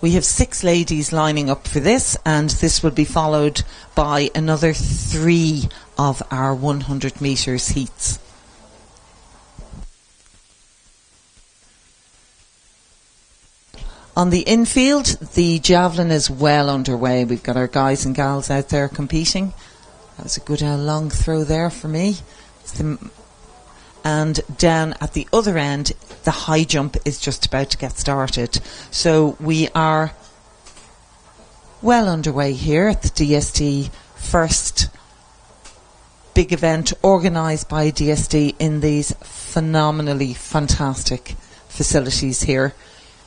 We have 6 ladies lining up for this, and this will be followed by another 3 of our 100 metres heats. On the infield, the javelin is well underway. We've got our guys and gals out there competing. That was a good long throw there for me. And down at the other end, the high jump is just about to get started. So we are well underway here at the DSD first big event organised by DSD in these phenomenally fantastic facilities here.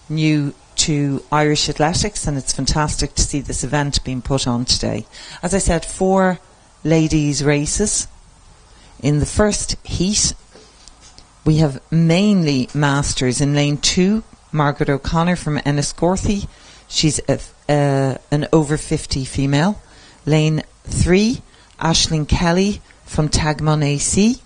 New to Irish athletics, and it's fantastic to see this event being put on today. As I said, 4 ladies races. In the first heat, we have mainly masters. In lane 2, Margaret O'Connor from Enniscorthy. She's an over 50 female. Lane 3, Aisling Kelly from Tagmon AC.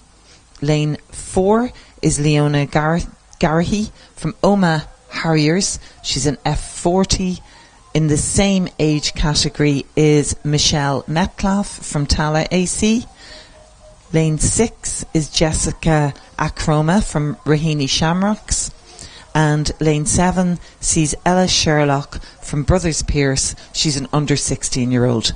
Lane 4 is Leona Garahy from Oma Harriers. She's an F40. In the same age category is Michelle Metcalf from Tala AC. Lane 6 is Jessica Akroma from Raheny Shamrocks. And lane 7 sees Ella Sherlock from Brothers Pierce. She's an under 16-year-old.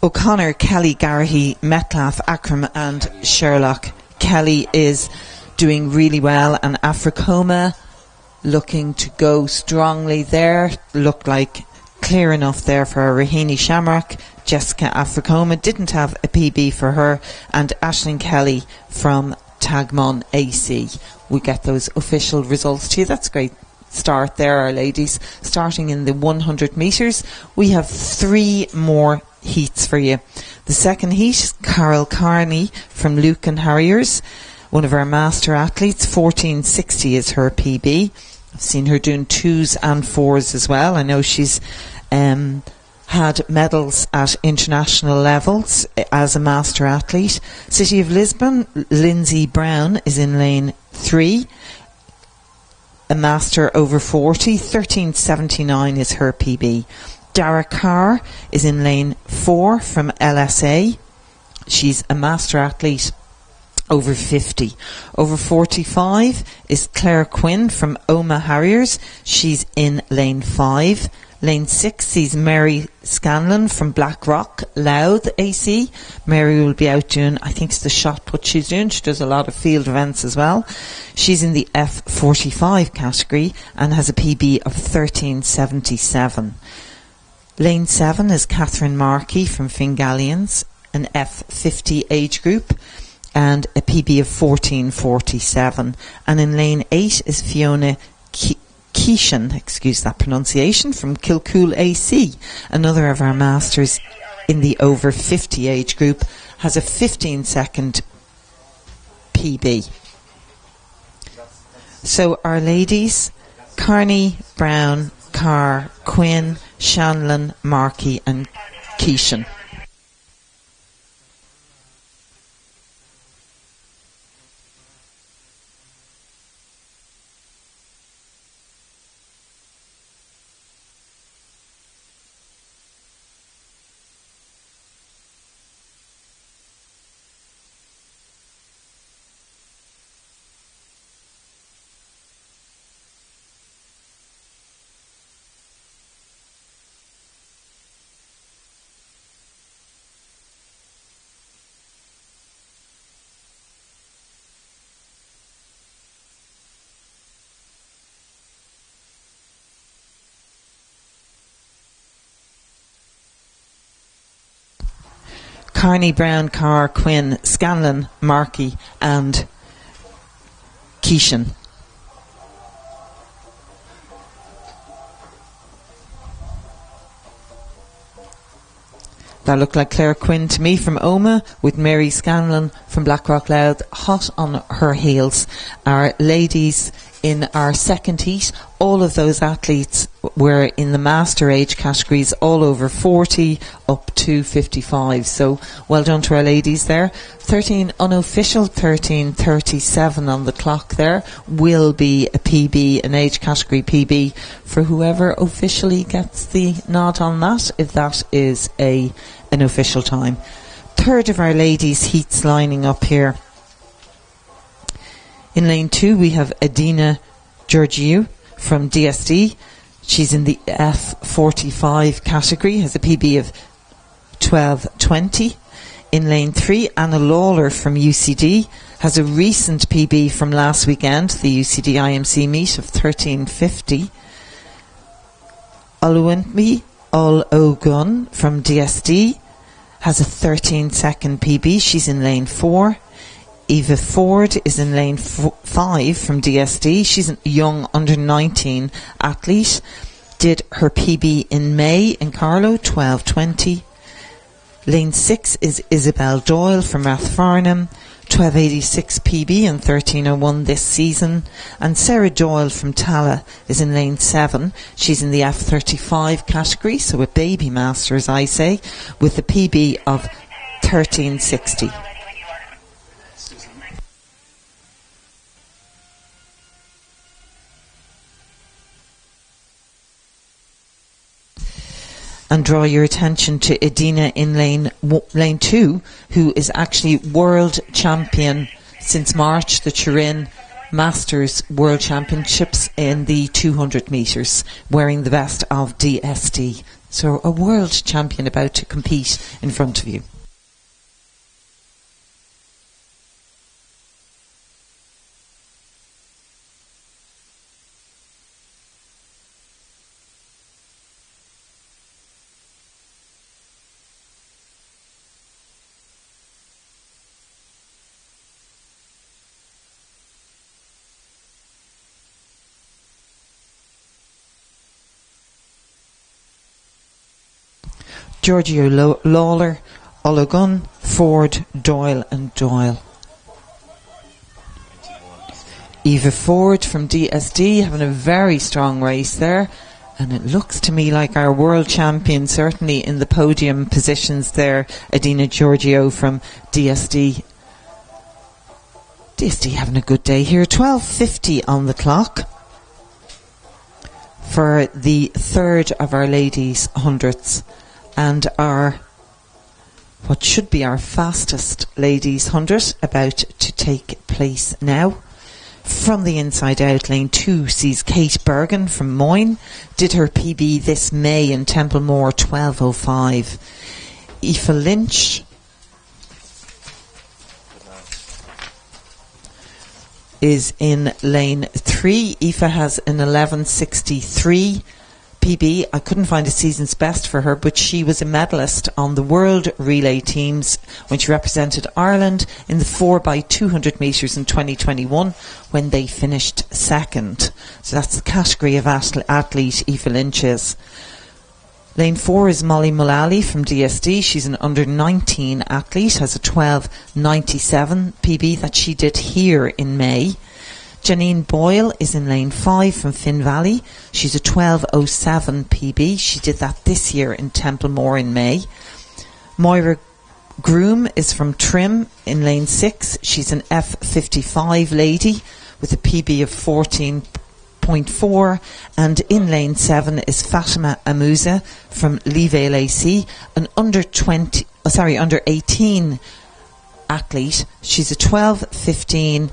O'Connor, Kelly, Garahy, Metcalf, Akram and Sherlock. Kelly is doing really well, and Africoma looking to go strongly there. Looked like clear enough there for Raheny Shamrock. Jessica Africoma didn't have a PB for her, and Aisling Kelly from Tagmon AC. We get those official results to you. That's great start there, our ladies. Starting in the 100 metres, we have 3 more heats for you. The second heat is Carol Carney from Lucan Harriers, one of our master athletes. 1460 is her PB. I've seen her doing 2s and 4s as well. I know she's had medals at international levels as a master athlete. City of Lisbon, Lindsay Brown is in lane 3, a master over 40. 1379 is her PB. Dara Carr is in lane 4 from LSA. She's a master athlete over 50. Over 45 is Claire Quinn from Oma Harriers. She's in lane 5. Lane 6 sees Mary Scanlon from Blackrock, Louth AC. Mary will be out doing, I think it's the shot put she's doing. She does a lot of field events as well. She's in the F45 category and has a PB of 1377. Lane 7 is Catherine Markey from Fingallians, an F50 age group, and a PB of 1447. And in lane 8 is Fiona Keeshan, excuse that pronunciation, from Kilcool AC. Another of our masters in the over 50 age group, has a 15-second PB. So our ladies, Carney, Brown, Carr, Quinn, Shanlon, Markey and Keeshan. Carney, Brown, Carr, Quinn, Scanlon, Markey and Keishan. That looked like Claire Quinn to me from Oma, with Mary Scanlon from Blackrock Loud hot on her heels. Our ladies in our second heat, all of those athletes were in the master age categories, all over 40 up to 55. So well done to our ladies there. 13 unofficial, 13:37 on the clock there, will be a PB, an age category PB for whoever officially gets the nod on that, if that is an official time. Third of our ladies heats lining up here. In lane 2 we have Adina Georgiou from DSD. She's in the F45 category, has a PB of 12:20. In lane 3, Anna Lawler from UCD has a recent PB from last weekend, the UCD IMC meet, of 13:50. Oluwinmi Ologun from DSD has a 13-second PB. She's in lane 4. Eva Ford is in lane 5 from DSD. She's a young under-19 athlete. Did her PB in May in Carlow, 12:20. Lane 6 is Isabel Doyle from Rathfarnham, 12:86 PB and 13:01 this season. And Sarah Doyle from Tala is in lane 7. She's in the F35 category, so a baby master, as I say, with a PB of 13:60. And draw your attention to Adina in lane 2, who is actually world champion since March, the Turin Masters World Championships in the 200 metres, wearing the vest of DSD. So a world champion about to compete in front of you. Georgiou, Lawler, Ologun, Ford, Doyle and Doyle. Eva Ford from DSD having a very strong race there, and it looks to me like our world champion, certainly in the podium positions there, Adina Georgiou from DSD. DSD having a good day here. 12:50 on the clock for the third of our ladies' hundreds. And our, what should be our fastest ladies 100, about to take place now. From the inside out, lane 2 sees Kate Bergen from Moyne. Did her PB this May in Templemore, 12:05. Aoife Lynch is in lane 3. Aoife has an 11:63 PB. I couldn't find a season's best for her, but she was a medalist on the World Relay Teams when she represented Ireland in the 4x200 metres in 2021 when they finished second. So that's the category of athlete Aoife Lynch is. Lane 4 is Molly Mullally from DSD. She's an under-19 athlete, has a 12:97 PB that she did here in May. Janine Boyle is in lane 5 from Finn Valley. She's a 12:07 PB. She did that this year in Templemore in May. Moira Groom is from Trim in lane 6. She's an F55 lady with a PB of 14.4. And in lane 7 is Fatima Amuza from Leevale AC, an under 18 athlete. She's a 12:15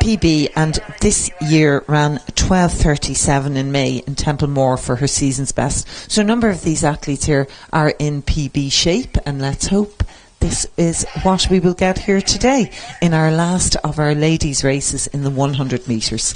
PB and this year ran 12:37 in May in Templemore for her season's best. So a number of these athletes here are in PB shape, and let's hope this is what we will get here today in our last of our ladies' races in the 100 metres.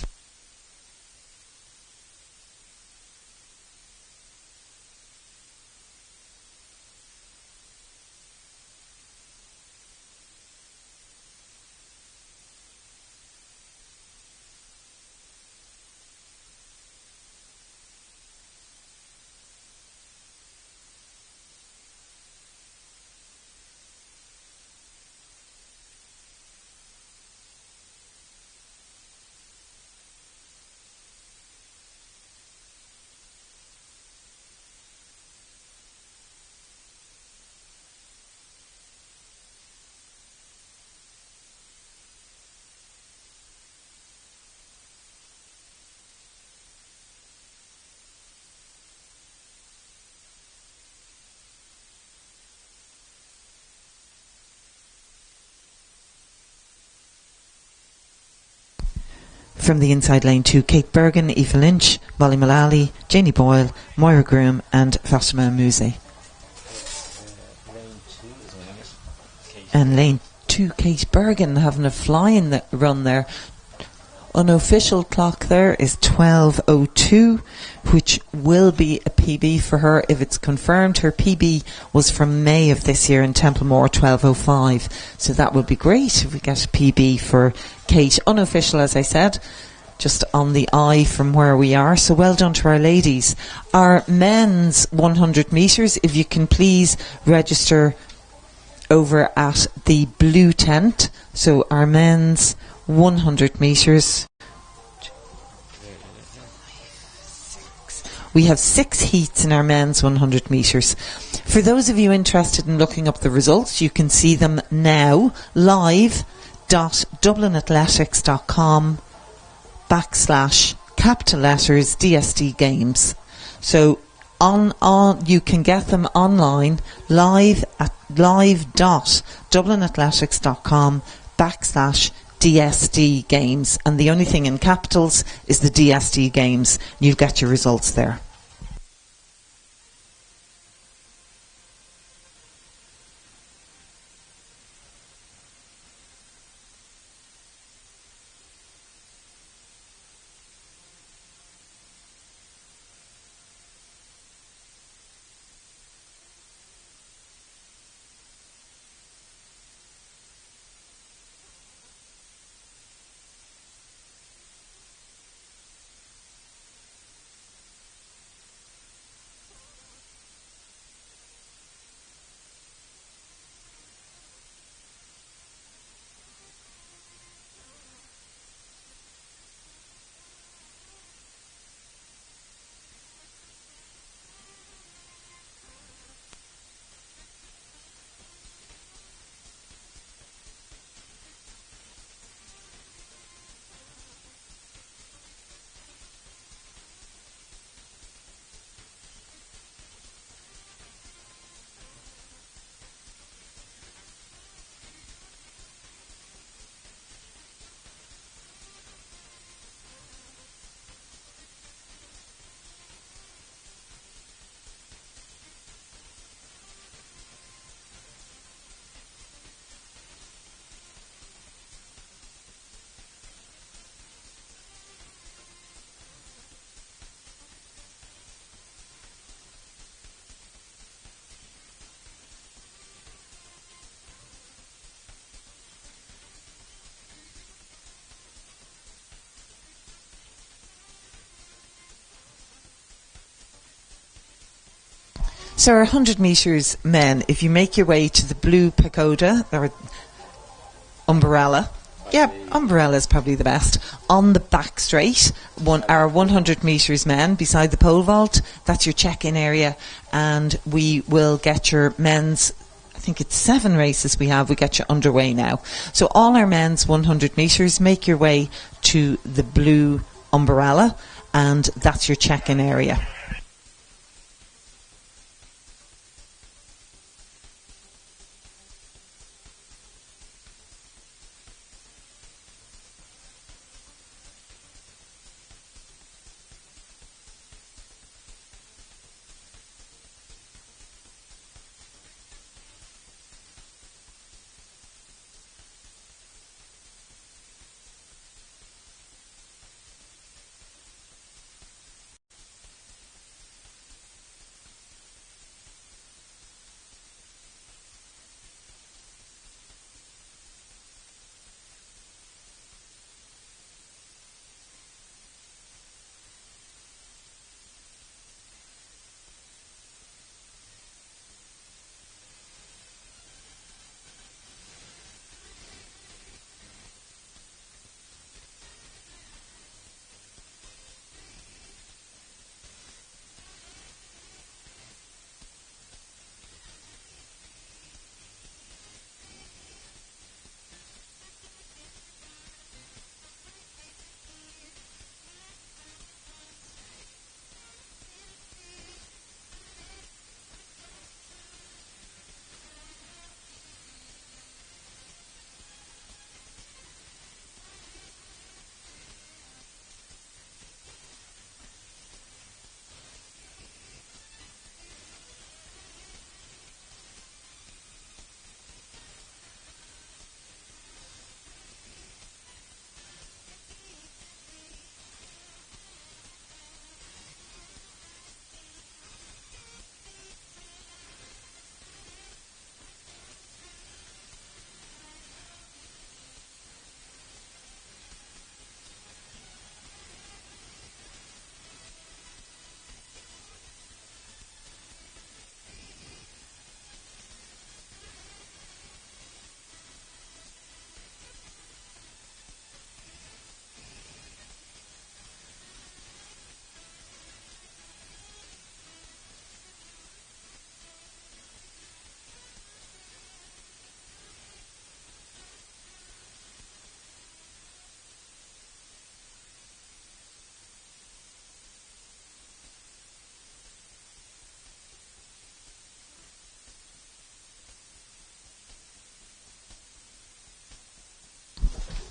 from the inside lane to Kate Bergen, Aoife Lynch, Molly Mullally, Janie Boyle, Moira Groom and Fatima Muse. And lane 2, Kate Bergen having a flying run there. Unofficial clock there is 12:02, which will be a PB for her if it's confirmed. Her PB was from May of this year in Templemore, 12:05. So that would be great if we get a PB for Kate. Unofficial, as I said, just on the eye from where we are. So well done to our ladies. Our men's 100 metres, if you can please register over at the blue tent. So our men's 100 metres. We have 6 heats in our men's 100 metres. For those of you interested in looking up the results, you can see them now live.dublinathletics.com/capital letters DSD games. So on you can get them online live.dublinathletics.com/DSD games, and the only thing in capitals is the DSD games. You'll get your results there. So our 100 metres men, if you make your way to the blue pagoda, or umbrella, yeah, umbrella is probably the best, on the back straight, our 100 metres men beside the pole vault, that's your check-in area, and we will get your men's, I think it's 7 races we get you underway now. So all our men's 100 metres, make your way to the blue umbrella, and that's your check-in area.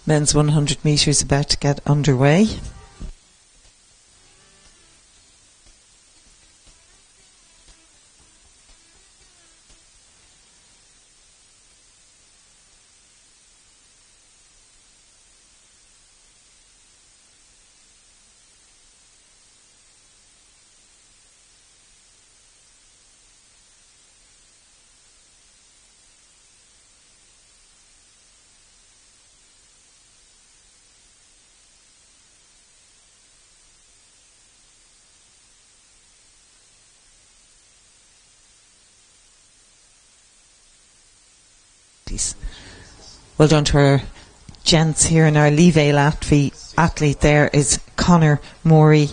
Men's 100 metres about to get underway. Well done to our gents here, and our Lee Vale athlete there is Conor Morey.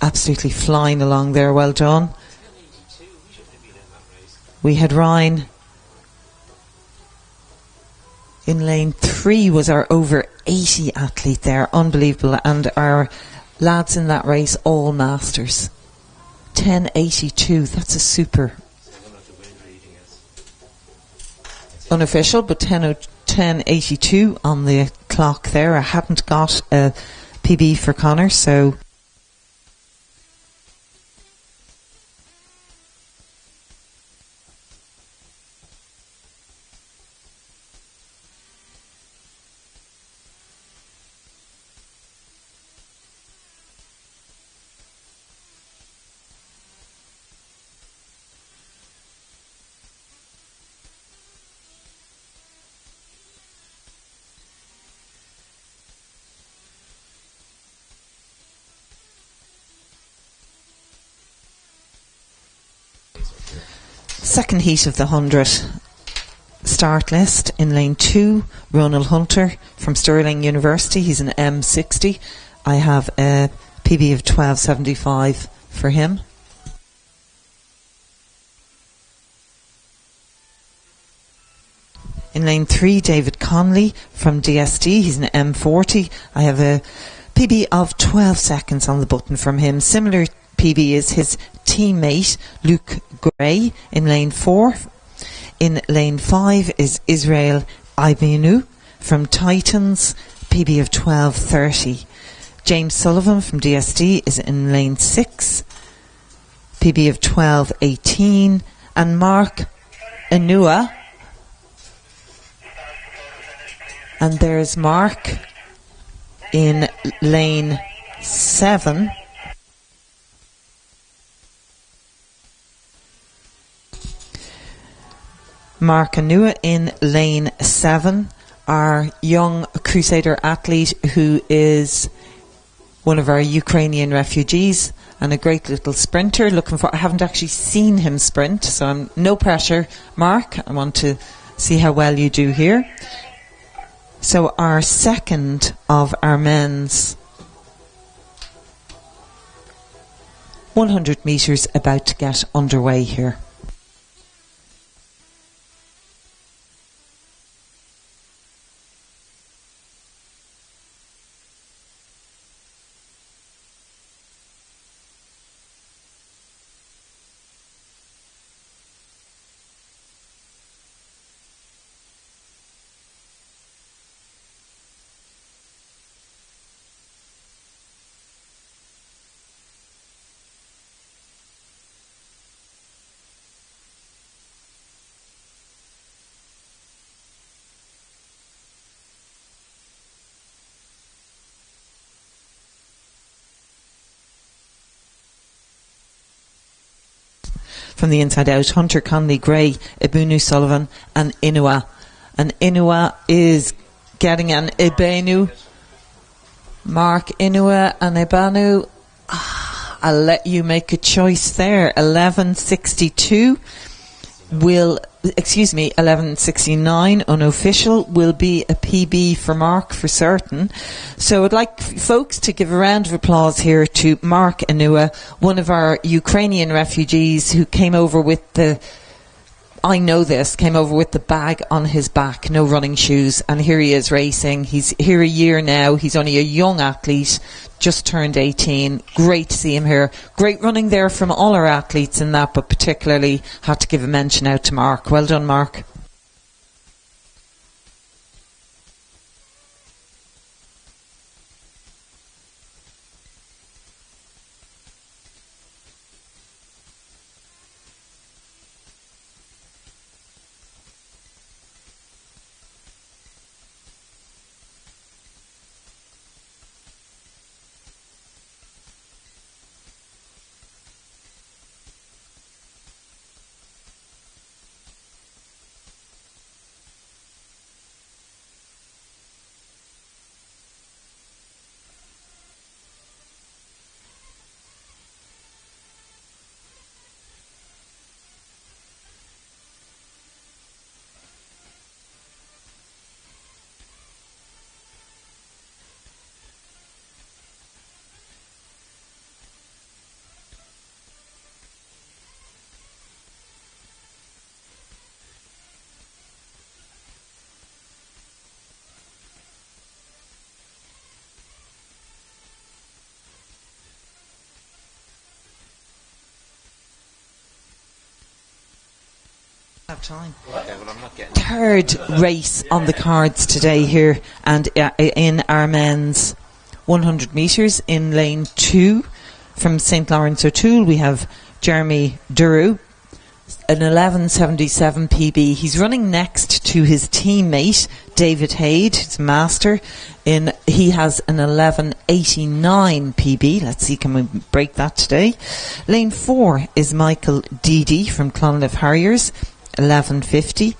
Absolutely flying along there, well done. We had Ryan in lane 3 was our over 80 athlete there, unbelievable, and our lads in that race all masters. 10.82, that's a super. Unofficial, but 10.82 on the clock there. I hadn't got a PB for Conor, so second heat of the 100 start list. In lane 2, Ronald Hunter from Stirling University. He's an M60. I have a PB of 12.75 for him. In lane 3, David Conley from DSD. He's an M40. I have a PB of 12 seconds on the button from him. Similar PB is his teammate Luke Gray in lane 4. In lane 5 is Israel Ibenu from Titans, PB of 12.30. James Sullivan from DSD is in lane 6, PB of 12.18. And Mark Inaugural, and there's Mark in lane 7. Mark Inaugural in lane 7, our young Crusader athlete who is one of our Ukrainian refugees and a great little sprinter. I haven't actually seen him sprint, so I'm no pressure, Mark. I want to see how well you do here. So our second of our men's 100 metres about to get underway here. From the inside out, Hunter, Conley, Gray, Ibenu, Sullivan and Inaugural. And Inaugural is getting an Ibenu. Mark Inaugural and Ibenu. I'll let you make a choice there. 11.62 will, 11.69 unofficial will be a PB for Mark for certain. So I'd like folks to give a round of applause here to Mark Inaugural, one of our Ukrainian refugees who came over with the bag on his back, no running shoes, and here he is racing. He's here a year now. He's only a young athlete, just turned 18. Great to see him here. Great running there from all our athletes in that, but particularly had to give a mention out to Mark. Well done, Mark. Have time. Okay, well, I'm not getting Third race on the cards today here, and in our men's 100 metres in lane 2 from St Lawrence O'Toole we have Jeremy Duru, an 11.77 PB. He's running next to his teammate David Haid, his master. He has an 11.89 PB. Let's see, can we break that today? Lane 4 is Michael Deedy from Clonliffe Harriers, 11.50.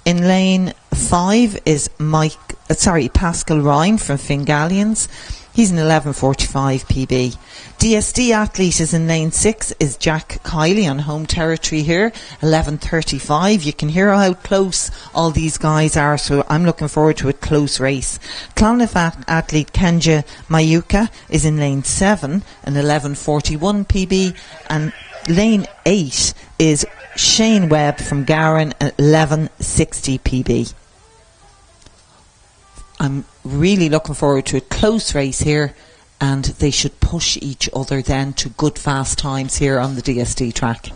In lane 5 is Pascal Ryan from Fingallians. He's an 11.45 PB. DSD athlete is in lane 6 is Jack Kiley on home territory here, 11.35. You can hear how close all these guys are, so I'm looking forward to a close race. Clonliffe athlete Kenja Mayuka is in lane 7, an 11.41 PB, and lane 8 is Shane Webb from Garran, an 11.60 PB. I'm really looking forward to a close race here, and they should push each other then to good fast times here on the DSD track.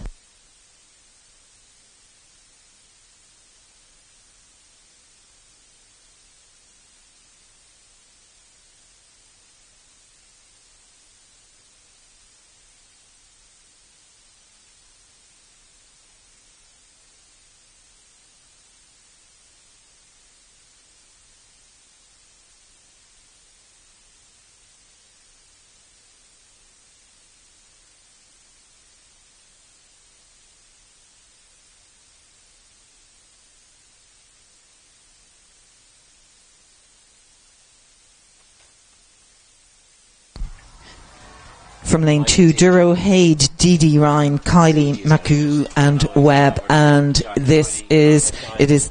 From lane 2, Duro, Haid, Didi, Ryan, Kylie, Maku and Webb. And it is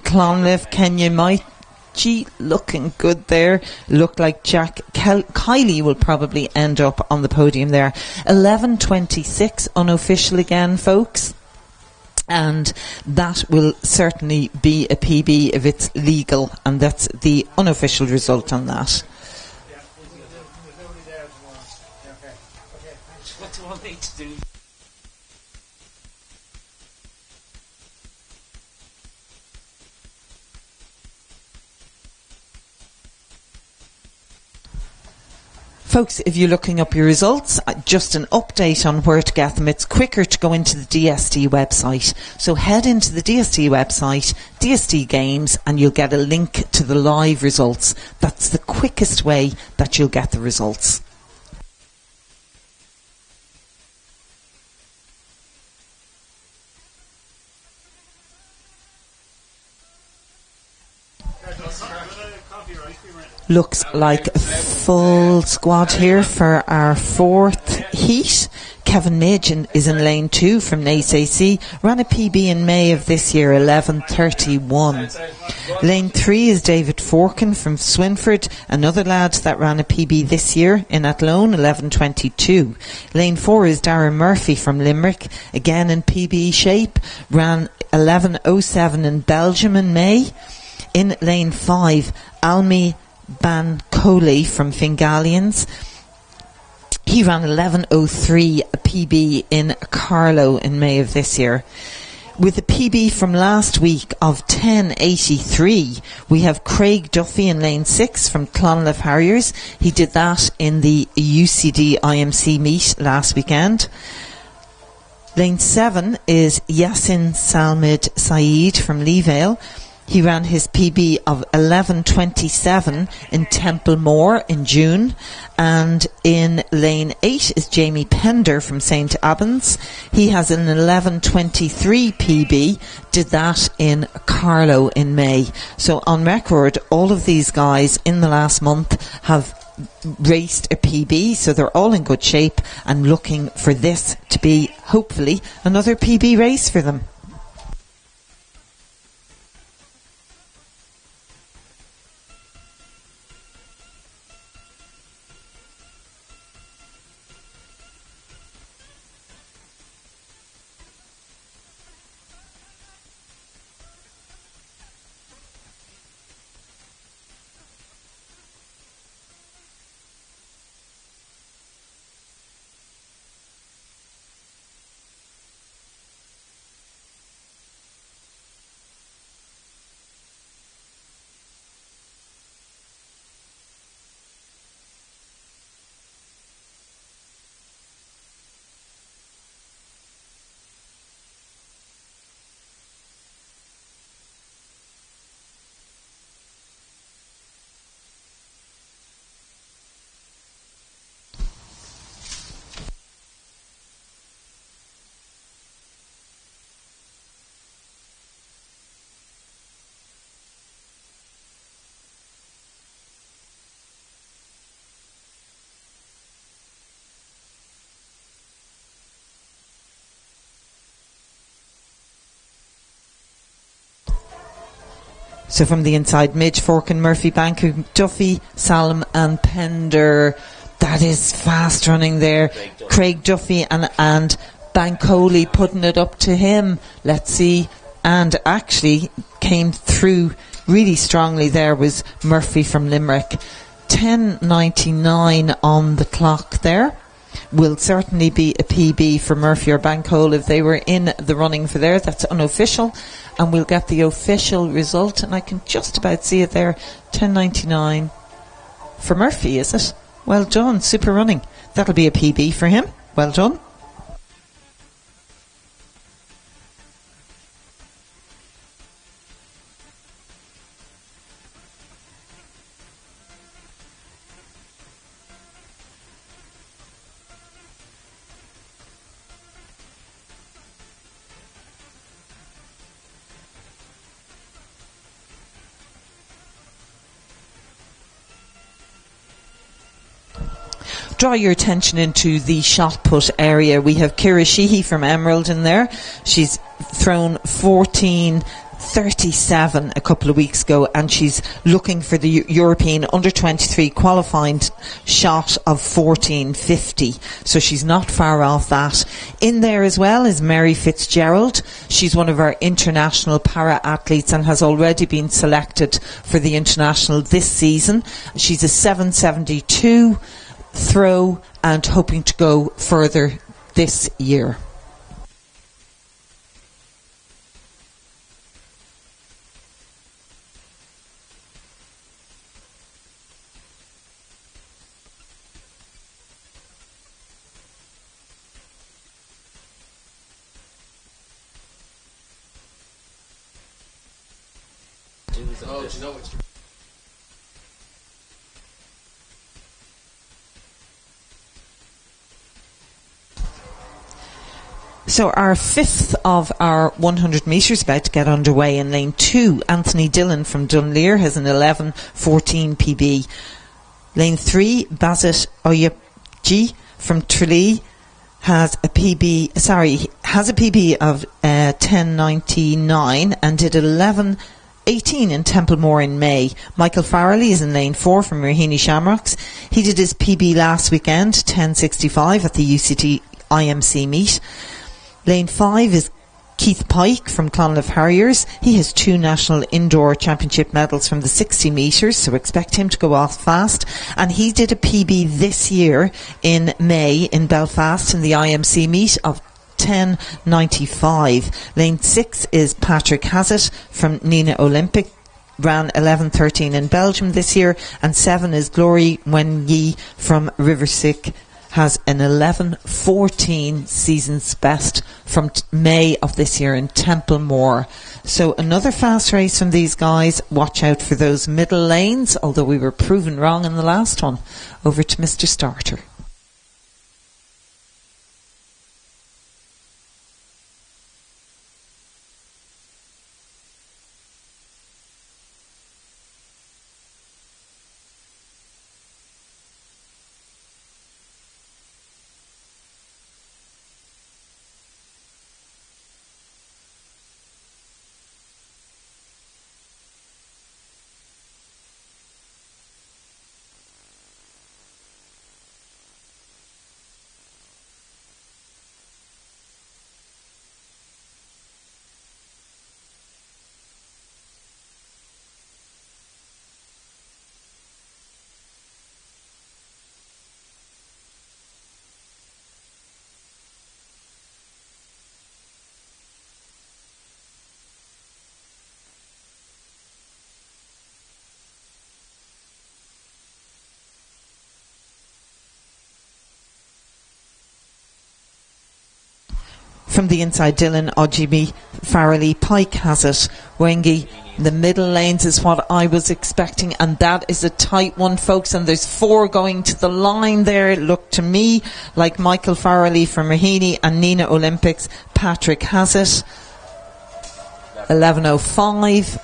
Clonliffe, Kenya Maichi looking good there. Looked like Jack Kylie will probably end up on the podium there. 11.26 unofficial again, folks. And that will certainly be a PB if it's legal, and that's the unofficial result on that. What do I need to do? Folks, if you're looking up your results, just an update on where to get them. It's quicker to go into the DSD website. So head into the DSD website, DSD Games, and you'll get a link to the live results. That's the quickest way that you'll get the results. Looks like a full squad here for our fourth heat. Kevin Midge is in lane 2 from Nace AC. Ran a PB in May of this year, 11.31. Lane 3 is David Forkin from Swinford, another lad that ran a PB this year in Athlone, 11.22. Lane 4 is Darren Murphy from Limerick, again in PB shape, ran 11.07 in Belgium in May. In lane 5, Almi Bancoli from Fingallians. He ran 11.03 PB in Carlow in May of this year. With a PB from last week of 10.83, we have Craig Duffy in lane 6 from Clonliffe Harriers. He did that in the UCD IMC meet last weekend. Lane 7 is Yassin Salmid Saeed from Leevale. He ran his PB of 11.27 in Templemore in June. And in lane 8 is Jamie Pender from St Albans. He has an 11.23 PB, did that in Carlow in May. So on record, all of these guys in the last month have raced a PB, so they're all in good shape and looking for this to be, hopefully, another PB race for them. So from the inside, Midge, Forkin, Murphy, Banku, Duffy, Salem and Pender. That is fast running there. Craig Duffy and Bancoli putting it up to him. Let's see. And actually came through really strongly there was Murphy from Limerick. 10.99 on the clock there. Will certainly be a PB for Murphy or Bancol if they were in the running for there. That's unofficial, and we'll get the official result, and I can just about see it there. 10.99 for Murphy, is it? Well done, super running. That'll be a PB for him. Well done. Draw your attention into the shot put area. We have Kira Sheehy from Emerald in there. She's thrown 14.37 a couple of weeks ago, and she's looking for the European under-23 qualifying shot of 14.50. So she's not far off that. In there as well is Mary Fitzgerald. She's one of our international para-athletes and has already been selected for the international this season. She's a 7.72 throw and hoping to go further this year. Oh, do you know which? So our fifth of our 100 metres about to get underway in lane 2. Anthony Dillon from Dunleer has an 11.14 PB. Lane 3, Basit Oyeji from Tralee has a PB of 10.99 and did 11.18 in Templemore in May. Michael Farrelly is in lane 4 from Raheny Shamrocks. He did his PB last weekend, 10.65 at the UCT IMC meet. Lane 5 is Keith Pike from Clonliffe Harriers. He has 2 national indoor championship medals from the 60 metres, so expect him to go off fast. And he did a PB this year in May in Belfast in the IMC meet of 10.95. Lane 6 is Patrick Hassett from Nina Olympic. Ran 11.13 in Belgium this year. And 7 is Glory Wenyi from Riversick. Has an 11.14 season's best from May of this year in Templemore. So another fast race from these guys. Watch out for those middle lanes, although we were proven wrong in the last one. Over to Mr. Starter. From the inside, Dillon, Ojibi, Farrelly, Pike has it. Wengi, the middle lanes is what I was expecting, and that is a tight one, folks. And there's 4 going to the line there. It looked to me like Michael Farrelly from Raheny and Nina Olympics. Patrick has it. 11.05.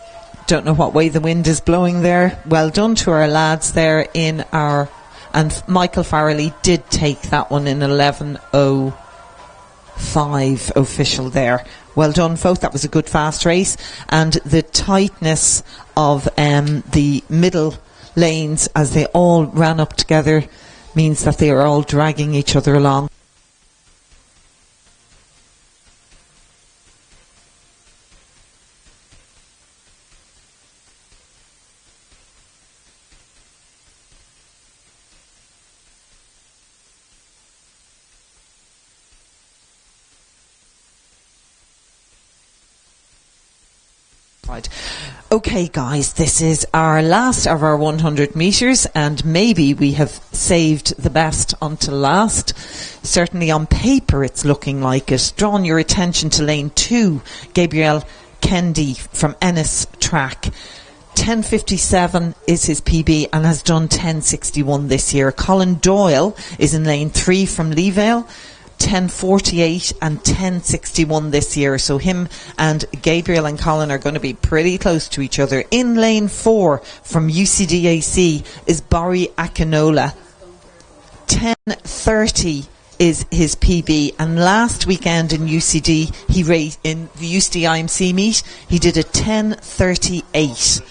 Don't know what way the wind is blowing there. Well done to our lads there in our... And Michael Farrelly did take that one in 11.05. 5 official there. Well done, folks. That was a good fast race. And the tightness of the middle lanes as they all ran up together means that they are all dragging each other along. Right. Okay, guys, this is our last of our 100 metres, and maybe we have saved the best until last. Certainly on paper it's looking like it. Drawing your attention to lane 2, Gabriel Kendi from Ennis Track. 10:57 is his PB and has done 10:61 this year. Colin Doyle is in lane 3 from Leevale. 10:48 and 10:61 this year, so him and Gabriel and Colin are going to be pretty close to each other. In lane 4 from UCDAC is Barry Akinola. 10:30 is his PB, and last weekend in UCD he raced in the UCD IMC meet, he did a 10:38.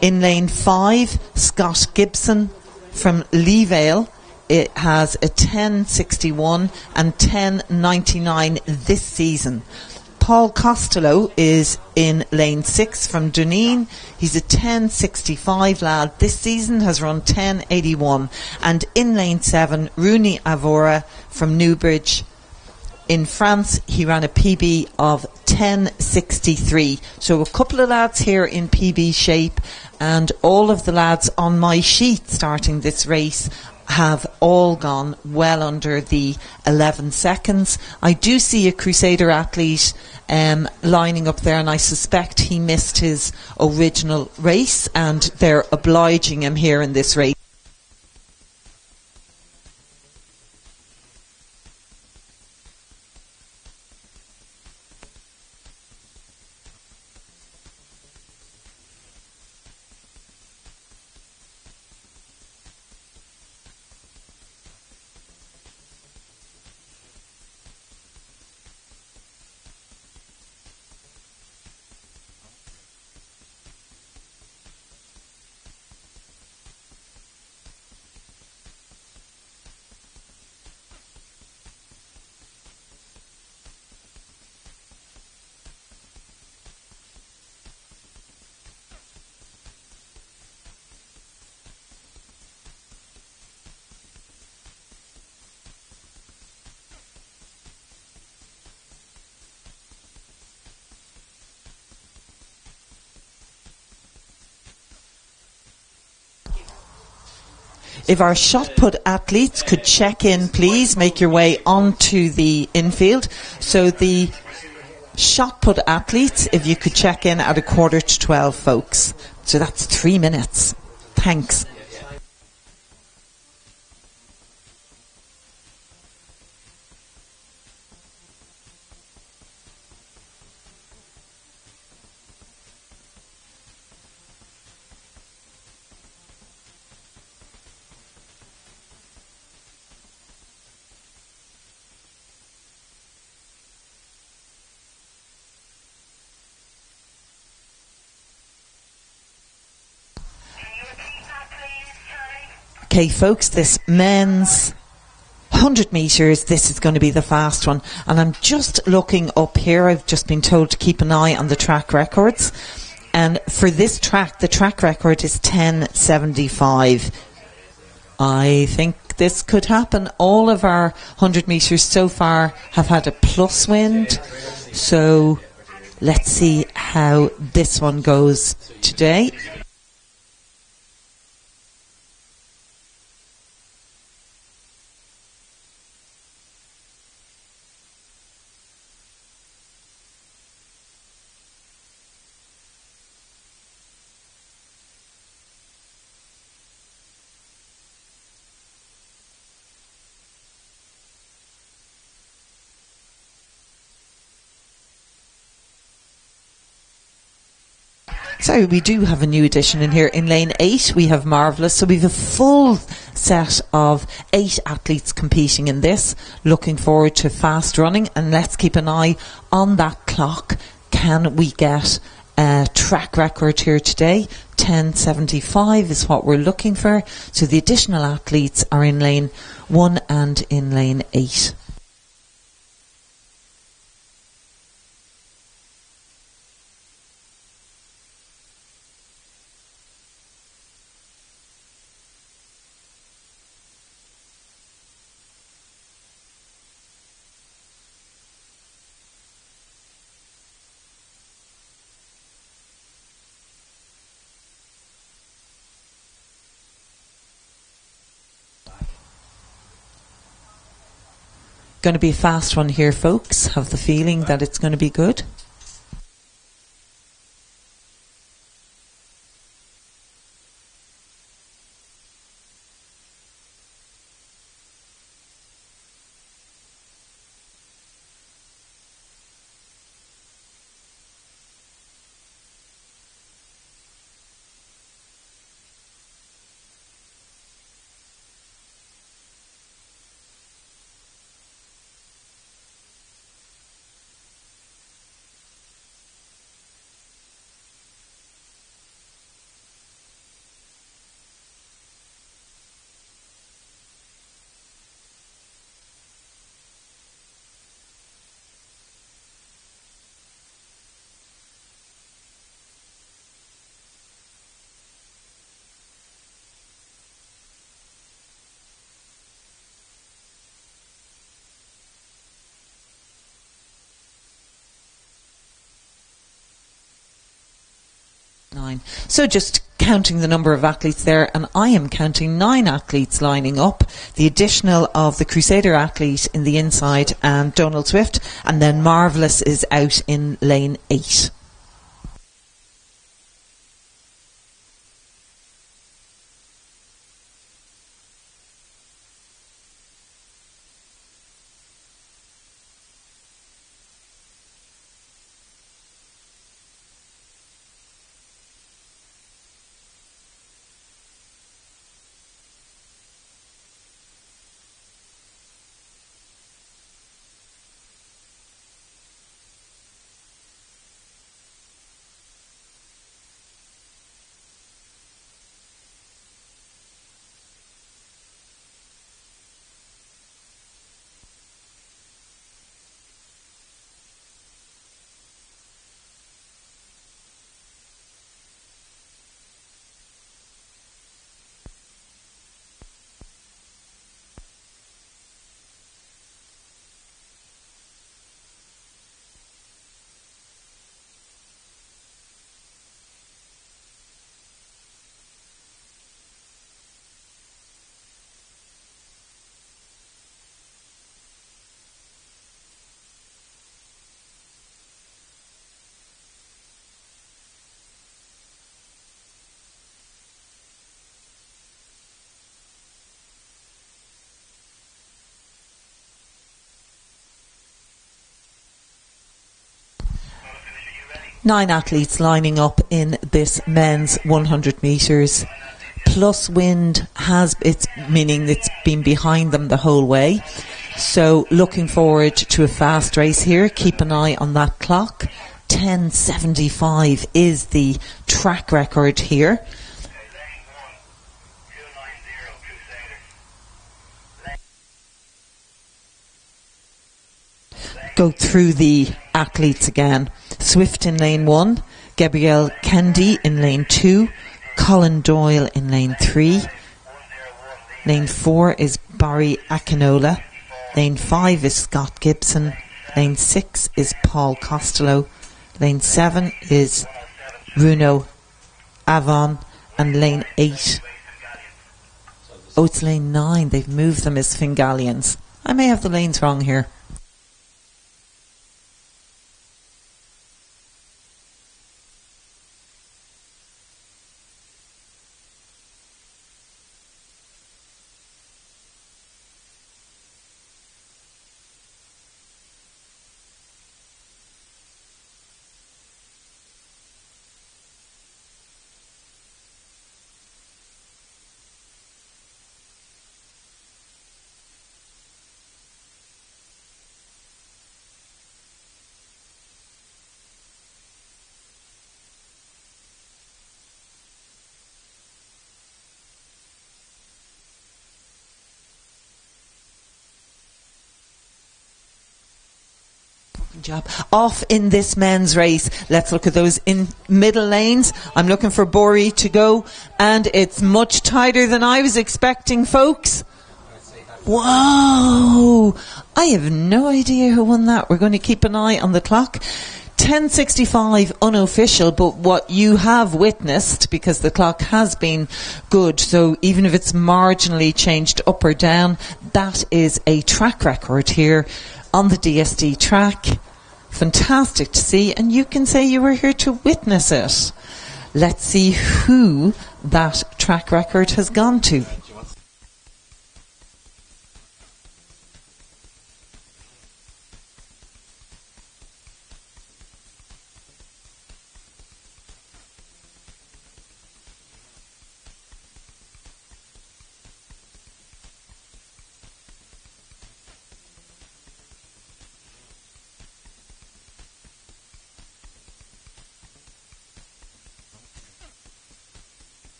In lane 5, Scott Gibson from Leevale, it has a 10:61 and 10:99 this season. Paul Costello is in lane 6 from Dunedin. He's a 10:65 lad this season, has run 10:81. And in lane 7, Rooney Avora from Newbridge. In France, he ran a PB of 10:63. So a couple of lads here in PB shape, and all of the lads on my sheet starting this race have all gone well under the 11 seconds. I do see a Crusader athlete lining up there, and I suspect he missed his original race, and they're obliging him here in this race. If our shot put athletes could check in, please make your way onto the infield. So the shot put athletes, if you could check in at 11:45, folks. So that's 3 minutes. Thanks. Okay, folks, this men's 100 metres, this is going to be the fast one. And I'm just looking up here. I've just been told to keep an eye on the track records. And for this track, the track record is 10:75. I think this could happen. All of our 100 metres so far have had a plus wind. So let's see how this one goes today. So we do have a new addition in here. In lane 8, we have Marvellous. So we have a full set of 8 athletes competing in this. Looking forward to fast running, and let's keep an eye on that clock. Can we get a track record here today? 10:75 is what we're looking for. So the additional athletes are in lane 1 and in lane 8. Going to be a fast one here, folks. Have the feeling that it's going to be good. So just counting the number of athletes there, and I am counting 9 athletes lining up. The additional of the Crusader athlete in the inside and Donald Swift, and then Marvellous is out in lane 8. Nine athletes lining up in this men's 100 metres. Plus wind meaning it's been behind them the whole way. So looking forward to a fast race here. Keep an eye on that clock. 10:75 is the track record here. Go through the athletes again. Swift in lane 1, Gabrielle Kendi in lane 2, Colin Doyle in lane 3, lane 4 is Barry Akinola, lane 5 is Scott Gibson, lane 6 is Paul Costello, lane 7 is Bruno Avon, and lane 8, it's lane 9, they've moved them as Fingalians. I may have the lanes wrong here. job. Off in this men's race. Let's look at those in middle lanes. I'm looking for Bori to go, and it's much tighter than I was expecting, folks. Whoa! I have no idea who won that. We're going to keep an eye on the clock. 10:65 unofficial, but what you have witnessed, because the clock has been good, so even if it's marginally changed up or down, that is a track record here on the DSD track. Fantastic to see, and you can say you were here to witness it. Let's see who that track record has gone to.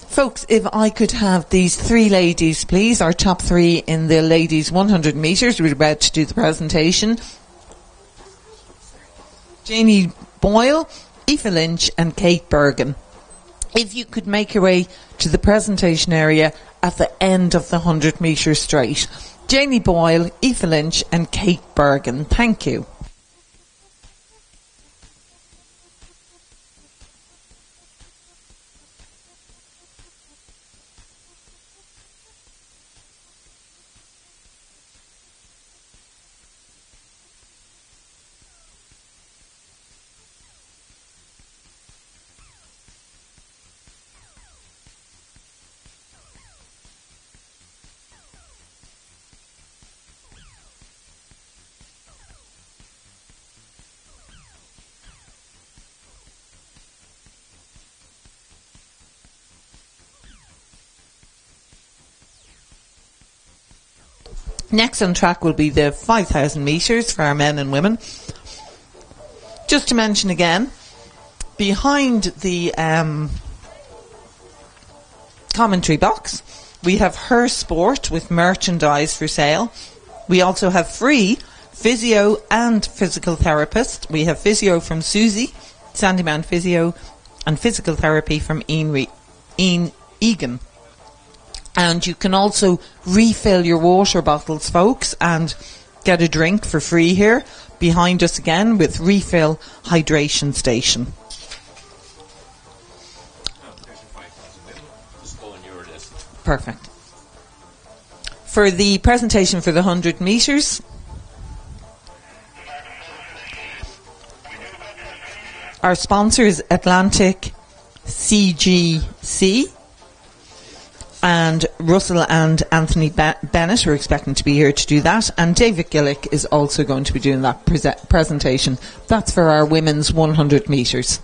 Folks, if I could have these three ladies, please, our top three in the ladies 100 metres. We're about to do the presentation. Janie Boyle, Aoife Lynch and Kate Bergen. If you could make your way to the presentation area at the end of the 100 metre straight. Janie Boyle, Aoife Lynch and Kate Bergen. Thank you. Next on track will be the 5,000 metres for our men and women. Just to mention again, behind the commentary box, we have Her Sport with merchandise for sale. We also have free physio and physical therapist. We have physio from Susie, Sandyman Physio, and physical therapy from Ian Egan. And you can also refill your water bottles, folks, and get a drink for free here behind us again with refill hydration station. Perfect. For the presentation for the 100 metres, our sponsor is Atlantic CGC. And Russell and Anthony Bennett are expecting to be here to do that. And David Gillick is also going to be doing that presentation. That's for our women's 100 metres.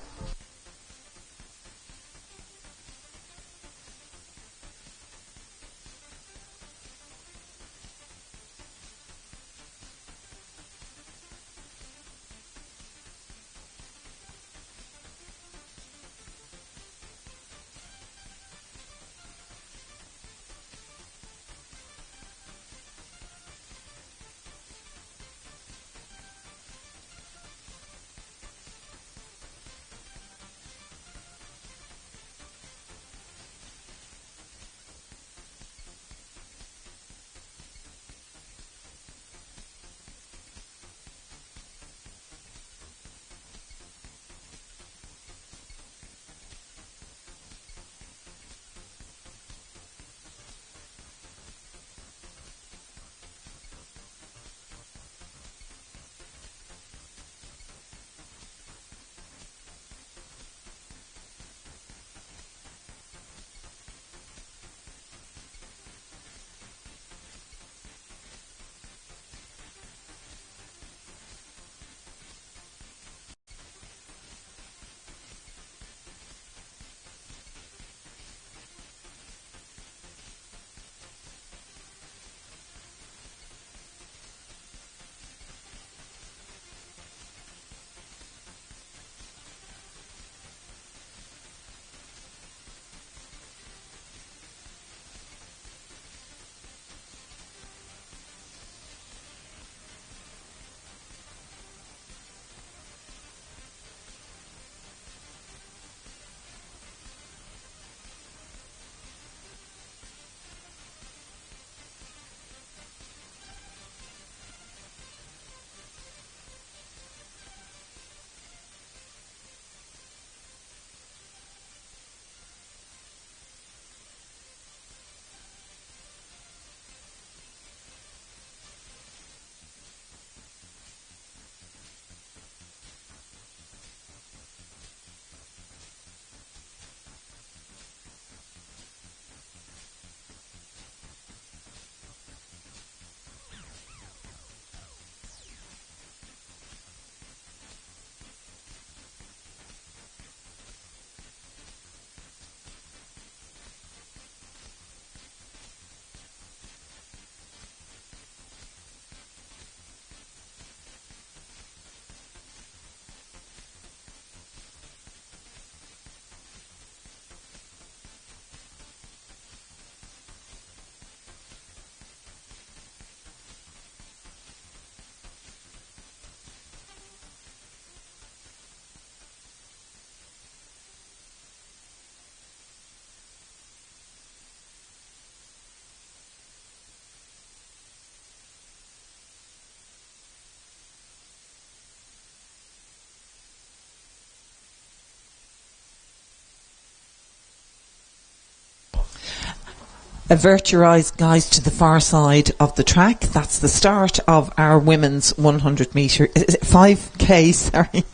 Avert your eyes, guys, to the far side of the track. That's the start of our women's 100 metre, 5k, sorry.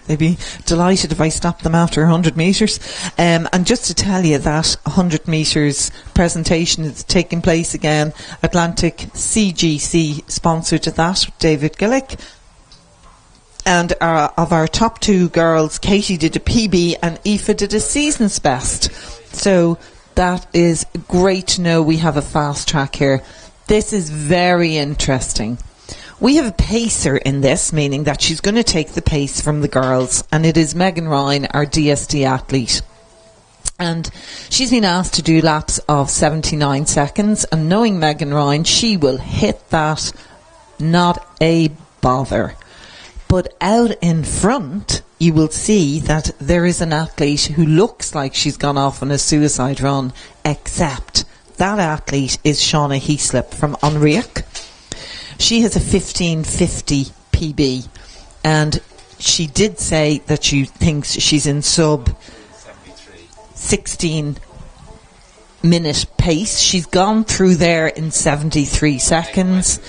They'd be delighted if I stopped them after 100 metres. And just to tell you that 100 metres presentation is taking place again. Atlantic CGC sponsored that, David Gillick. And of our top two girls, Katie did a PB and Aoife did a season's best. So that is great to know we have a fast track here. This is very interesting. We have a pacer in this, meaning that she's going to take the pace from the girls, and it is Megan Ryan, our DSD athlete. And she's been asked to do laps of 79 seconds, and knowing Megan Ryan, she will hit that, not a bother. But out in front, you will see that there is an athlete who looks like she's gone off on a suicide run, except that athlete is Shauna Heaslip from Onriach. She has a 15:50 PB, and she did say that she thinks she's in sub 16 minute pace. She's gone through there in 73 seconds.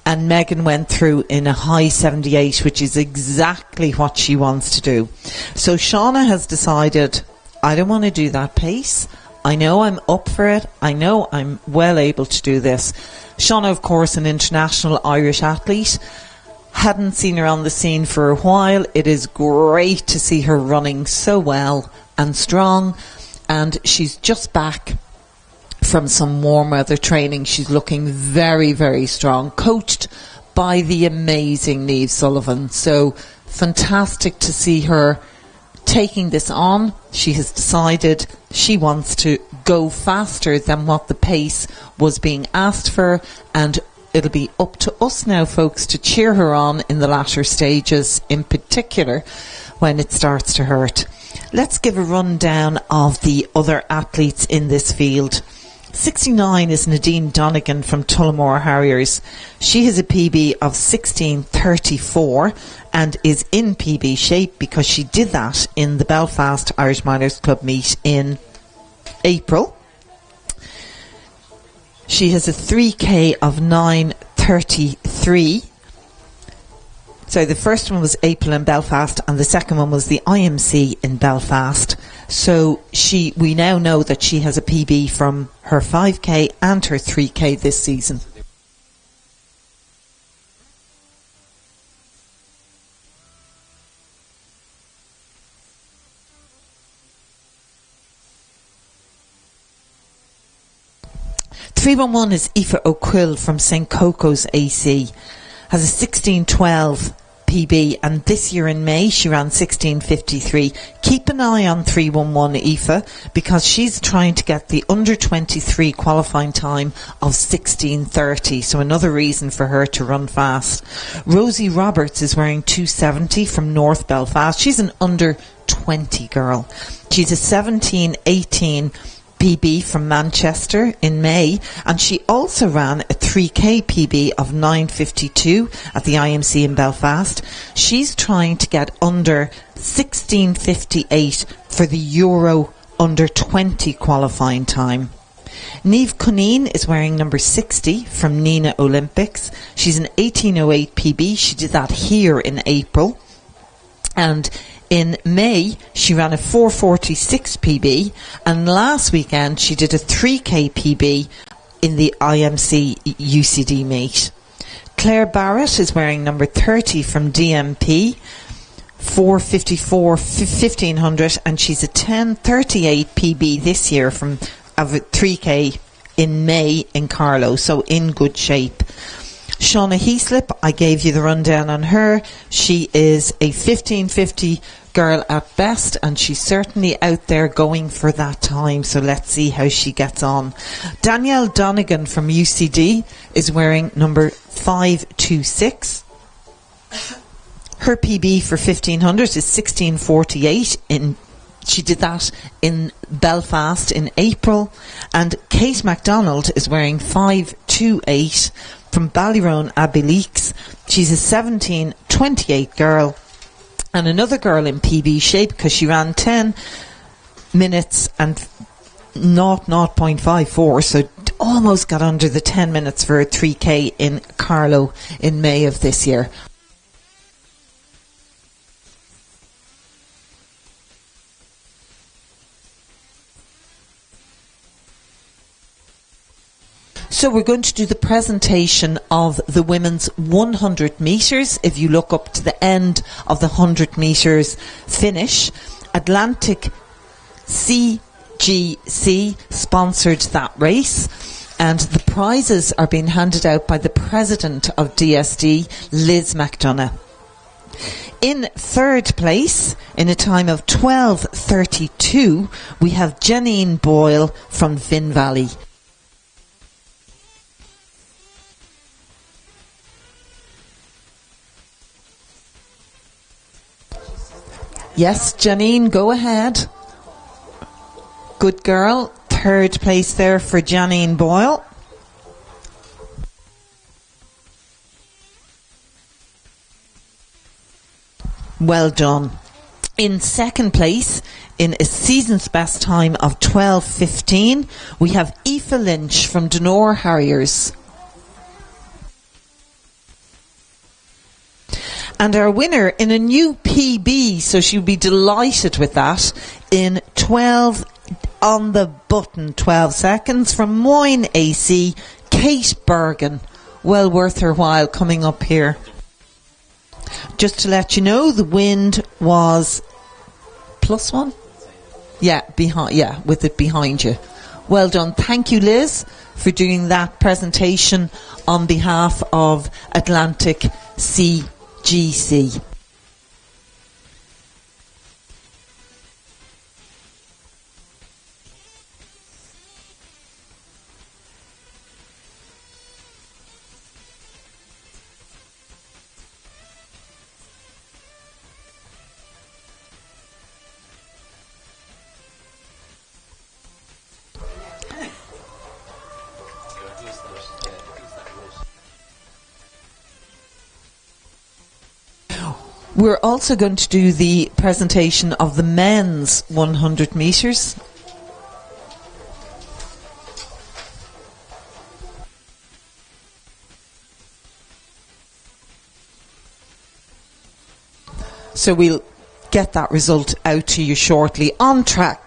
And Megan went through in a high 78, which is exactly what she wants to do. So Shauna has decided, I don't want to do that pace. I know I'm up for it. I know I'm well able to do this. Shauna, of course, an international Irish athlete. Hadn't seen her on the scene for a while. It is great to see her running so well and strong. And she's just back from some warm weather training. She's looking very, very strong, coached by the amazing Niamh Sullivan. So fantastic to see her taking this on. She has decided she wants to go faster than what the pace was being asked for, and it'll be up to us now, folks, to cheer her on in the latter stages, in particular when it starts to hurt. Let's give a rundown of the other athletes in this field. 69 is Nadine Donegan from Tullamore Harriers. She has a PB of 16:34 and is in PB shape because she did that in the Belfast Irish Miners Club meet in April. She has a 3k of 9:33. So the first one was April in Belfast and the second one was the IMC in Belfast. So we now know that she has a PB from her 5k and her 3k this season. .311 is Aoife O'Quill from St Coco's AC. Has a 16:12 PB, and this year in May she ran 16:53. Keep an eye on 311 Aoife, because she's trying to get the under 23 qualifying time of 16:30, so another reason for her to run fast. Rosie Roberts is wearing 270 from North Belfast. She's an under 20 girl. She's a 17:18 PB from Manchester in May, and she also ran a 3k PB of 9:52 at the IMC in Belfast. She's trying to get under 16:58 for the Euro under 20 qualifying time. Niamh Cunneen is wearing number 60 from Nina Olympics. She's an 18:08 PB. She did that here in April, and in May, she ran a 4:46 PB, and last weekend she did a 3k PB in the IMC UCD meet. Claire Barrett is wearing number 30 from DMP, 4:54 1500, and she's a 10:38 PB this year from of a 3k in May in Carlow, so in good shape. Shauna Heaslip, I gave you the rundown on her. She is a 15:50 girl at best, and she's certainly out there going for that time, so let's see how she gets on. Danielle Donegan from UCD is wearing number 526. Her PB for 1500 is 16:48 she did that in Belfast in April. And Kate MacDonald is wearing 528 from Ballyrone Abbeyleix. She's a 17:28 girl, and another girl in PB shape because she ran 10 minutes and 0.54, so almost got under the 10 minutes for a 3K in Carlow in May of this year. So we're going to do the presentation of the women's 100 metres. If you look up to the end of the 100 metres finish, Atlantic CGC sponsored that race, and the prizes are being handed out by the president of DSD, Liz McDonough. In third place, in a time of 12:32, we have Janine Boyle from Vin Valley. Yes, Janine, go ahead. Good girl. Third place there for Janine Boyle. Well done. In second place, in a season's best time of 12:15, we have Aoife Lynch from Donore Harriers. And our winner in a new PB, so she'll be delighted with that, in 12 on the button, 12 seconds, from Moyne AC, Kate Bergen. Well worth her while coming up here. Just to let you know, the wind was +1? Yeah, with it behind you. Well done. Thank you, Liz, for doing that presentation on behalf of Atlantic CGC. We're also going to do the presentation of the men's 100 metres. So we'll get that result out to you shortly. On track,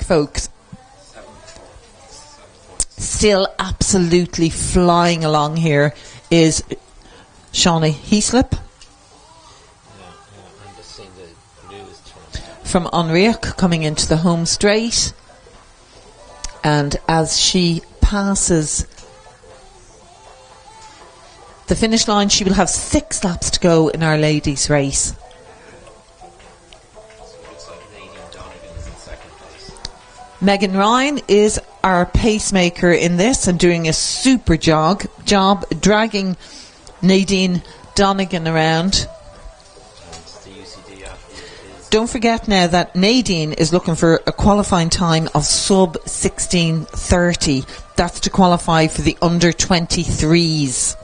folks. Still absolutely flying along here is Shawnee Heaslip from Onriach coming into the home straight, and as she passes the finish line, she will have 6 laps to go in our ladies race. Megan Ryan is our pacemaker in this and doing a super job dragging Nadine Donegan around. Don't forget now that Nadine is looking for a qualifying time of sub 16:30. That's to qualify for the under 23s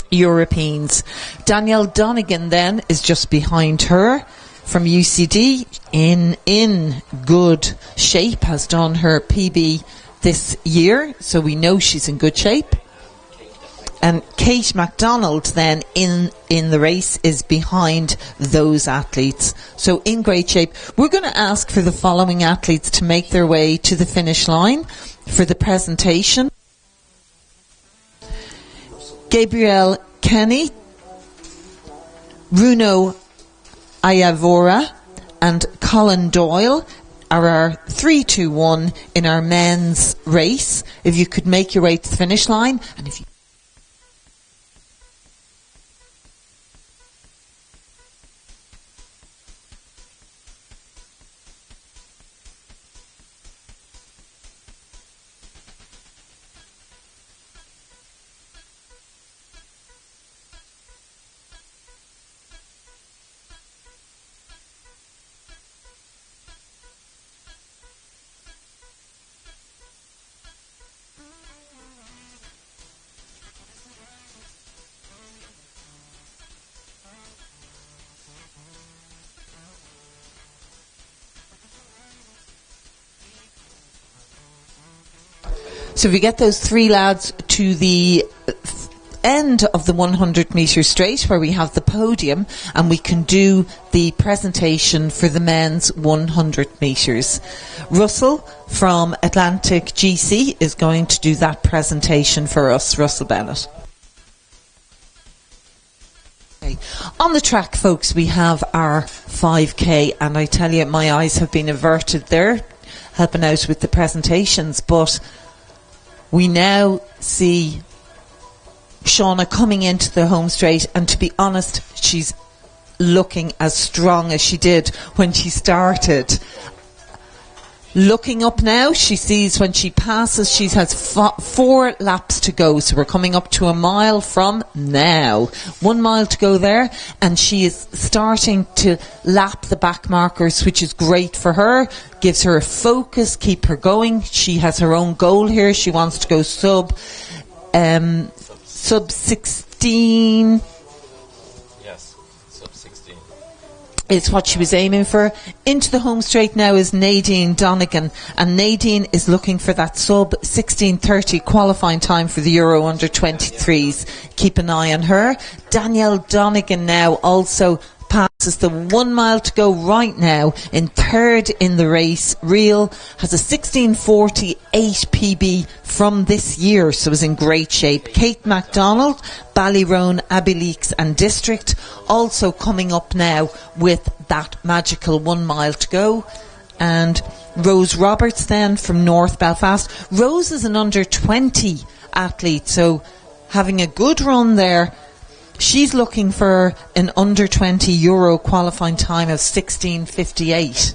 Europeans. Danielle Donegan then is just behind her from UCD, in good shape, has done her PB this year, so we know she's in good shape. And Kate MacDonald then in the race is behind those athletes. So in great shape. We're going to ask for the following athletes to make their way to the finish line for the presentation. Gabrielle Kenny, Bruno Ayavora and Colin Doyle are our 3-2-1 in our men's race. If you could make your way to the finish line, and if you So if we get those three lads to the end of the 100 metre straight where we have the podium, and we can do the presentation for the men's 100 metres. Russell from Atlantic GC is going to do that presentation for us. Russell Bennett. Okay. On the track, folks, we have our 5k, and I tell you, my eyes have been averted there, helping out with the presentations, but we now see Shauna coming into the home straight, and to be honest, she's looking as strong as she did when she started. Looking up now, she sees when she passes, she has 4 laps to go. So we're coming up to a mile from now. 1 mile to go there, and she is starting to lap the back markers, which is great for her. Gives her a focus, keep her going. She has her own goal here. She wants to go sub 16. Yes, sub 16. Is what she was aiming for. Into the home straight now is Nadine Donegan, and Nadine is looking for that sub 16:30 qualifying time for the Euro under 23s. Keep an eye on her. Danielle Donegan now also passes the 1 mile to go right now, in third in the race. Real has a 16:48 PB from this year, so is in great shape. Kate MacDonald, Ballyroan, Abbeyleix and District also coming up now with that magical 1 mile to go. And Rose Roberts then from North Belfast. Rose is an under 20 athlete, so having a good run there. She's looking for an under 20 Euro qualifying time of 16:58.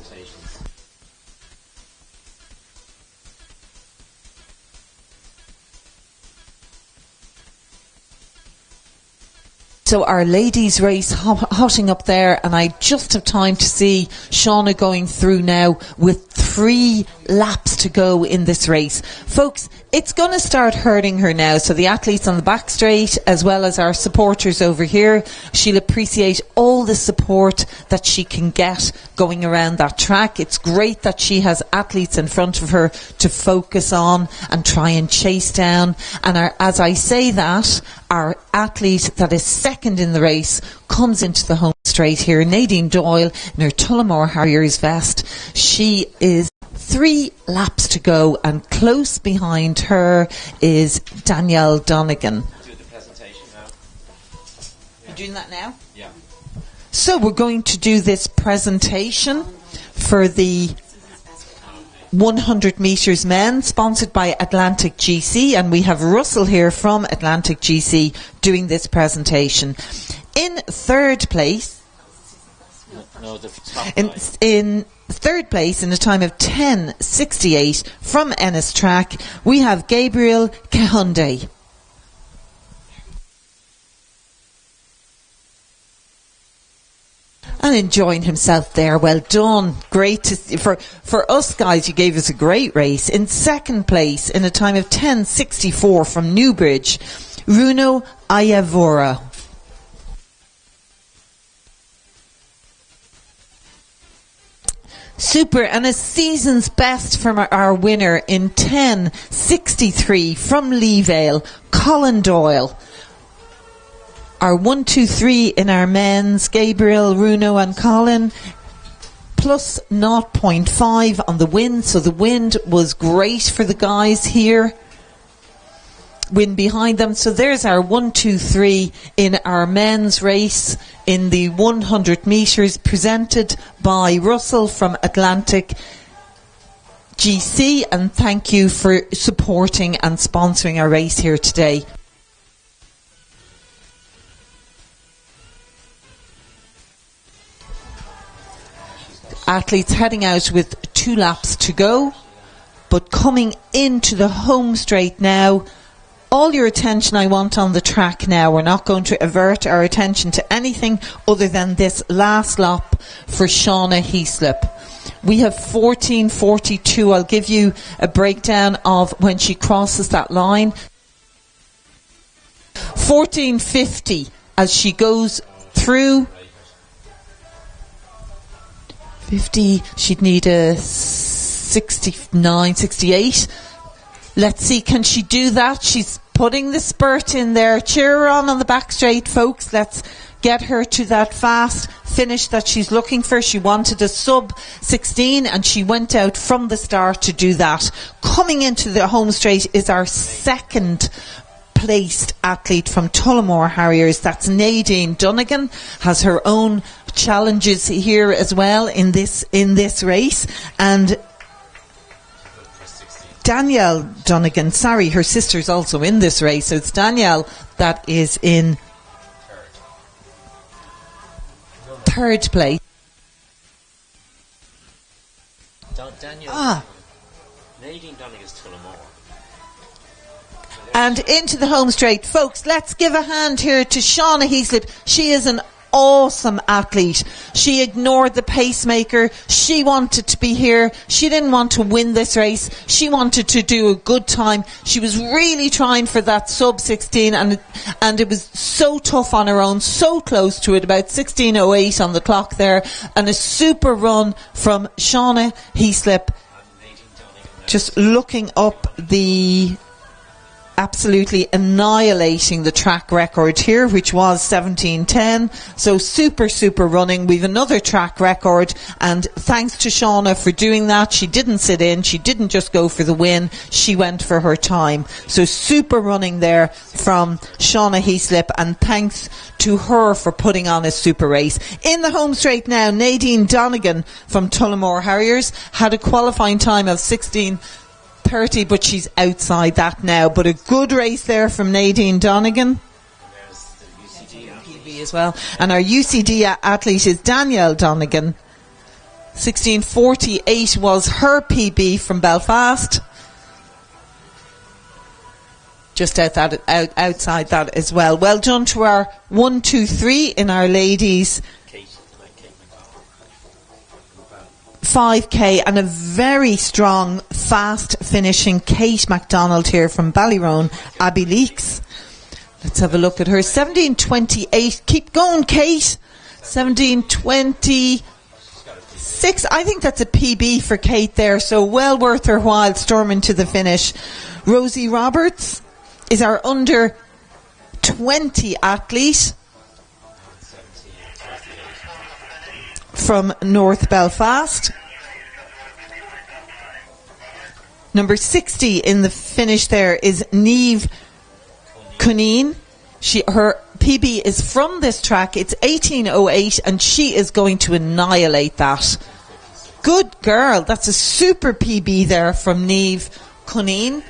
So our ladies race hotting up there, and I just have time to see Shauna going through now with 3 laps to go in this race. Folks, it's going to start hurting her now. So the athletes on the back straight, as well as our supporters over here, she'll appreciate all the support that she can get going around that track. It's great that she has athletes in front of her to focus on and try and chase down. And as I say that, our athlete that is second in the race comes into the home straight here, Nadine Doyle in her Tullamore Harriers vest. She is 3 laps to go, and close behind her is Danielle Donegan. Do the presentation now. You're doing that now? Yeah. So we're going to do this presentation for the 100 metres men, sponsored by Atlantic GC, and we have Russell here from Atlantic GC doing this presentation. In third place, in third place in a time of 10:68 from Ennis Track, we have Gabriel Kehunde. And enjoying himself there. Well done. Great to see. For us guys, you gave us a great race. In second place, in a time of 10:64 from Newbridge, Runo Ayavora. Super, and a season's best from our winner in 10:63 from Leevale, Colin Doyle. Our 1, 2, 3 in our men's, Gabriel, Runo and Colin, plus 0.5 on the wind, so the wind was great for the guys here. Wind behind them, so there's our 1, 2, 3 in our men's race in the 100 metres, presented by Russell from Atlantic GC, and thank you for supporting and sponsoring our race here today. Athletes heading out with 2 laps to go, but coming into the home straight now. All your attention I want on the track now. We're not going to avert our attention to anything other than this last lap for Shauna Heaslip. We have 14:42. I'll give you a breakdown of when she crosses that line. 14:50 as she goes through. 50, she'd need a 69, 68. Let's see, can she do that? She's putting the spurt in there. Cheer her on the back straight, folks. Let's get her to that fast finish that she's looking for. She wanted a sub 16 and she went out from the start to do that. Coming into the home straight is our second placed athlete from Tullamore Harriers. That's Nadine Dunnigan. Has her own challenges here as well in this race. And Danielle Dunnigan, sorry, her sister's also in this race. So it's Danielle that is in third place. Daniel. Nadine Dunnigan's Tullamore. And into the home straight. Folks, let's give a hand here to Shauna Heaslip. She is an awesome athlete. She ignored the pacemaker. She wanted to be here. She didn't want to win this race. She wanted to do a good time. She was really trying for that sub 16 and it was so tough on her own, so close to it, about 16:08 on the clock there, and a super run from Shauna Heaslip. Just looking up the absolutely annihilating the track record here, which was 17:10. So super running. We've another track record, and thanks to Shauna for doing that. She didn't sit in. She didn't just go for the win. She went for her time. So super running there from Shauna Heaslip, and thanks to her for putting on a super race. In the home straight now, Nadine Donegan from Tullamore Harriers had a qualifying time of 16:30, but she's outside that now. But a good race there from Nadine Donegan. There's the UCD PB as well. And our UCD athlete is Danielle Donegan. 16:48 was her PB from Belfast. Just outside that as well. Well done to our 1, 2, 3 in our ladies. 5k, and a very strong, fast finishing Kate MacDonald here from Ballyrone, Abbey Leaks. Let's have a look at her. 17:28. Keep going, Kate. 17:26. I think that's a PB for Kate there, so well worth her while storming to the finish. Rosie Roberts is our under 20 athlete from North Belfast. Number 60 in the finish there is Niamh Cuneen. Her PB is from this track. It's 18:08 and she is going to annihilate that. Good girl. That's a super PB there from Niamh Cuneen.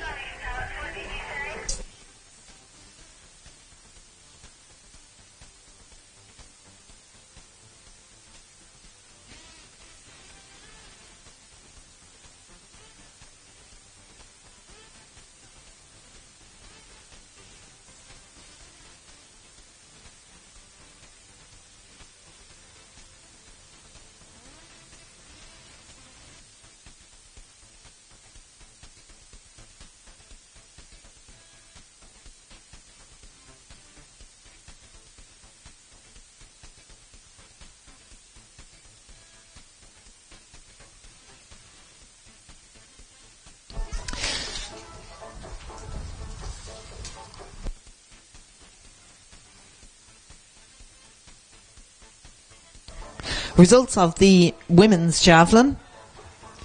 Results of the women's javelin.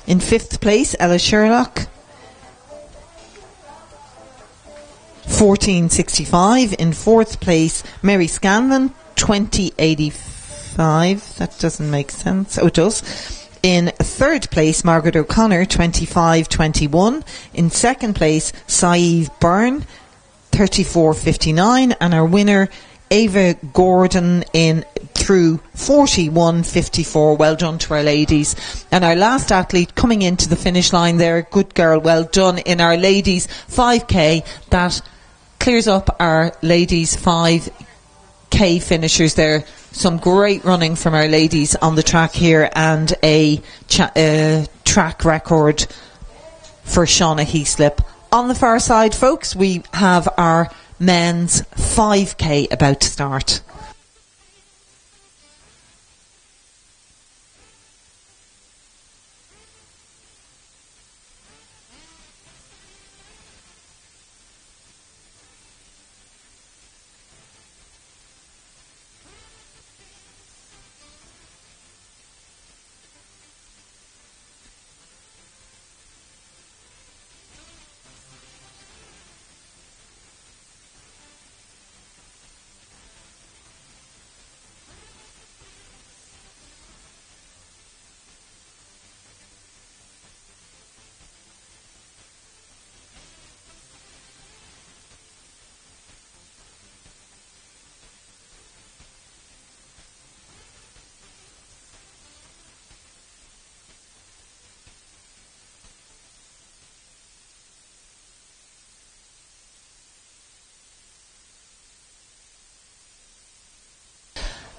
In 5th place, Ella Sherlock, 14:65. In 4th place, Mary Scanlon, 20:85. That doesn't make sense. Oh, it does. In 3rd place, Margaret O'Connor, 25:21. In 2nd place, Saeed Byrne, 34:59. And our winner, Ava Gordon, in through 41:54. Well done to our ladies. And our last athlete coming into the finish line there, good girl, well done, in our ladies 5k. That clears up our ladies 5k finishers there. Some great running from our ladies on the track here, and a track record for Shauna Heaslip. On the far side, folks, we have our men's 5k about to start.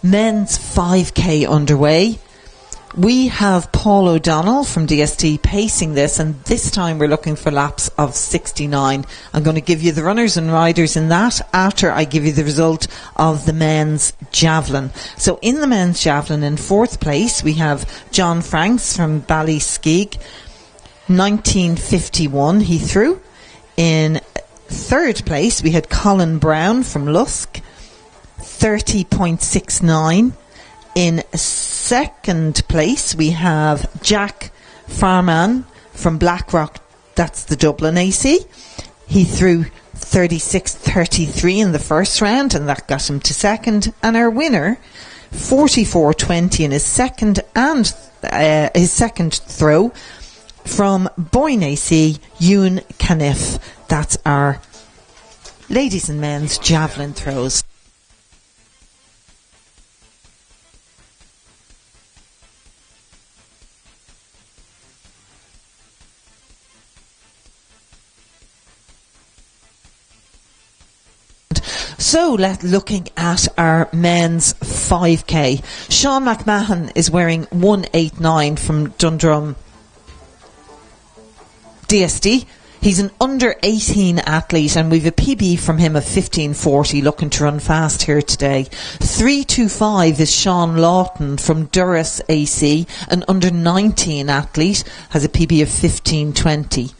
men's 5k underway. We have Paul O'Donnell from DSD pacing this, and this time we're looking for laps of 69. I'm going to give you the runners and riders in that after I give you the result of the men's javelin. So in the men's javelin, in 4th place, we have John Franks from Ballyskeagh. 1951 he threw. In 3rd place, we had Colin Brown from Lusk. 30.69. In 2nd place, we have Jack Farman from Blackrock, that's the Dublin AC. He threw 36.33 in the first round, and that got him to 2nd. And our winner, 44.20 in his second throw, from Boyne AC, Ewan Caniff. That's our ladies and men's javelin throws. So, looking at our men's 5k. Sean McMahon is wearing 189 from Dundrum DSD. He's an under 18 athlete, and we've a PB from him of 15:40, looking to run fast here today. 325 is Sean Lawton from Durras AC, an under 19 athlete, has a PB of 15:20.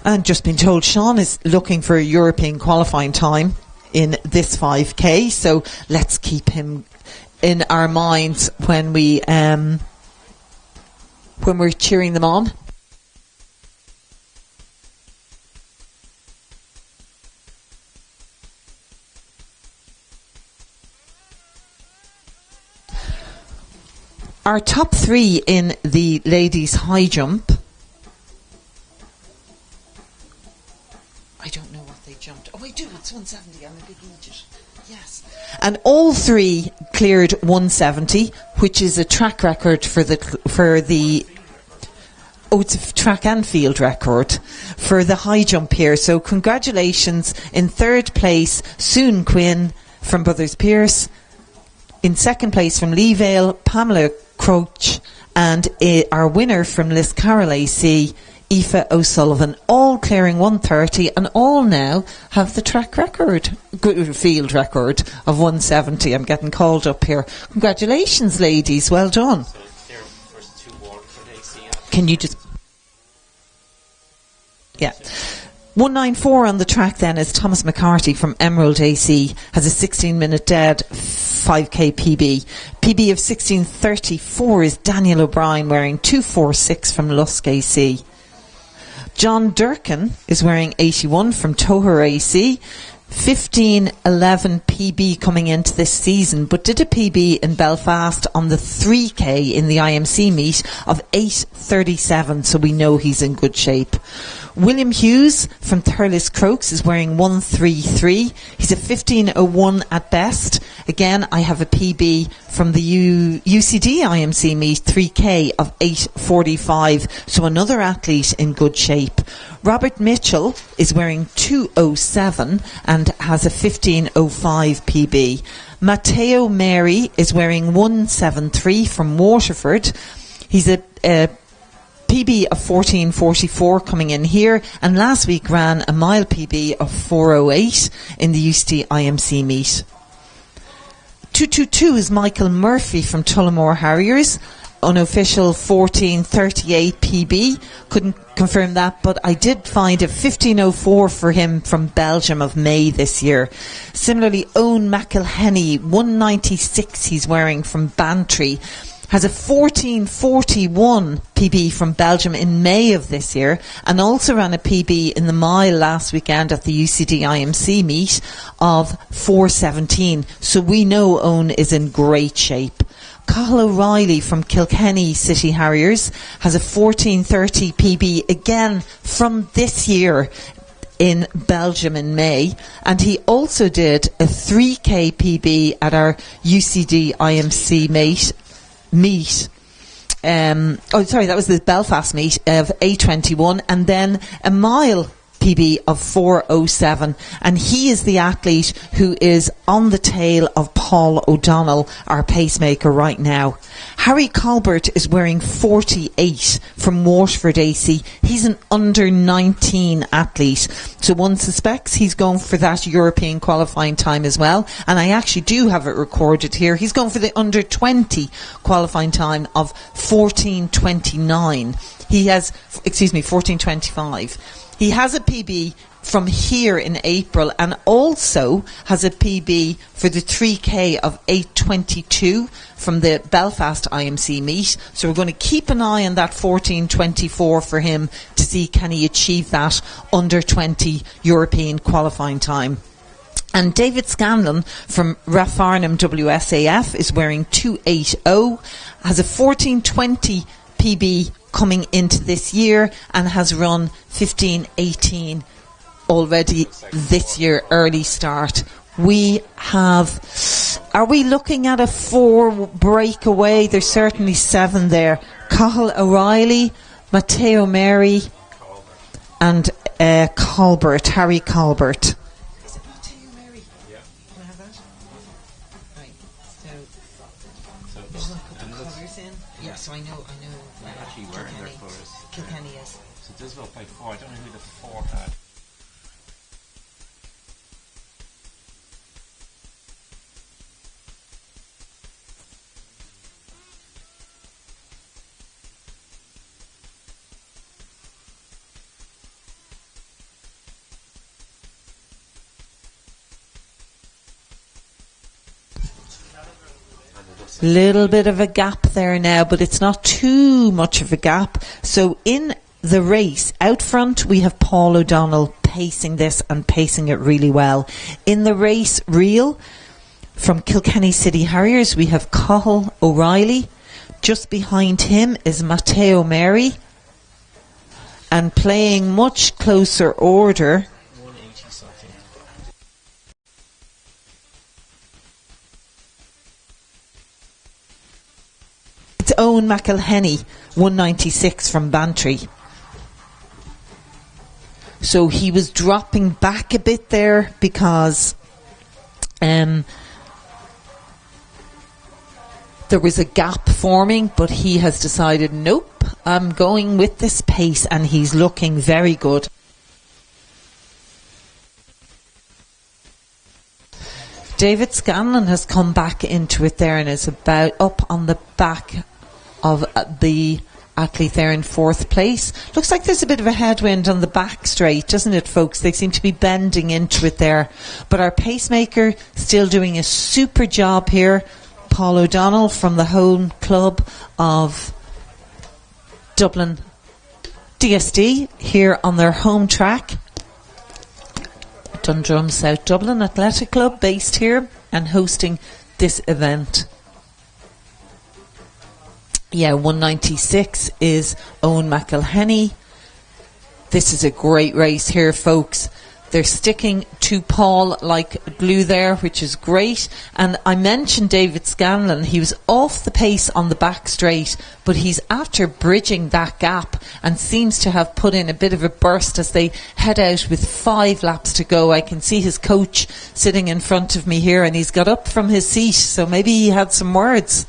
And just been told Sean is looking for a European qualifying time in this 5k, so let's keep him in our minds when we're cheering them on. Our top 3 in the ladies' high jump. I don't know what they jumped. Oh, I do. It's 170. I'm a big idiot. Yes. And all 3 cleared 170, which is a track record for the. Oh, it's a track and field record for the high jump here. So congratulations. In 3rd place, Soon Quinn from Brothers Pierce. In 2nd place from Leevale, Pamela Croach. And our winner from Liscarroll AC, Aoife O'Sullivan, all clearing 130, and all now have the track record, field record of 170. I'm getting called up here. Congratulations, ladies. Well done. So they're first 2-1 for the AC. Can you just... Yeah. 194 on the track then is Thomas McCarthy from Emerald AC, has a 16-minute dead 5k PB. PB of 16:34 is Daniel O'Brien wearing 246 from Lusk AC. John Durkin is wearing 81 from Toher AC. 15:11 PB coming into this season, but did a PB in Belfast on the 3k in the IMC meet of 8:37, so we know he's in good shape. William Hughes from Thurles Crokes is wearing 133. He's a 15:01 at best. Again, I have a PB from the UCD IMC meet 3k of 8:45, so another athlete in good shape. Robert Mitchell is wearing 2:07 and has a 15:05 PB. Matteo Mary is wearing 173 from Waterford. He's a PB of 14:44 coming in here, and last week ran a mile PB of 4:08 in the UCD IMC meet. 222 is Michael Murphy from Tullamore Harriers, unofficial 14:38 PB. Couldn't confirm that, but I did find a 15:04 for him from Belgium of May this year. Similarly, Owen McElhenney, 196 he's wearing from Bantry, has a 14:41 PB from Belgium in May of this year, and also ran a PB in the mile last weekend at the UCD IMC meet of 4:17. So we know Owen is in great shape. Cathal O'Reilly from Kilkenny City Harriers has a 14:30 PB again from this year in Belgium in May, and he also did a 3k PB at our UCD IMC meet. That was the Belfast meet of 8:21, and then a mile PB of 4:07, and he is the athlete who is on the tail of Paul O'Donnell, our pacemaker, right now. Harry Colbert is wearing 48 from Waterford AC. He's an under 19 athlete, so one suspects he's going for that European qualifying time as well, and I actually do have it recorded here. He's going for the under 20 qualifying time of 14:29. He has 14:25. He has a PB from here in April, and also has a PB for the 3K of 8:22 from the Belfast IMC meet. So we're going to keep an eye on that 14:24 for him to see can he achieve that under 20 European qualifying time. And David Scanlon from Rafarnham WSAF is wearing 280, has a 14:20 PB coming into this year, and has run 15:18 already this year, early start. Are we looking at a 4 breakaway? There's certainly 7 there. Cathal O'Reilly, Matteo Mary, and Colbert, Harry Colbert. Is it Matteo Mary? Yeah. Can I have that? Right. So there's like a couple of colours in. Yeah, so I know. I'm actually wearing their colours. Kilkenny is. So it does look like 4. I don't know who the 4 had. Little bit of a gap there now, but it's not too much of a gap. So in the race, out front we have Paul O'Donnell pacing this and pacing it really well. In the race reel from Kilkenny City Harriers, we have Cathal O'Reilly. Just behind him is Matteo Mary, and playing much closer order, 180 something. it's Owen McElhenney, 196 from Bantry. So he was dropping back a bit there because there was a gap forming, but he has decided, nope, I'm going with this pace, and he's looking very good. David Scanlon has come back into it there and is about up on the back of the athlete there in 4th place. Looks like there's a bit of a headwind on the back straight, doesn't it, folks? They seem to be bending into it there. But our pacemaker still doing a super job here. Paul O'Donnell from the home club of Dublin DSD here on their home track. Dundrum South Dublin Athletic Club, based here and hosting this event. Yeah, 196 is Owen McElhenney. This is a great race here, folks. They're sticking to Paul like glue there, which is great. And I mentioned David Scanlon. He was off the pace on the back straight, but he's after bridging that gap and seems to have put in a bit of a burst as they head out with 5 laps to go. I can see his coach sitting in front of me here, and he's got up from his seat, so maybe he had some words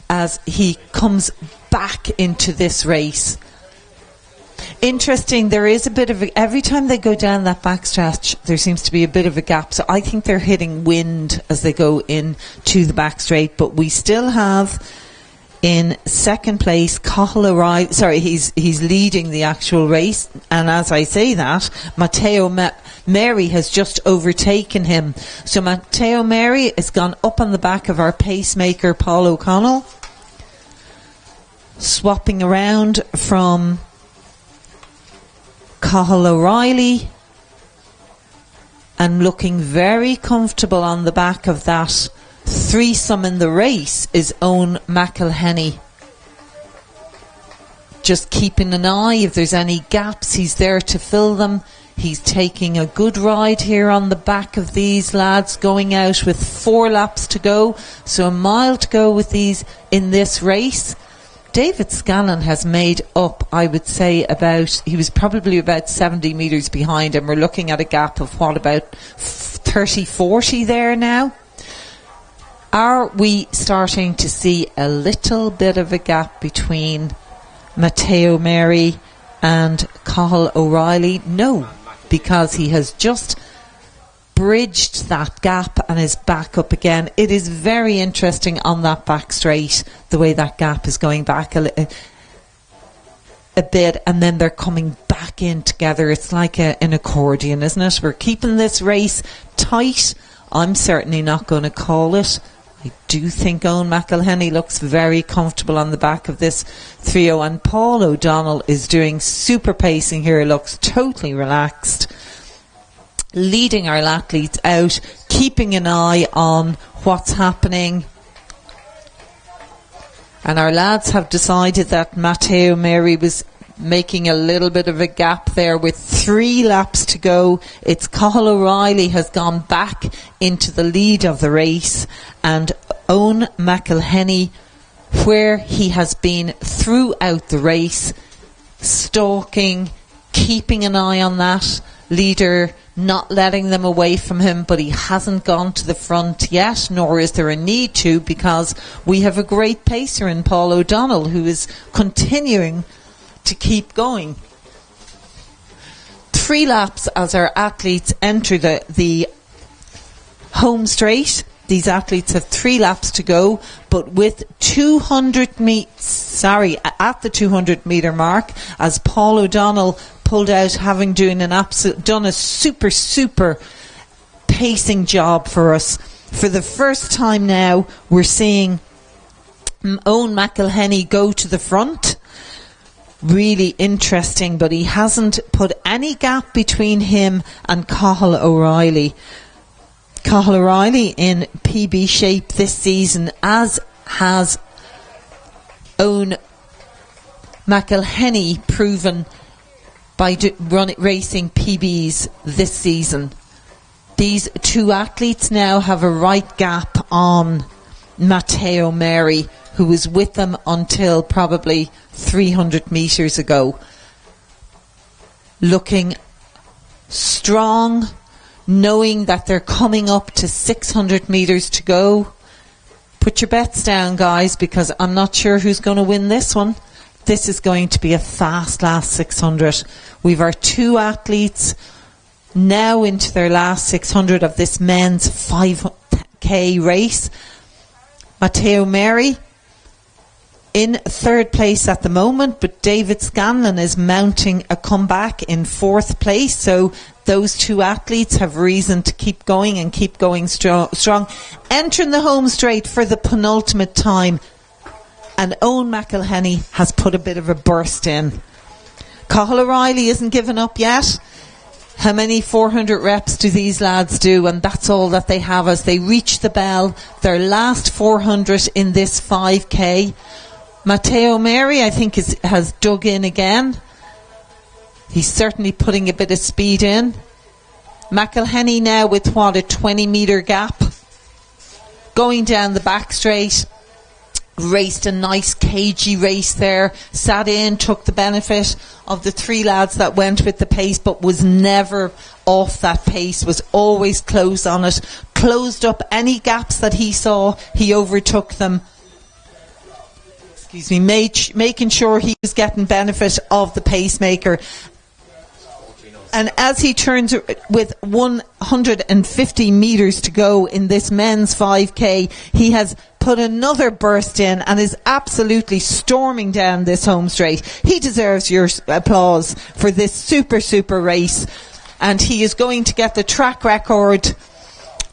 as he comes back into this race. Interesting, there is a bit of every time they go down that backstretch, there seems to be a bit of a gap. So I think they're hitting wind as they go in to the back straight. But we still have in 2nd place Cathal O'Reilly. Sorry, he's leading the actual race. And as I say that, Matteo Mary has just overtaken him. So Matteo Mary has gone up on the back of our pacemaker Paul O'Connell, swapping around from Cathal O'Reilly and looking very comfortable on the back of that threesome in the race is Owen McElhenney. Just keeping an eye if there's any gaps, he's there to fill them. He's taking a good ride here on the back of these lads, going out with 4 laps to go. So a mile to go with these in this race. David Scanlon has made up, I would say, he was probably about 70 metres behind, and we're looking at a gap of about 30-40 there now. Are we starting to see a little bit of a gap between Matteo Meri and Cathal O'Reilly? No, because he has just bridged that gap and is back up again. It is very interesting on that back straight, the way that gap is going back a bit, and then they're coming back in together. It's like an accordion, isn't it? We're keeping this race tight. I'm certainly not going to call it. I do think Owen McElhenney looks very comfortable on the back of this trio, and Paul O'Donnell is doing super pacing here, looks totally relaxed, leading our athletes out, keeping an eye on what's happening. And our lads have decided that Matteo Meri was making a little bit of a gap there with 3 laps to go. It's Cathal O'Reilly has gone back into the lead of the race, and Owen McElhenney, where he has been throughout the race, stalking, keeping an eye on that leader, not letting them away from him, but he hasn't gone to the front yet, nor is there a need to, because we have a great pacer in Paul O'Donnell, who is continuing to keep going. 3 laps as our athletes enter the home straight. These athletes have 3 laps to go, but with at the 200 metre mark, as Paul O'Donnell pulled out, having done a super pacing job for us. For the first time now, we're seeing Owen McElhenney go to the front. Really interesting, but he hasn't put any gap between him and Cathal O'Reilly. Cathal O'Reilly in PB shape this season, as has Owen McElhenney proven by racing PBs this season. These 2 athletes now have a right gap on Matteo Meri, who was with them until probably 300 metres ago. Looking strong, knowing that they're coming up to 600 metres to go. Put your bets down, guys, because I'm not sure who's going to win this one. This is going to be a fast last 600. We've our 2 athletes now into their last 600 of this men's 5k race. Matteo Meri in 3rd place at the moment, but David Scanlon is mounting a comeback in 4th place. So those 2 athletes have reason to keep going and keep going strong. Entering the home straight for the penultimate time, and Owen McElhenney has put a bit of a burst in. Cathal O'Reilly isn't giving up yet. How many 400 reps do these lads do? And that's all that they have as they reach the bell. Their last 400 in this 5k. Matteo Meri, I think, has dug in again. He's certainly putting a bit of speed in. McElhenney now with a 20 metre gap. Going down the back straight. Raced a nice cagey race there, sat in, took the benefit of the 3 lads that went with the pace, but was never off that pace, was always close on it, closed up any gaps that he saw, he overtook them. Making sure he was getting benefit of the pacemaker. And as he turns with 150 metres to go in this men's 5k, he has put another burst in and is absolutely storming down this home straight. He deserves your applause for this super race. And he is going to get the track record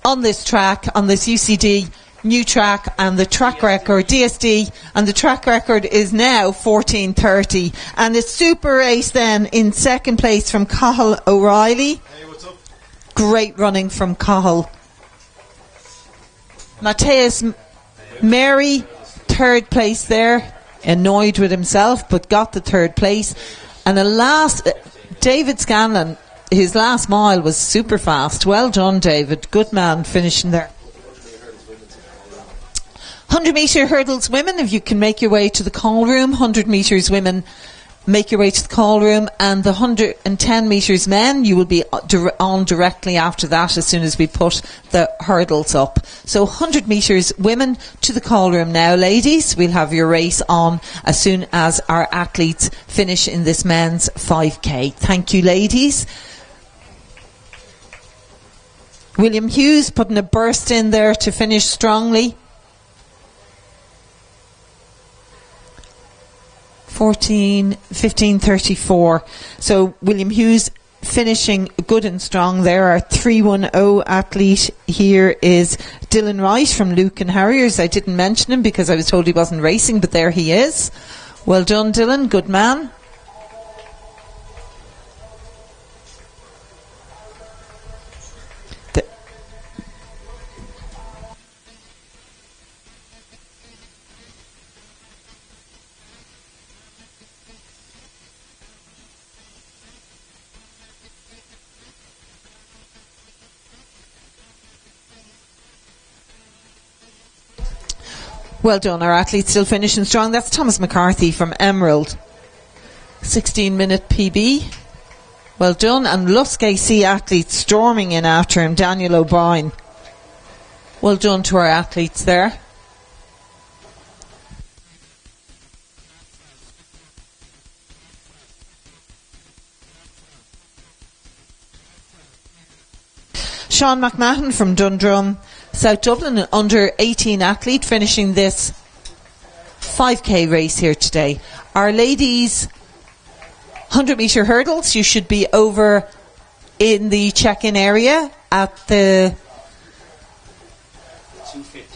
on this track, on this UCD new track, and the track record, DSD, and the track record is now 14:30. And a super race then in 2nd place from Cathal O'Reilly. Hey, what's up? Great running from Cathal. Matthias Meri, 3rd place there, annoyed with himself, but got the 3rd place. And the last, David Scanlon his last mile was super fast. Well done, David. Good man finishing there. 100 metre hurdles women, if you can make your way to the call room. 100 metres women, make your way to the call room. And the 110 metres men, you will be on directly after that as soon as we put the hurdles up. So 100 metres women to the call room now, ladies. We'll have your race on as soon as our athletes finish in this men's 5K. Thank you, ladies. William Hughes putting a burst in there to finish strongly. 15:34. So William Hughes finishing good and strong there. Our 310 athlete here is Dylan Wright from Lucan Harriers. I didn't mention him because I was told he wasn't racing, but there he is. Well done, Dylan. Good man. Well done, our athletes still finishing strong. That's Thomas McCarthy from Emerald. 16-minute PB. Well done. And Lusk AC athletes storming in after him, Daniel O'Brien. Well done to our athletes there. Sean McMahon from Dundrum, South Dublin, an under-18 athlete finishing this 5K race here today. Our ladies 100 metre hurdles, you should be over in the check-in area at the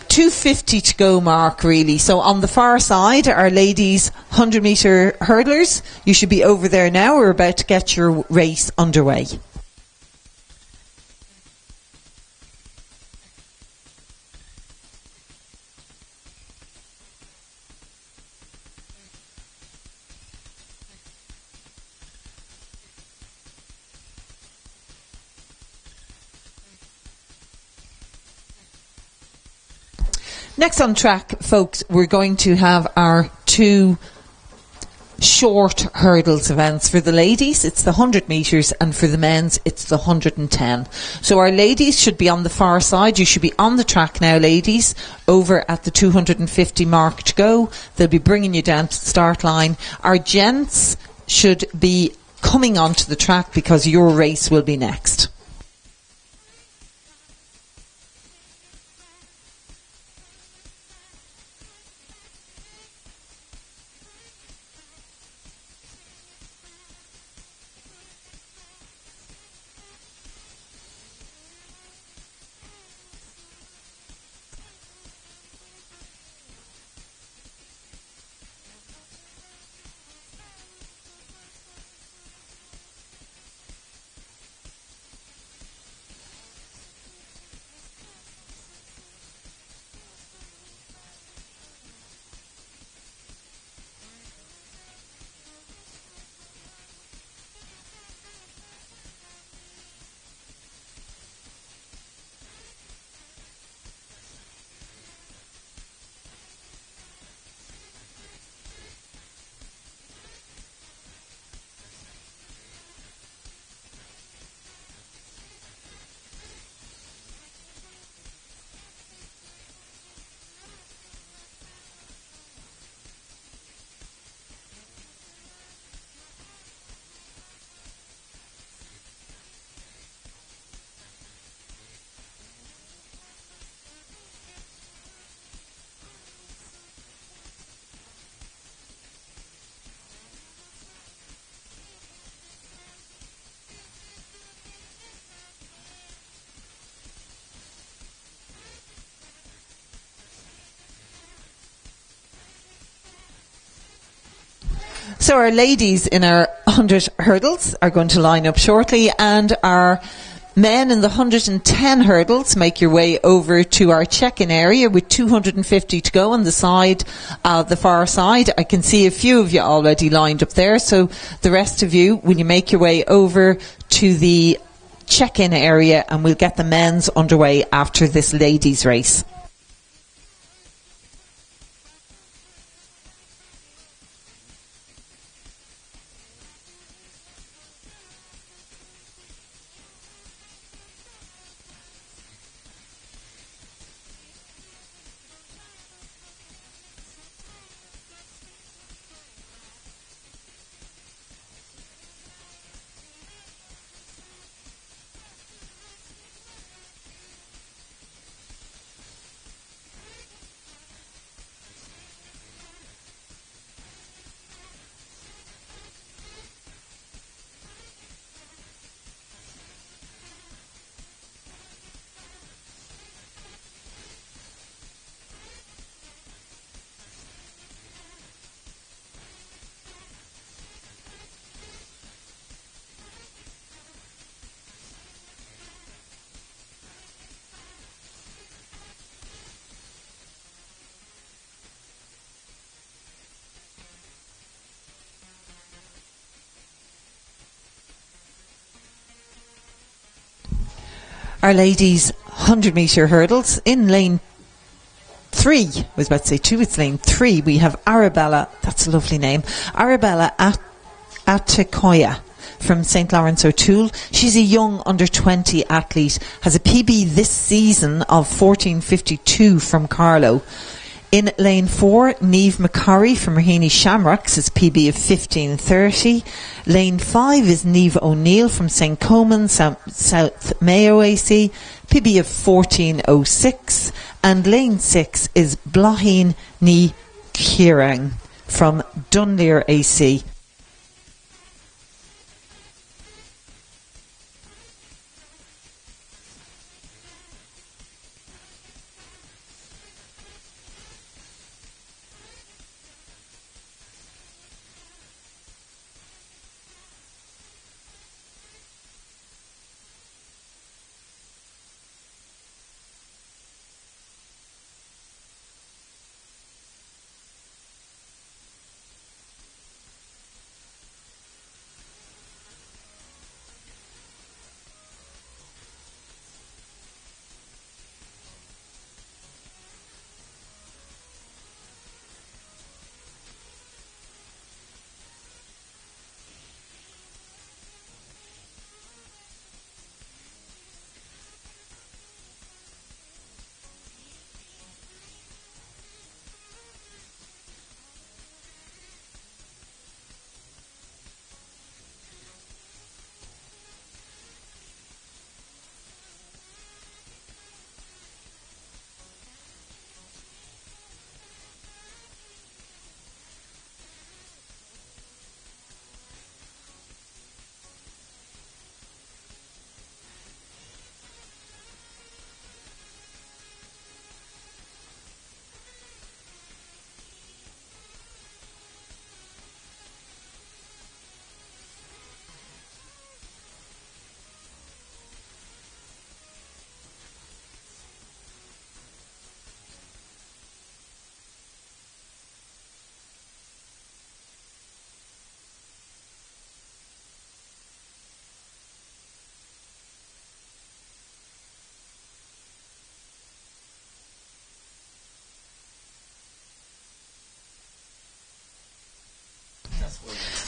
250 to go mark, really. So on the far side, our ladies 100 metre hurdlers, you should be over there now. We're about to get your race underway. Next on track, folks, we're going to have our two short hurdles events. For the ladies, it's the 100 metres, and for the men's, it's the 110. So our ladies should be on the far side. You should be on the track now, ladies, over at the 250 mark to go. They'll be bringing you down to the start line. Our gents should be coming onto the track because your race will be next. So our ladies in our 100 hurdles are going to line up shortly, and our men in the 110 hurdles make your way over to our check-in area with 250 to go on the side, the far side. I can see a few of you already lined up there, so the rest of you, will you make your way over to the check-in area and we'll get the men's underway after this ladies' race. Our ladies 100 metre hurdles in lane 3. I was about to say 2, it's lane 3. We have Arabella, that's a lovely name, Arabella Atekoya from St. Lawrence O'Toole. She's a young under 20 athlete, has a PB this season of 14:52 from Carlow. In lane 4, Niamh McCurry from Raheny Shamrocks has PB of 15:30. Lane 5 is Niamh O'Neill from St. Coman, South Mayo AC, PB of 14:06. And lane 6 is Blaheen Ní Chiarán from Dunleer AC.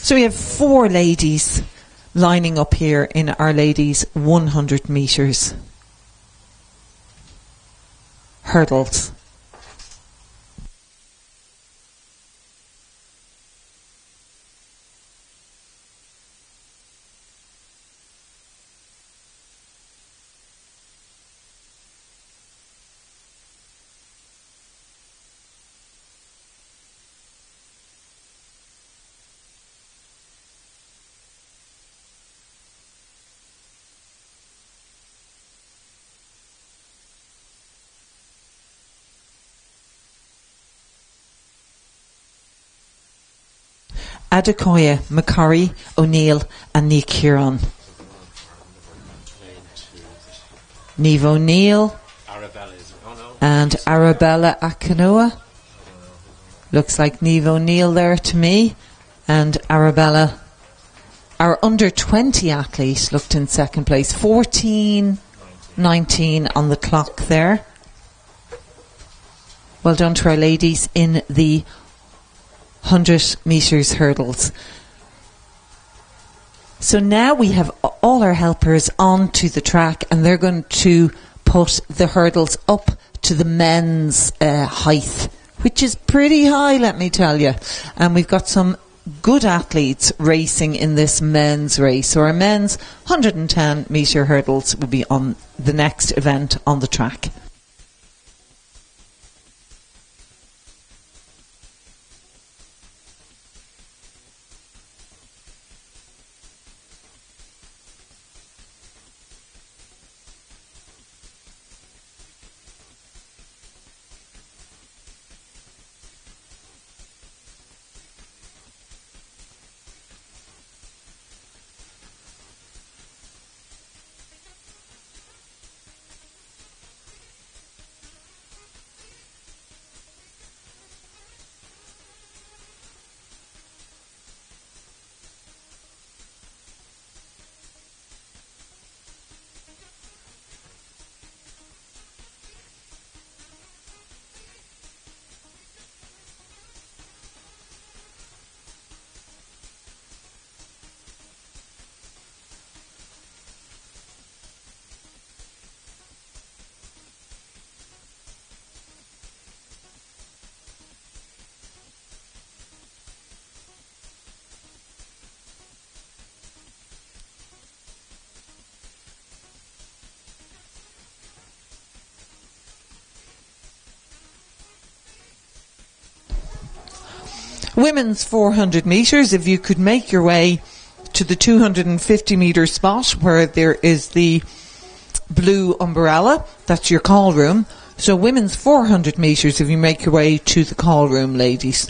So we have 4 ladies lining up here in our ladies 100 metres hurdles. Adekoya, McCurry, O'Neill and Ní Chiarán. Niamh O'Neill and Arabella Akinoa. Looks like Niamh O'Neill there to me, and Arabella Our under 20 athlete looked in second place, 14:19 on the clock there. Well done to our ladies in the 100 metres hurdles. So now we have all our helpers onto the track, and they're going to put the hurdles up to the men's height, which is pretty high, let me tell you. And we've got some good athletes racing in this men's race. So our men's 110 metre hurdles will be on the next event on the track. Women's 400 metres, if you could make your way to the 250 metre spot where there is the blue umbrella, that's your call room. So women's 400 metres, if you make your way to the call room, ladies.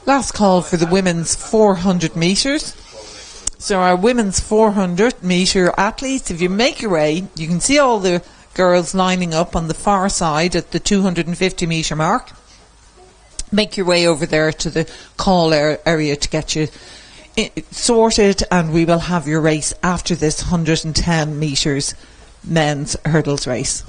Last call for the women's 400 metres. So our women's 400 metre athletes, if you make your way, you can see all the girls lining up on the far side at the 250 metre mark. Make your way over there to the call area to get you sorted, and we will have your race after this 110 metres men's hurdles race.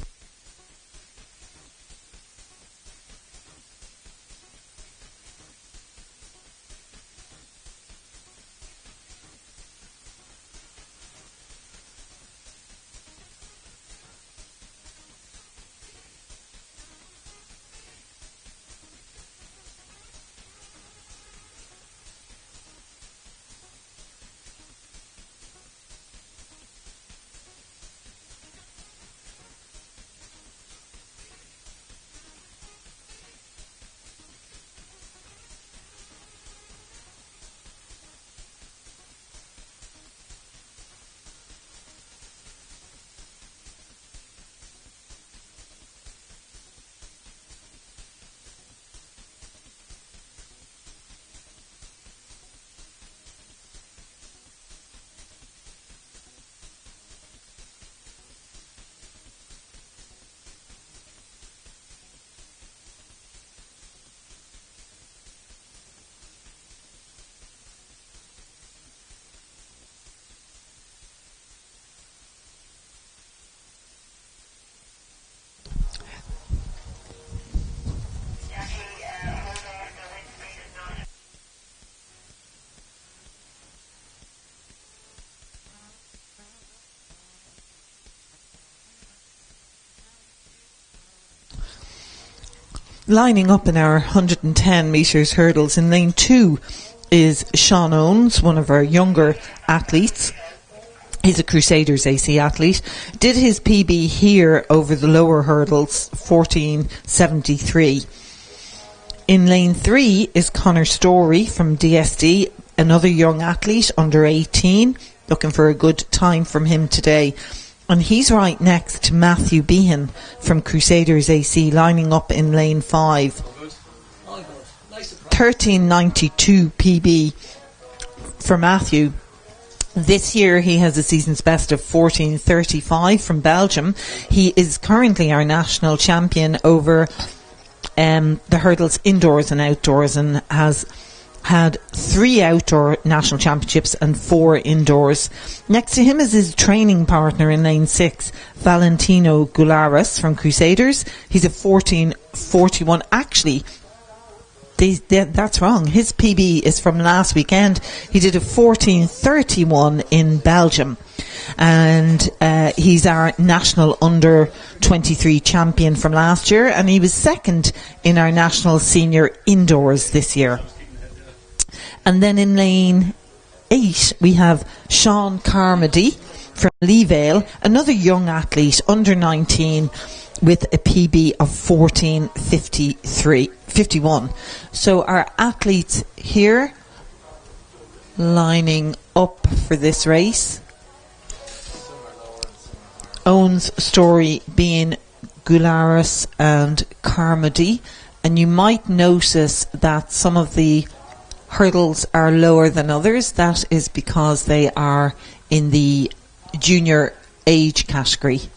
lining up in our 110 metres hurdles in lane 2 is Sean Owens, one of our younger athletes. He's a Crusaders AC athlete. Did his PB here over the lower hurdles, 14.73. In lane 3 is Connor Story from DSD, another young athlete, under 18. Looking for a good time from him today. And he's right next to Matthew Behan from Crusaders AC, lining up in lane 5. 13.92 PB for Matthew. This year he has a season's best of 14.35 from Belgium. He is currently our national champion over the hurdles indoors and outdoors, and has had 3 outdoor national championships and 4 indoors. Next to him is his training partner in lane 6, Valentino Gularis from Crusaders. He's a 14.41. Actually, that's wrong. His PB is from last weekend. He did a 14.31 in Belgium. And he's our national under 23 champion from last year, and he was second in our national senior indoors this year. And then in lane 8 we have Sean Carmody from Leevale, another young athlete under 19 with a PB of 14.51. So our athletes here lining up for this race. Owens, Story, being Gularis and Carmody. And you might notice that some of the hurdles are lower than others. That is because they are in the junior age category.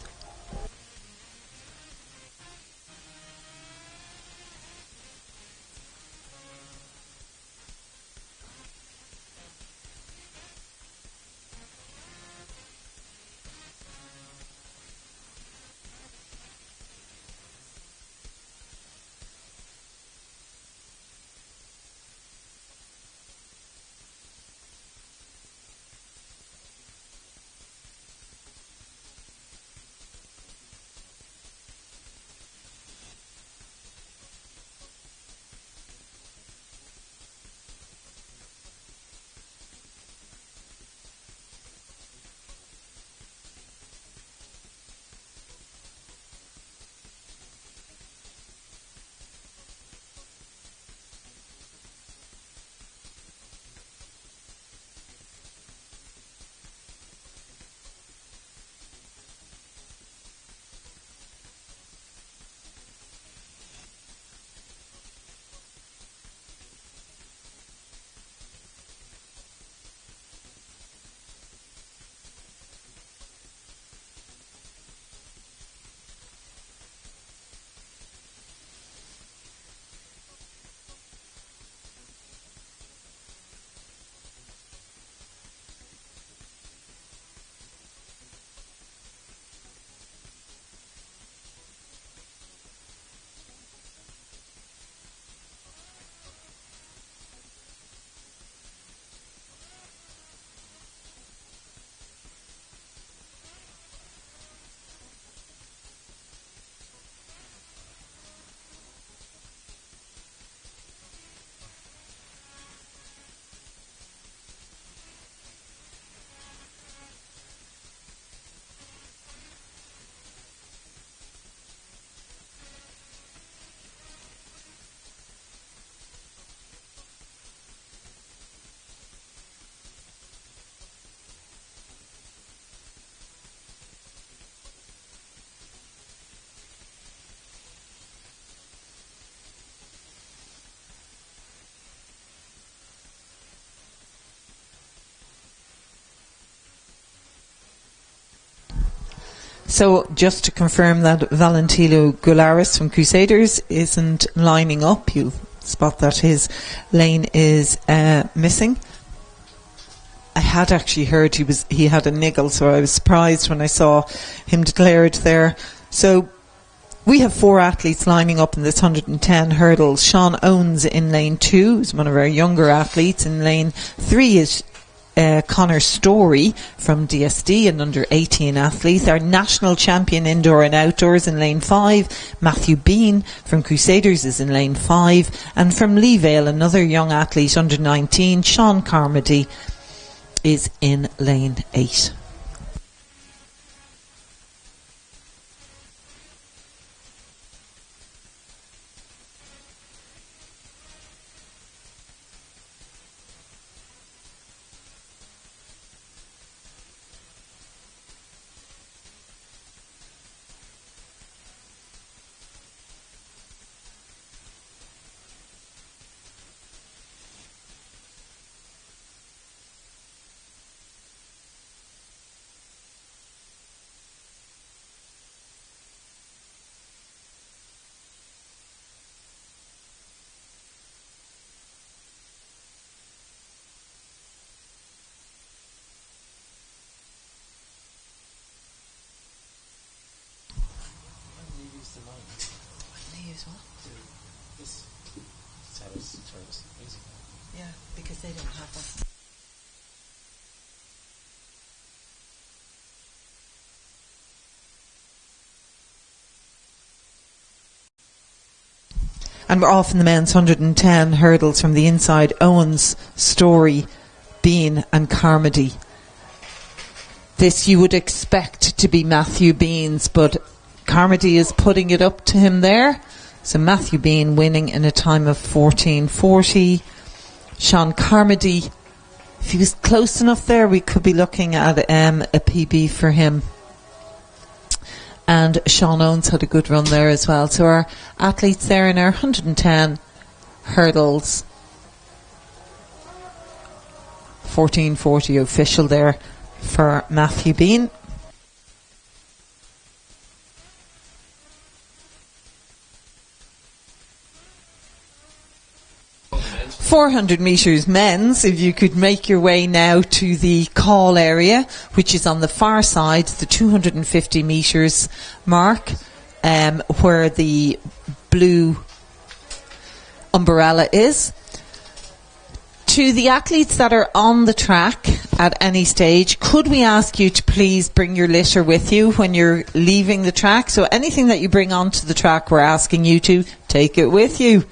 So just to confirm that Valentino Gularis from Crusaders isn't lining up. You'll spot that his lane is missing. I had actually heard he had a niggle, so I was surprised when I saw him declared there. So we have 4 athletes lining up in this 110 hurdles. Sean Owens in lane 2 is one of our younger athletes. In lane 3 is Connor Story from DSD, an under-18 athlete. Our national champion indoor and outdoors in lane 5, Matthew Bean from Crusaders, is in lane 5. And from Leevale, another young athlete, under-19, Sean Carmody, is in lane 8. Yeah, because they don't have that. And we're off in the men's 110 hurdles from the inside. Owens, Story, Bean and Carmody. This you would expect to be Matthew Bean's, but Carmody is putting it up to him there. So Matthew Bean winning in a time of 14:40. Sean Carmody, if he was close enough there, we could be looking at a PB for him. And Sean Owens had a good run there as well. So our athletes there in our 110 hurdles. 14:40 official there for Matthew Bean. 400 metres men's, if you could make your way now to the call area, which is on the far side, the 250 metres mark, where the blue umbrella is. To the athletes that are on the track at any stage, could we ask you to please bring your litter with you when you're leaving the track? So anything that you bring onto the track, we're asking you to take it with you.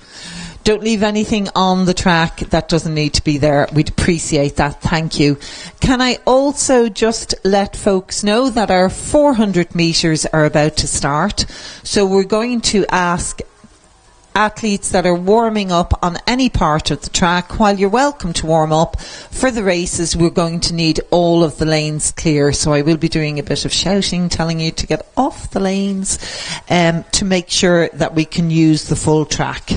Don't leave anything on the track that doesn't need to be there. We'd appreciate that. Thank you. Can I also just let folks know that our 400 metres are about to start. So we're going to ask athletes that are warming up on any part of the track, while you're welcome to warm up for the races, we're going to need all of the lanes clear. So I will be doing a bit of shouting, telling you to get off the lanes to make sure that we can use the full track.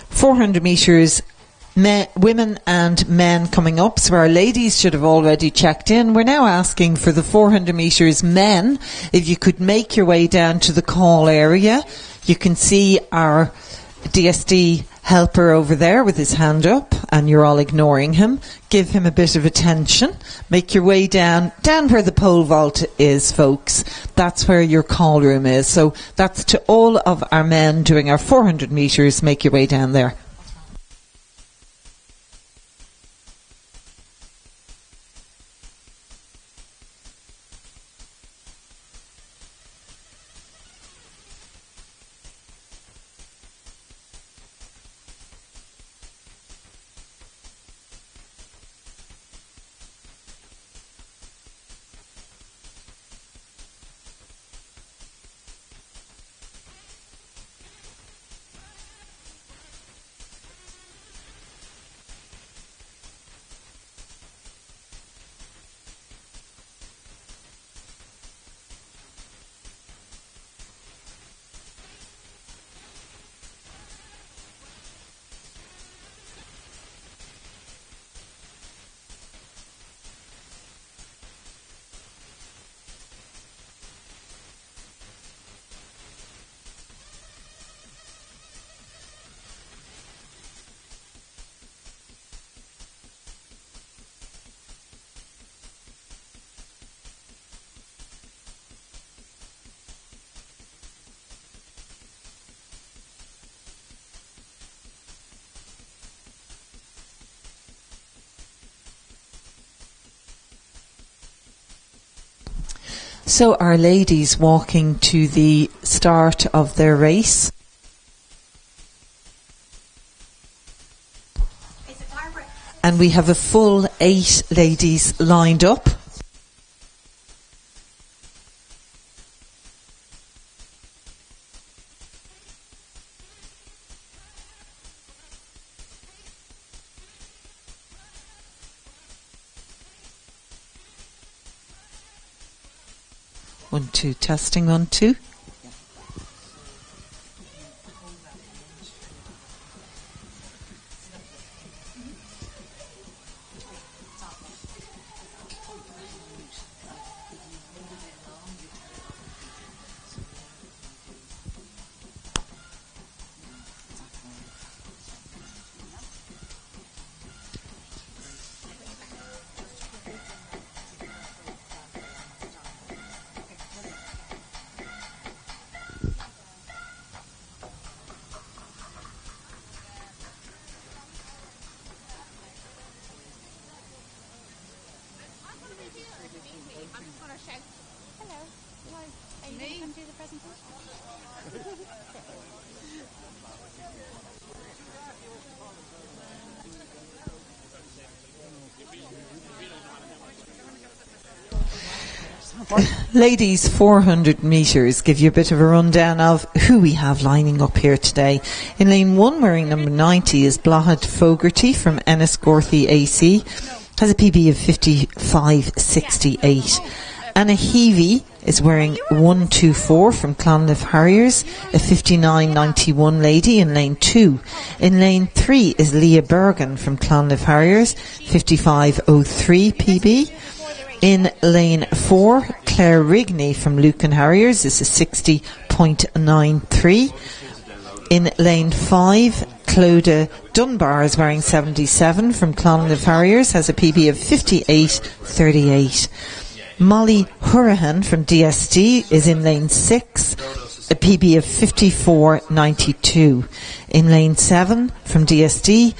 400 metres, women and men coming up. So our ladies should have already checked in. We're now asking for the 400 metres men. If you could make your way down to the call area, you can see our DSD helper over there with his hand up, and you're all ignoring him. Give him a bit of attention. Make your way down where the pole vault is, folks. That's where your call room is. So that's to all of our men doing our 400 metres. Make your way down there. So our ladies walking to the start of their race. And we have a full 8 ladies lined up. One, two, testing, 1, 2. Ladies 400 metres, give you a bit of a rundown of who we have lining up here today. In lane 1, wearing number 90 is Blahad Fogarty from Enniscorthy AC, has a PB of 55.68. Anna Heavey is wearing 124 from Clonliffe Harriers, a 59.91 lady in lane 2. In lane 3 is Leah Bergen from Clonliffe Harriers, 55.03 PB. In lane 4, Claire Rigney from Lucan Harriers is a 60.93. In lane 5, Clodagh Dunbar is wearing 77 from Clonliffe Harriers, has a PB of 58.38. Molly Hurahan from DSD is in lane 6, a PB of 54.92. In lane 7 from DSD,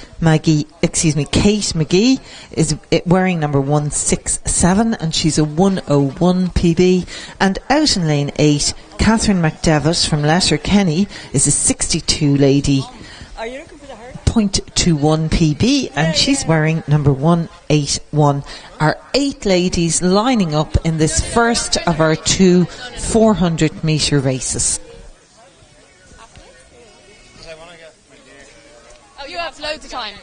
Kate McGee is wearing number 167 and she's a 101 PB. And out in lane 8, Catherine McDevitt from Letterkenny is a 62 lady, 0.21 PB, and she's wearing number 181. Our 8 ladies lining up in this first of our 2 400 metre races. Oh, you have loads of time.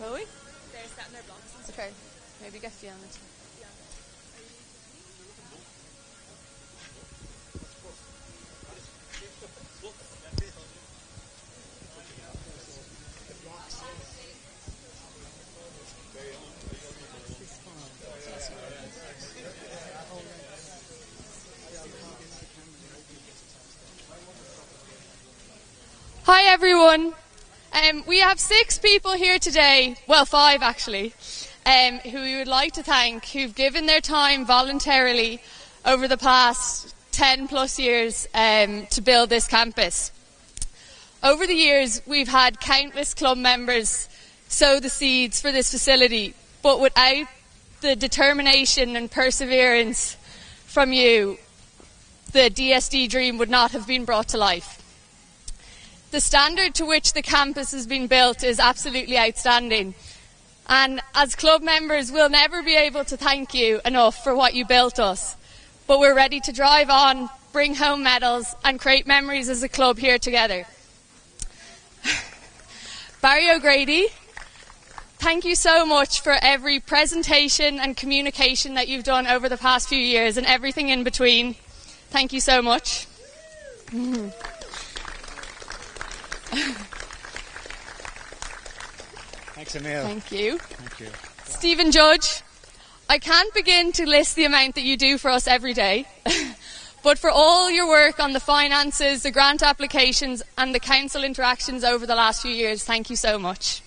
Will we? They're sat in their blocks. Okay, maybe get you on it. Hi everyone. We have 6 people here today, well 5 actually, who we would like to thank, who've given their time voluntarily over the past 10 plus years to build this campus. Over the years we've had countless club members sow the seeds for this facility, but without the determination and perseverance from you, the DSD dream would not have been brought to life. The standard to which the campus has been built is absolutely outstanding. And as club members, we'll never be able to thank you enough for what you built us. But we're ready to drive on, bring home medals and create memories as a club here together. Barry O'Grady, thank you so much for every presentation and communication that you've done over the past few years and everything in between. Thank you so much. Thanks, Emil. Thank you. Thank you. Stephen Judge, I can't begin to list the amount that you do for us every day, but for all your work on the finances, the grant applications and the council interactions over the last few years, thank you so much.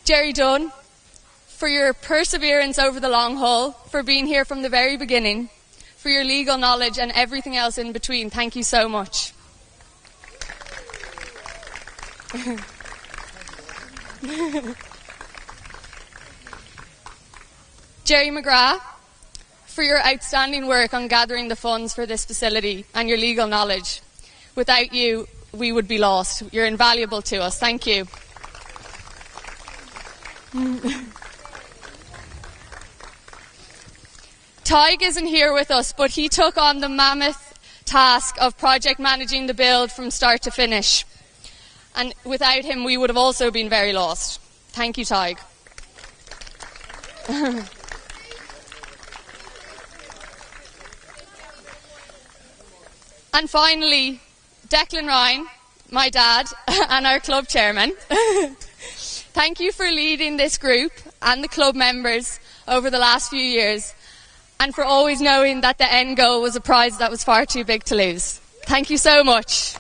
Jerry Dunn, for your perseverance over the long haul, for being here from the very beginning, for your legal knowledge and everything else in between. Thank you so much. Jerry McGrath, for your outstanding work on gathering the funds for this facility and your legal knowledge. Without you, we would be lost. You're invaluable to us. Thank you. Tig isn't here with us, but he took on the mammoth task of project managing the build from start to finish. And without him, we would have also been very lost. Thank you, Tig. And finally, Declan Ryan, my dad, and our club chairman. Thank you for leading this group and the club members over the last few years, and for always knowing that the end goal was a prize that was far too big to lose. Thank you so much.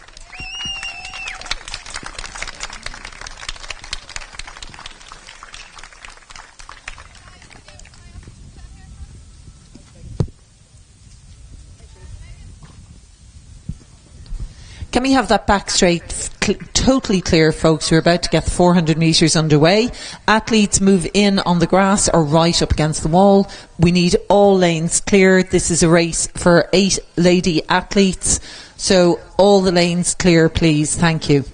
Can we have that back straight, totally clear, folks? We're about to get the 400 metres underway. Athletes move in on the grass or right up against the wall. We need all lanes clear. This is a race for 8 lady athletes. So all the lanes clear, please. Thank you.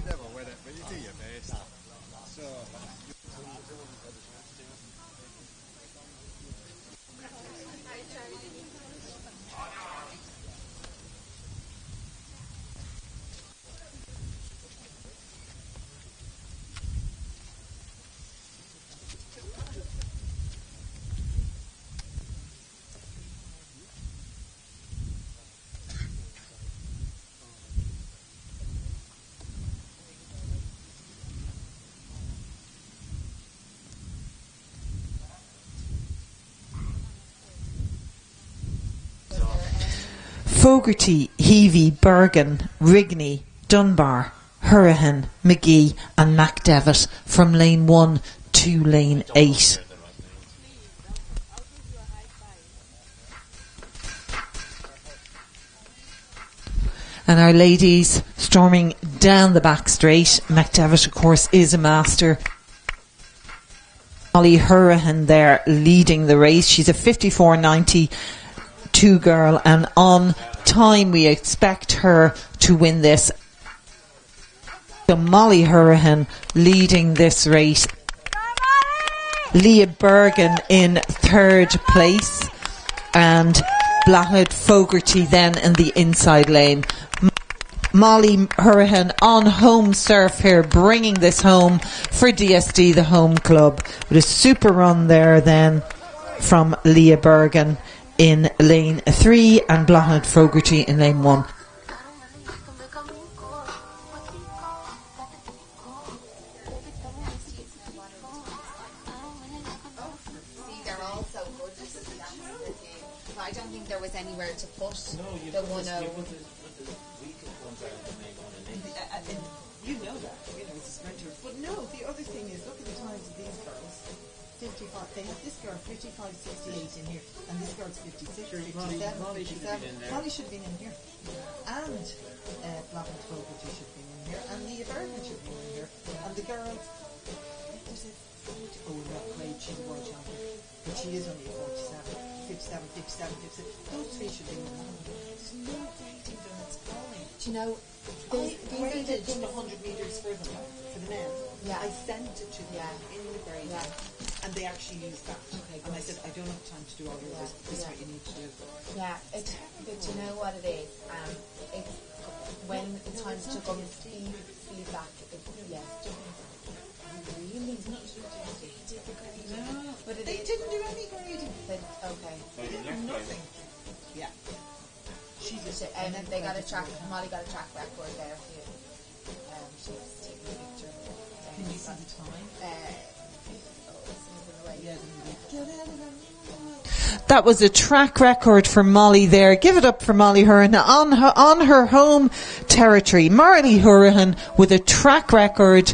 Fogarty, Heavey, Bergen, Rigney, Dunbar, Hurahan, McGee and MacDevitt from lane 1 to lane 8. And our ladies storming down the back straight. MacDevitt, of course, is a master. Molly Hurahan there leading the race. She's a 54.92 girl, and on time we expect her to win this. So Molly Hurahan leading this race. Leah Bergen in 3rd place, and Blahad Fogarty then in the inside lane. Molly Hurahan on home surf here, bringing this home for DSD, the home club, with a super run there then from Leah Bergen in lane 3 and Blahad Fogarty in lane 1. They're all so good. I don't think there was anywhere to put the 1-0. You know that, it's a sprinter. But no, the other thing is, look at the times of these girls. 55, they have this girl 55.68 in here, and this girl's 56, 57, 57. Molly should have been in here. And Blahad Fogarty should have been in here, and Leah Bergen should have been in here. And the girl, there's a 40, oh, not great, she's a world champion. But she is only a 47, 57. Those three should be in the There's no grading done, it's going. Do you know, I graded 100 metres for them, for the men. Yeah. I sent it to them in the grade, and they actually used that. Okay, and I said, I don't have time to do all your this. This is what you need to do. Yeah, but you know what it is? It's when the time to go and feedback, really not No, but they didn't do any grading. Okay. They did nothing. Yeah. She just And then they got a track. Molly got a track record there for you. She was taking a picture. Can you see the time? That was a track record for Molly there. Give it up for Molly Hurahan on her home territory. Molly Hurahan with a track record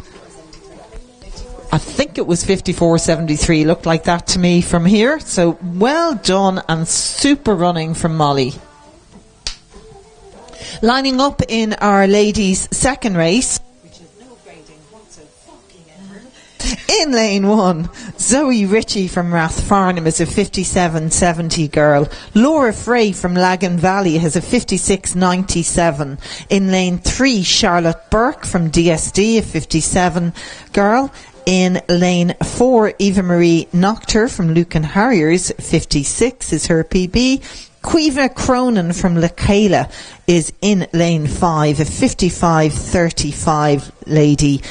I think it was 54.73. Looked like that to me from here. So well done and super running from Molly. Lining up in our ladies' second race. Which is no grading whatsoever. In lane 1, Zoe Ritchie from Rathfarnham is a 57.70 girl. Laura Frey from Lagan Valley has a 56.97. In lane 3, Charlotte Burke from DSD, a 57 girl. In lane 4, Eva Marie Noctur from Lucan Harriers, 56 is her PB. Quiva Cronin from Lacala is in lane 5, a 55.35 lady.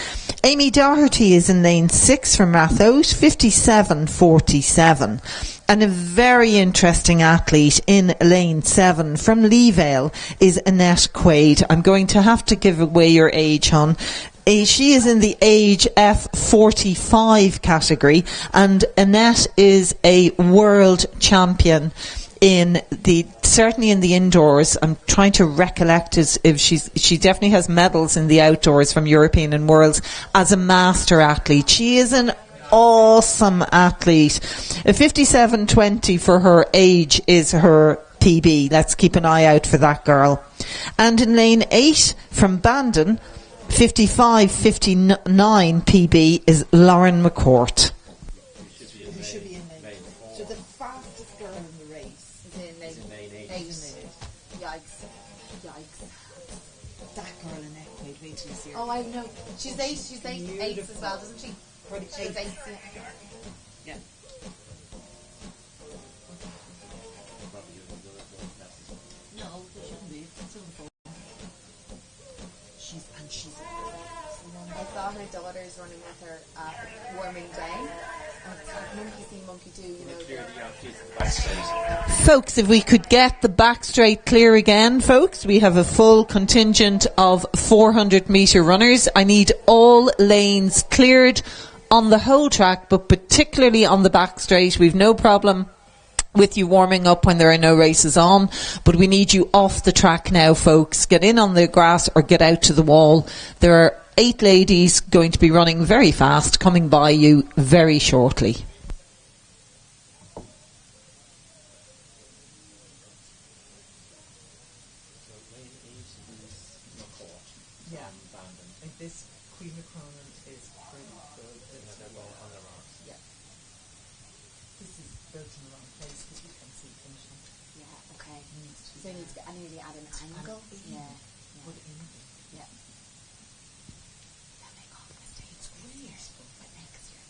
Amy Doherty is in lane 6 from Rathote, 57.47. And a very interesting athlete in lane 7 from Leevale is Annette Quaid. I'm going to have to give away your age, hon. She is in the age F45 category, and Annette is a world champion certainly in the indoors. I'm trying to recollect if she definitely has medals in the outdoors from European and Worlds as a master athlete. She is an awesome athlete. A 57.20 for her age is her PB. Let's keep an eye out for that girl. And in lane 8 from Bandon, 55.59 PB is Lauren McCourt. Who should be in lane 4. So the fastest girl in the race Is in lane 8. Yikes. that girl in Equate, wait till you see her. Oh, I know. She's 8 as well, doesn't she? She's 8. Yeah. No, there shouldn't be. It's over for. She's I saw her daughter's running with her warming down. And it's like monkey see, monkey do, you know. Folks, if we could get the back straight clear again, folks, we have a full contingent of 400 metre runners. I need all lanes cleared on the whole track, but particularly on the back straight. We've no problem with you warming up when there are no races on, but we need you off the track now, folks. Get in on the grass or get out to the wall. There are 8 ladies going to be running very fast, coming by you very shortly. Yeah. Like this Queen Cronin is pretty good. Yeah. This is built in the wrong place because we can see finishing. Yeah, okay. So I need to add an angle. Yeah. Put in. Yeah. That make all the mistakes easier. I think 'cause you're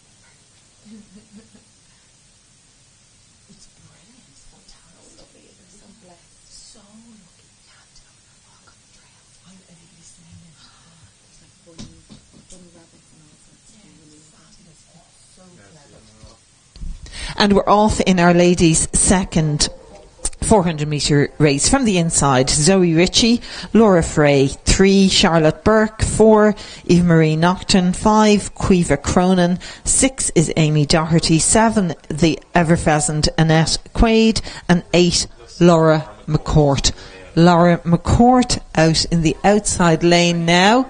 It's brilliant. It's fantastic. you're so blessed. So lucky. You have to walk on the trail. I'm really saying it. There's like bunny rabbits and all sorts. Yeah, Really fabulous. It's so clever. And we're off in our ladies' second 400 metre race from the inside. Zoe Ritchie, Laura Frey, 3, Charlotte Burke, 4, Eva Marie Nocton, 5, Quiva Cronin, 6 is Amy Doherty, 7, the ever-pheasant Annette Quaid, and 8, Laura McCourt. Laura McCourt out in the outside lane now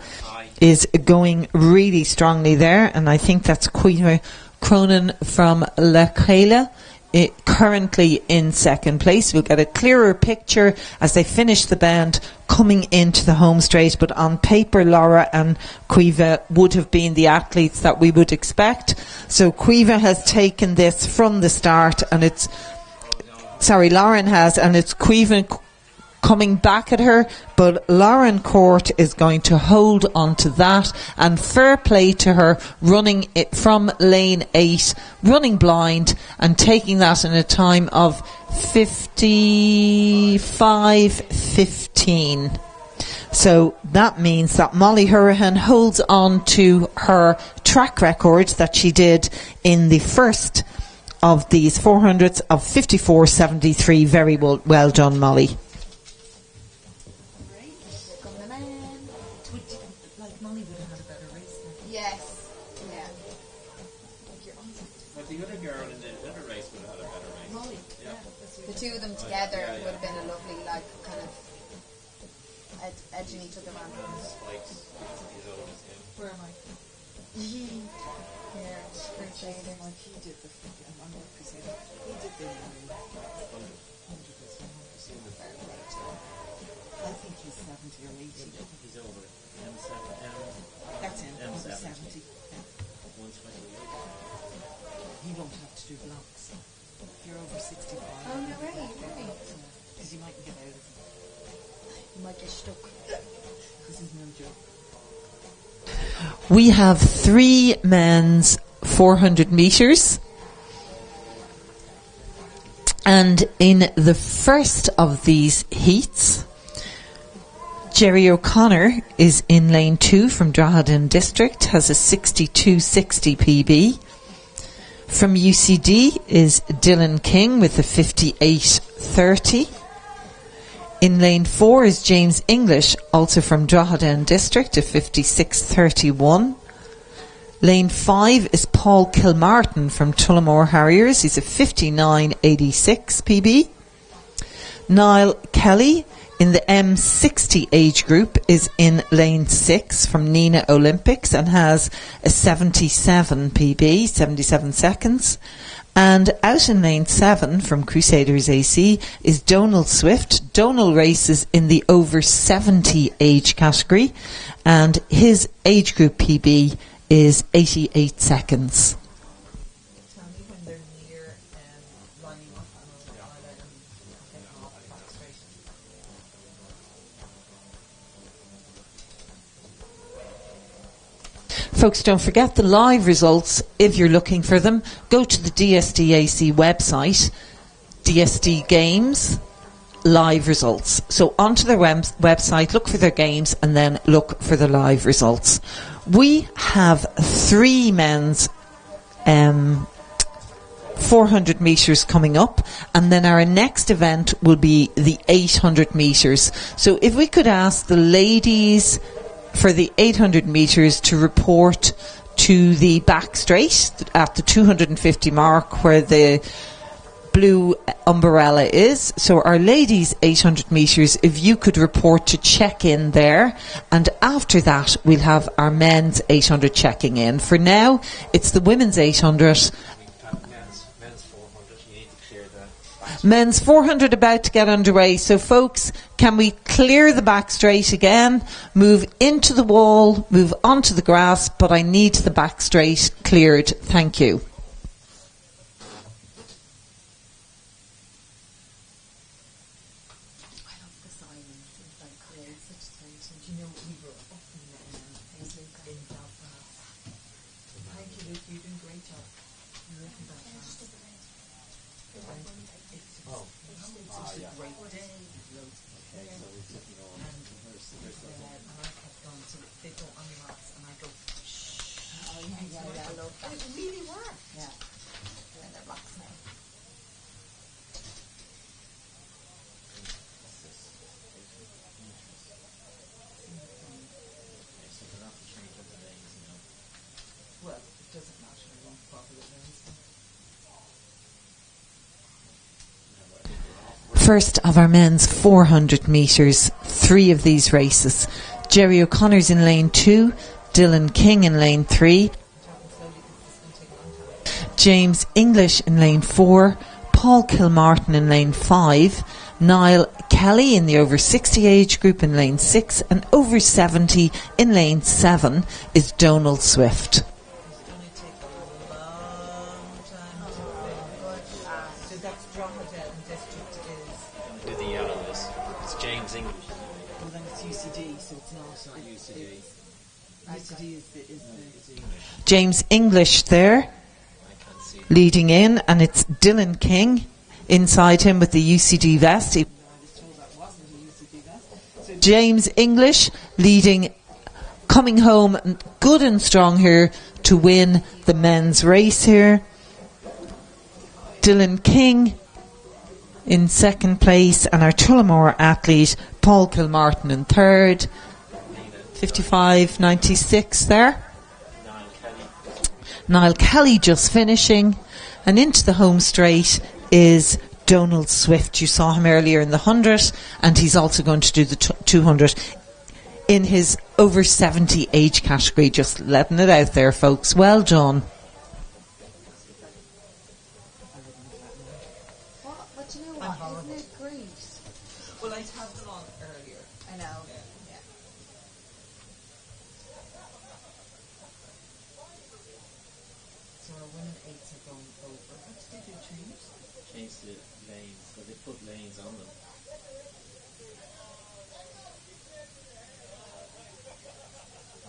is going really strongly there, and I think that's Quiva Cronin from Lacala, currently in second place. We'll get a clearer picture as they finish the bend coming into the home straight, but on paper Laura and Quiva would have been the athletes that we would expect. So Quiva has taken this from the start, and Lauren has, and it's Quiva coming back at her, but Lauren Court is going to hold on to that, and fair play to her, running it from lane 8, running blind and taking that in a time of 55.15. So that means that Molly Hurahan holds on to her track record that she did in the first of these 400s of 54.73. Very well done, Molly. Like Molly would have had a better race now. Yes. Yeah. But the other girl in the other race would have had a better race. Molly, Yeah. The two of them together yeah. would have been a lovely, like, kind of edging each other on. Spikes, he's old as him. where am I? Yeah, Crusader. Like he did the freaking, I'm not Crusader. He did the 100 as well. I think he's 70 or 80. He's over. M7, That's him, over M70. 70. Yeah. 128. He won't have to do blocks. If you're over 65. Oh, no, right. Because you might get out of it. You might get stuck. This is no joke. We have 3 men's 400 metres. And in the first of these heats, Jerry O'Connor is in lane 2 from Drogheda District, has a 62.60 PB. From UCD is Dylan King with a 58.30. In lane 4 is James English, also from Drogheda District, a 56.31. Lane 5 is Paul Kilmartin from Tullamore Harriers. He's a 59.86 PB. Niall Kelly in the M60 age group is in lane 6 from Nina Olympics and has a 77 PB, 77 seconds. And out in lane 7 from Crusaders AC is Donald Swift. Donald races in the over 70 age category and his age group PB is 88 seconds. Tell me when they're near lining up and I'll let them get off the back straight. Folks, don't forget the live results. If you're looking for them, go to the DSDAC website, DSD Games, live results. So onto their website, look for their games and then look for the live results. We have 3 men's 400 metres coming up, and then our next event will be the 800 metres. So if we could ask the ladies for the 800 metres to report to the back straight at the 250 mark where the blue umbrella is. So our ladies 800 metres, if you could report to check in there, and after that we'll have our men's 800 checking in. For now it's the women's 800. Men's 400, you need to clear that. Men's 400 about to get underway. So folks, can we clear the back straight again, move into the wall, move onto the grass, but I need the back straight cleared. Thank you. I love the silence. It's like creates such tension. You know, we were up in Belfast. Thank you, Luke. You've done a great job. You're up in Belfast. And it's such a great day. Loads of and I kept going, so they go on the rocks, and I go, shh. Oh, yeah, I love that. And it really worked. Yeah. And they're blocks now. Well, it doesn't matter. I won't bother with those. First of our men's 400 metres, 3 of these races. Jerry O'Connor's in lane 2, Dylan King in lane 3, James English in lane 4, Paul Kilmartin in lane 5, Niall Kelly in the over 60 age group in lane 6, and over 70 in lane 7 is Donald Swift. It's going to take a long time to finish. So that's Drogheda and District is, Do the yellow list. It's James English. well then it's UCD, so it's not UCD. UCD is the James English there, I can't see. leading in, and it's Dylan King inside him with the UCD vest. I was told that wasn't a UCD vest. So James English leading, coming home good and strong here to win the men's race here. Dylan King in second place, and our Tullamore athlete Paul Kilmartin in third. 55.96 there. Niall Kelly just finishing, and into the home straight is Donald Swift. You saw him earlier in the 100, and he's also going to do the 200 in his over 70 age category. Just letting it out there, folks. Well done. But you know what? Isn't it great? Well, I'd have them on earlier. I know. Yeah. So our women eights are going over. What did they do, change? Change the lanes, so they put lanes on them.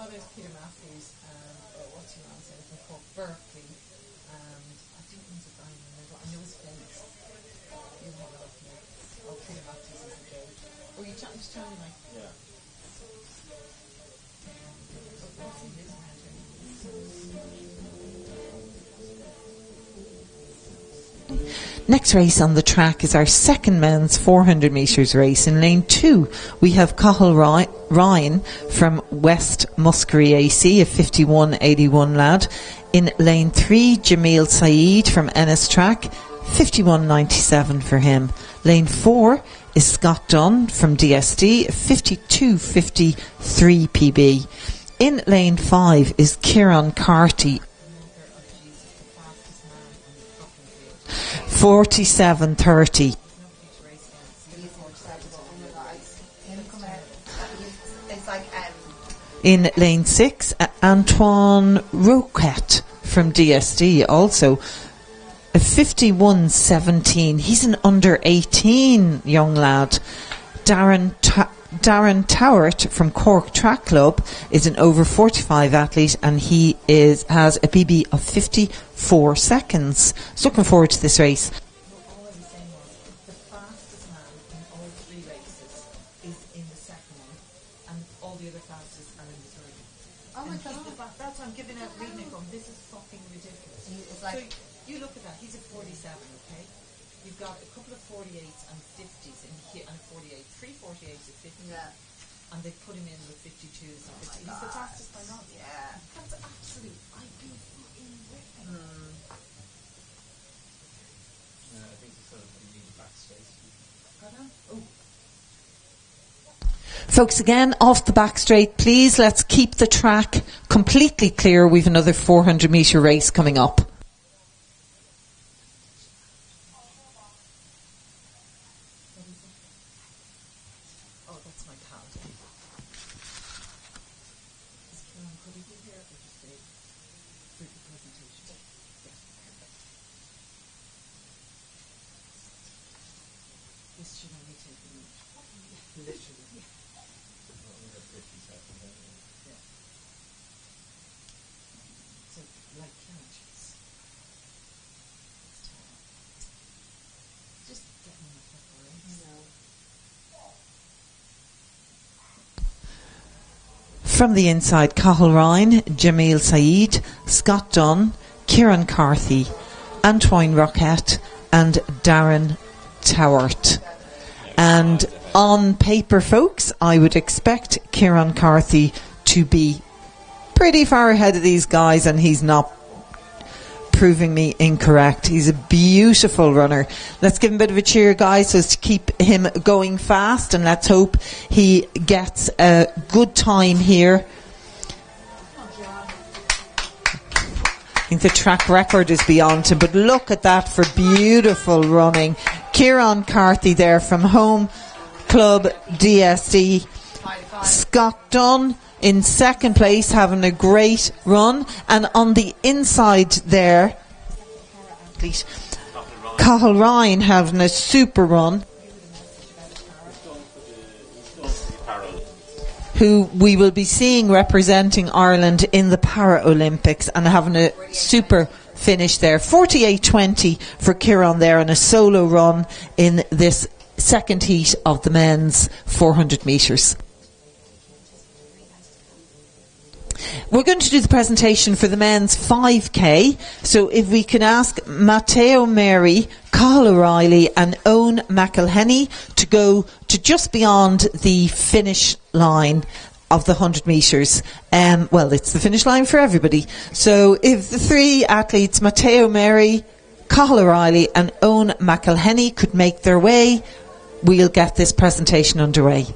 Oh, there's Peter Matthews and what's your name? From Cork, Berkeley, and I think he's a guy in the middle. I know his face. You have a look here. Oh, Peter Matthews is a joke. Oh, you chatting to Tony, like? Yeah. What's in his Next race on the track is our second men's 400 metres race. In lane 2, we have Cathal Ryan from West Muskerry AC, a 51.81 lad. In lane 3, Jamil Saeed from Ennis Track, 51.97 for him. Lane 4 is Scott Dunn from DSD, 52.53 PB. In lane 5 is Kieran Carty, 47.30. It's like In lane 6, Antoine Roquette from DSD, also a 51.17. He's an under 18 young lad. Darren Towert from Cork Track Club is an over 45 athlete, and he has a PB of 54 seconds. So looking forward to this race. all I was saying was the fastest man in all 3 races is in the second one, and all the other fastest are in the third one. oh my And he's god. the that's why I'm giving out reading it going, this is fucking ridiculous. It's like So you look at that, he's at 47, okay? You've got a couple of 48s and 50s in here, and a 48, 3 48s at 50, yeah. and they put him in with 52s and 50s. He's the fastest by not. Yeah. That's absolute. I'd be fucking ripping. I think it's sort of you need back space. Oh. Folks, again, off the back straight, please, let's keep the track completely clear. We've another 400 metre race coming up. Oh, that's my pal. Is Kieran, could he be here or just stay for the presentation? Yes, perfect. This should only take a minute. Literally. Yeah. So, like Kieran, jeez. It's terrible. Just getting in the fucking race. From the inside, Cathal Ryan, Jamil Saeed, Scott Dunn, Kieran Carthy, Antoine Roquette and Darren Towert. And on paper, folks, I would expect Kieran Carthy to be pretty far ahead of these guys, and he's not proving me incorrect. He's a beautiful runner. Let's give him a bit of a cheer, guys, so as to keep him going fast, and let's hope he gets a good time here. I think the track record is beyond him, but look at that for beautiful running. Kieran Carthy there from Home Club DSD. Scott Dunn in second place, having a great run. And on the inside there, Cathal Ryan having a super run, who we will be seeing representing Ireland in the Paralympics and having a super finish there. 48.20 for Kieran there, and a solo run in this second heat of the men's 400 metres. We're going to do the presentation for the men's 5K. So if we can ask Matteo Mary, Cathal O'Reilly and Owen McElhenney to go to just beyond the finish line of the 100 metres. Well, it's the finish line for everybody. So if the 3 athletes, Matteo Mary, Cathal O'Reilly and Owen McElhenney, could make their way, we'll get this presentation underway.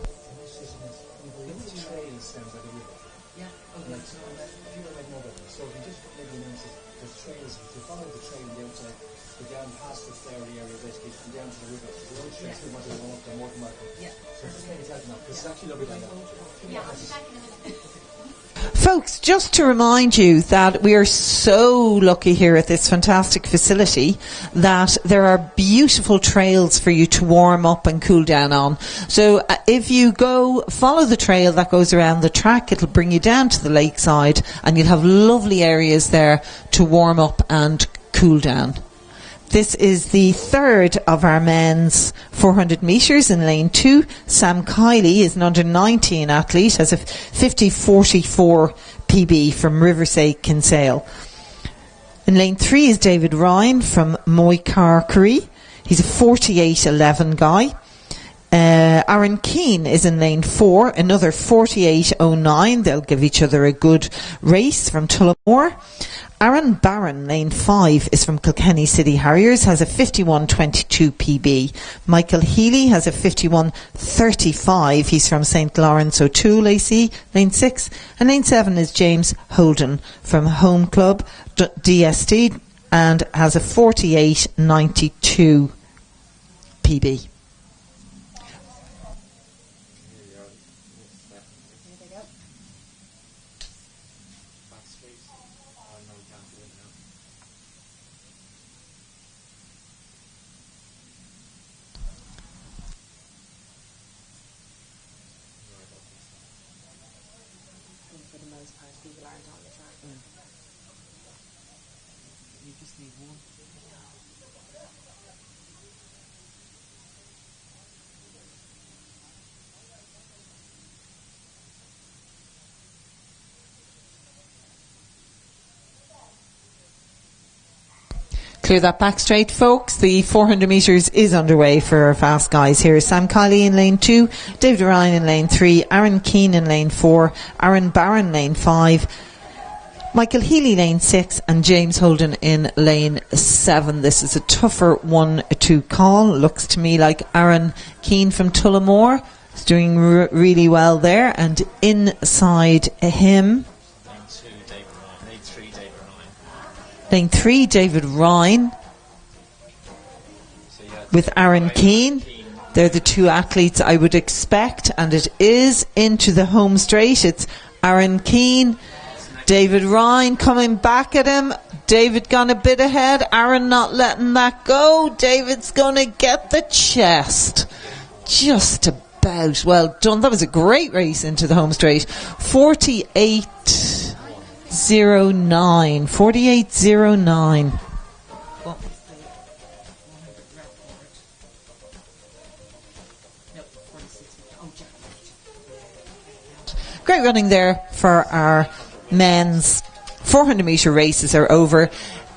Saturday area, basically come down to the river. So the only stress we want to warm up the mountain bike. Yeah. So just make it out now, because it's actually lovely down there. Folks, just to remind you that we are so lucky here at this fantastic facility that there are beautiful trails for you to warm up and cool down on. So if you go follow the trail that goes around the track, it'll bring you down to the lakeside and you'll have lovely areas there to warm up and cool down. This is the third of our men's 400 metres in lane 2. Sam Kiley is an under-19 athlete, has a 50.44 PB from Riversay Kinsale. In lane 3 is David Ryan from Moycarkery. He's a 48.11 guy. Aaron Keane is in lane 4, another 48.09. They'll give each other a good race from Tullamore. Aaron Barron, lane 5, is from Kilkenny City Harriers, has a 51.22 PB. Michael Healy has a 51.35. He's from St. Lawrence O'Toole AC, lane 6. And lane 7 is James Holden from Home Club DSD and has a 48.92 PB. For the most part, people aren't on the track. You just need one. Clear that back straight, folks. The 400 metres is underway for our fast guys. Here is Sam Kiley in lane 2, David Ryan in lane 3, Aaron Keane in lane 4, Aaron Barron lane 5, Michael Healy lane 6 and James Holden in lane 7. This is a tougher 1-2 call. Looks to me like Aaron Keane from Tullamore is doing really well there, and inside him lane 3, David Ryan with Aaron Keane. They're the two athletes I would expect, and it is into the home straight. It's Aaron Keane, David Ryan coming back at him. David gone a bit ahead. Aaron not letting that go. David's going to get the chest. Just about. Well done. That was a great race into the home straight. 48.09. 48.09. Great running there for our men's 400 metre races are over.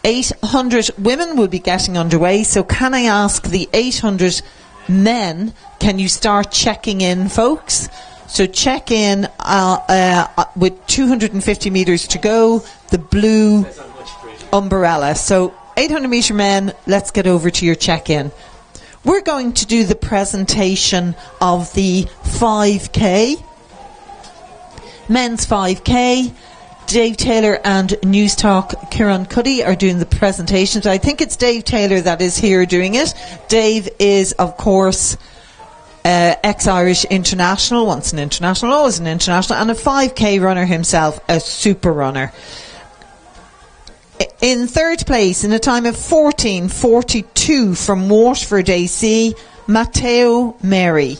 800 women will be getting underway. So can I ask the 800 men, can you start checking in, folks? So check in with 250 metres to go, the blue umbrella. So 800 metre men, let's get over to your check-in. We're going to do the presentation of the 5K. Men's 5K. Dave Taylor and Newstalk Kieran Cuddy are doing the presentations. I think it's Dave Taylor that is here doing it. Dave is, of course, ex-Irish international, once an international, always an international, and a 5K runner himself, a super runner. In third place, in a time of 14:42 from Waterford AC, Matteo Mary.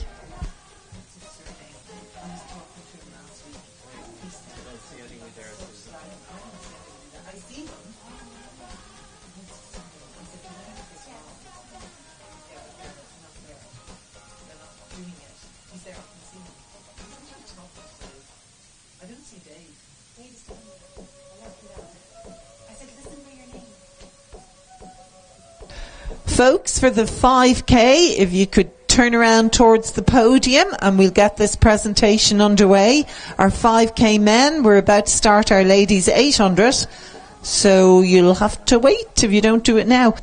Folks, for the 5K, if you could turn around towards the podium and we'll get this presentation underway. Our 5K men, we're about to start our ladies 800, so you'll have to wait if you don't do it now.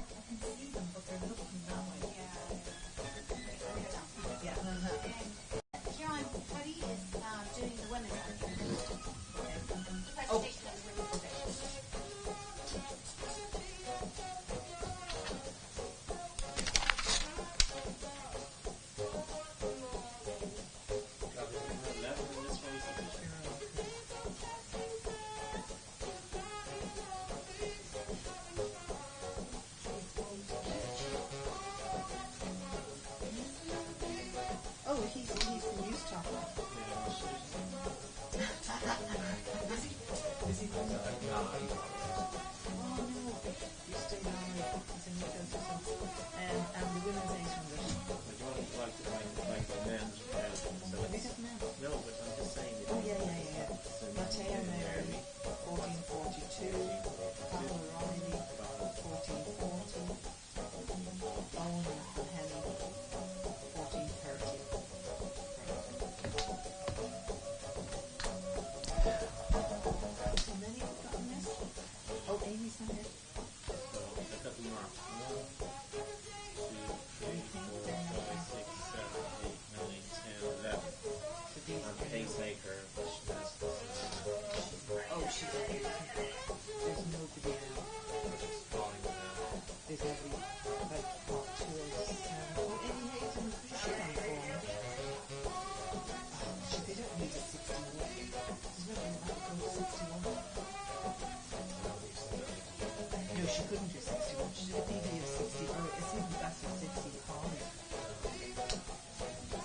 last was 65.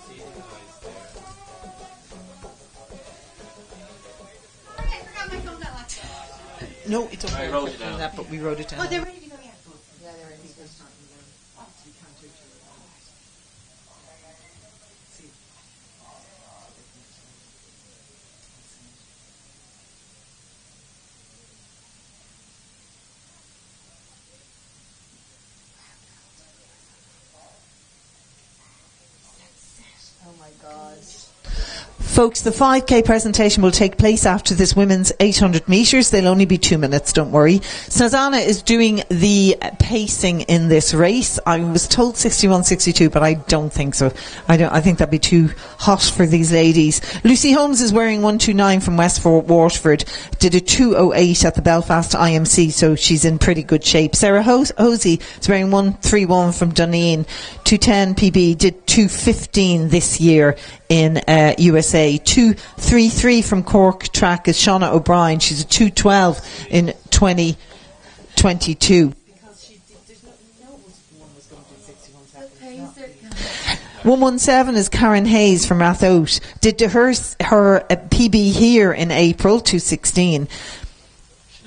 See the guys there. No, it's okay. I wrote it down. That, but we wrote it down. Oh, they're ready to go, yeah. Good. Yeah, they're ready to go. Oh, so we can't do it. See. Oh my God. Folks, the 5K presentation will take place after this women's 800 metres. They'll only be 2 minutes, don't worry. Snezana is doing the pacing in this race. I was told 61.62, but I don't think so. I think that'd be too hot for these ladies. Lucy Holmes is wearing 129 from West Waterford. Did a 208 at the Belfast IMC, so she's in pretty good shape. Sarah Hosey is wearing 131 from Dunedin. 210 PB, did 215 this year in USA. 233 from Cork track is Shauna O'Brien. She's a 212 in 2022. Because she did, there's no one was going to do 61 seconds. Okay, Not sir. really. 117 is Karen Hayes from Rathote. Did her PB here in April, 216.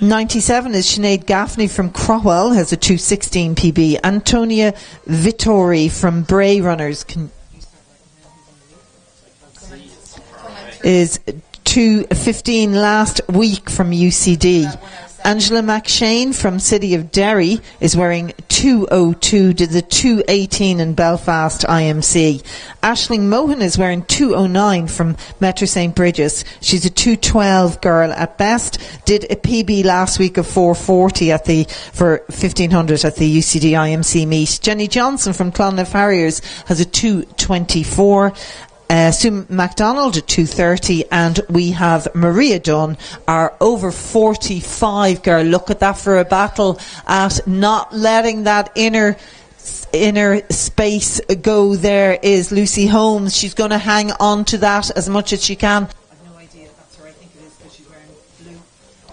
97 is Sinead Gaffney from Crowell, has a 216 PB. Antonia Vittori from Bray Runners is 215 last week from UCD. Angela McShane from City of Derry is wearing 202, did the 218 in Belfast IMC. Aisling Mohan is wearing 209 from Metro St. Bridges. She's a 212 girl at best. Did a PB last week of 440 for 1500 at the UCD IMC meet. Jenny Johnson from Clonmel Harriers has a 224. Sue MacDonald at 230, and we have Maria Dunn, our over 45 girl. Look at that for a battle at not letting that inner space go. There is Lucy Holmes. She's going to hang on to that as much as she can. I've no idea if that's her. I think it is because she's wearing blue.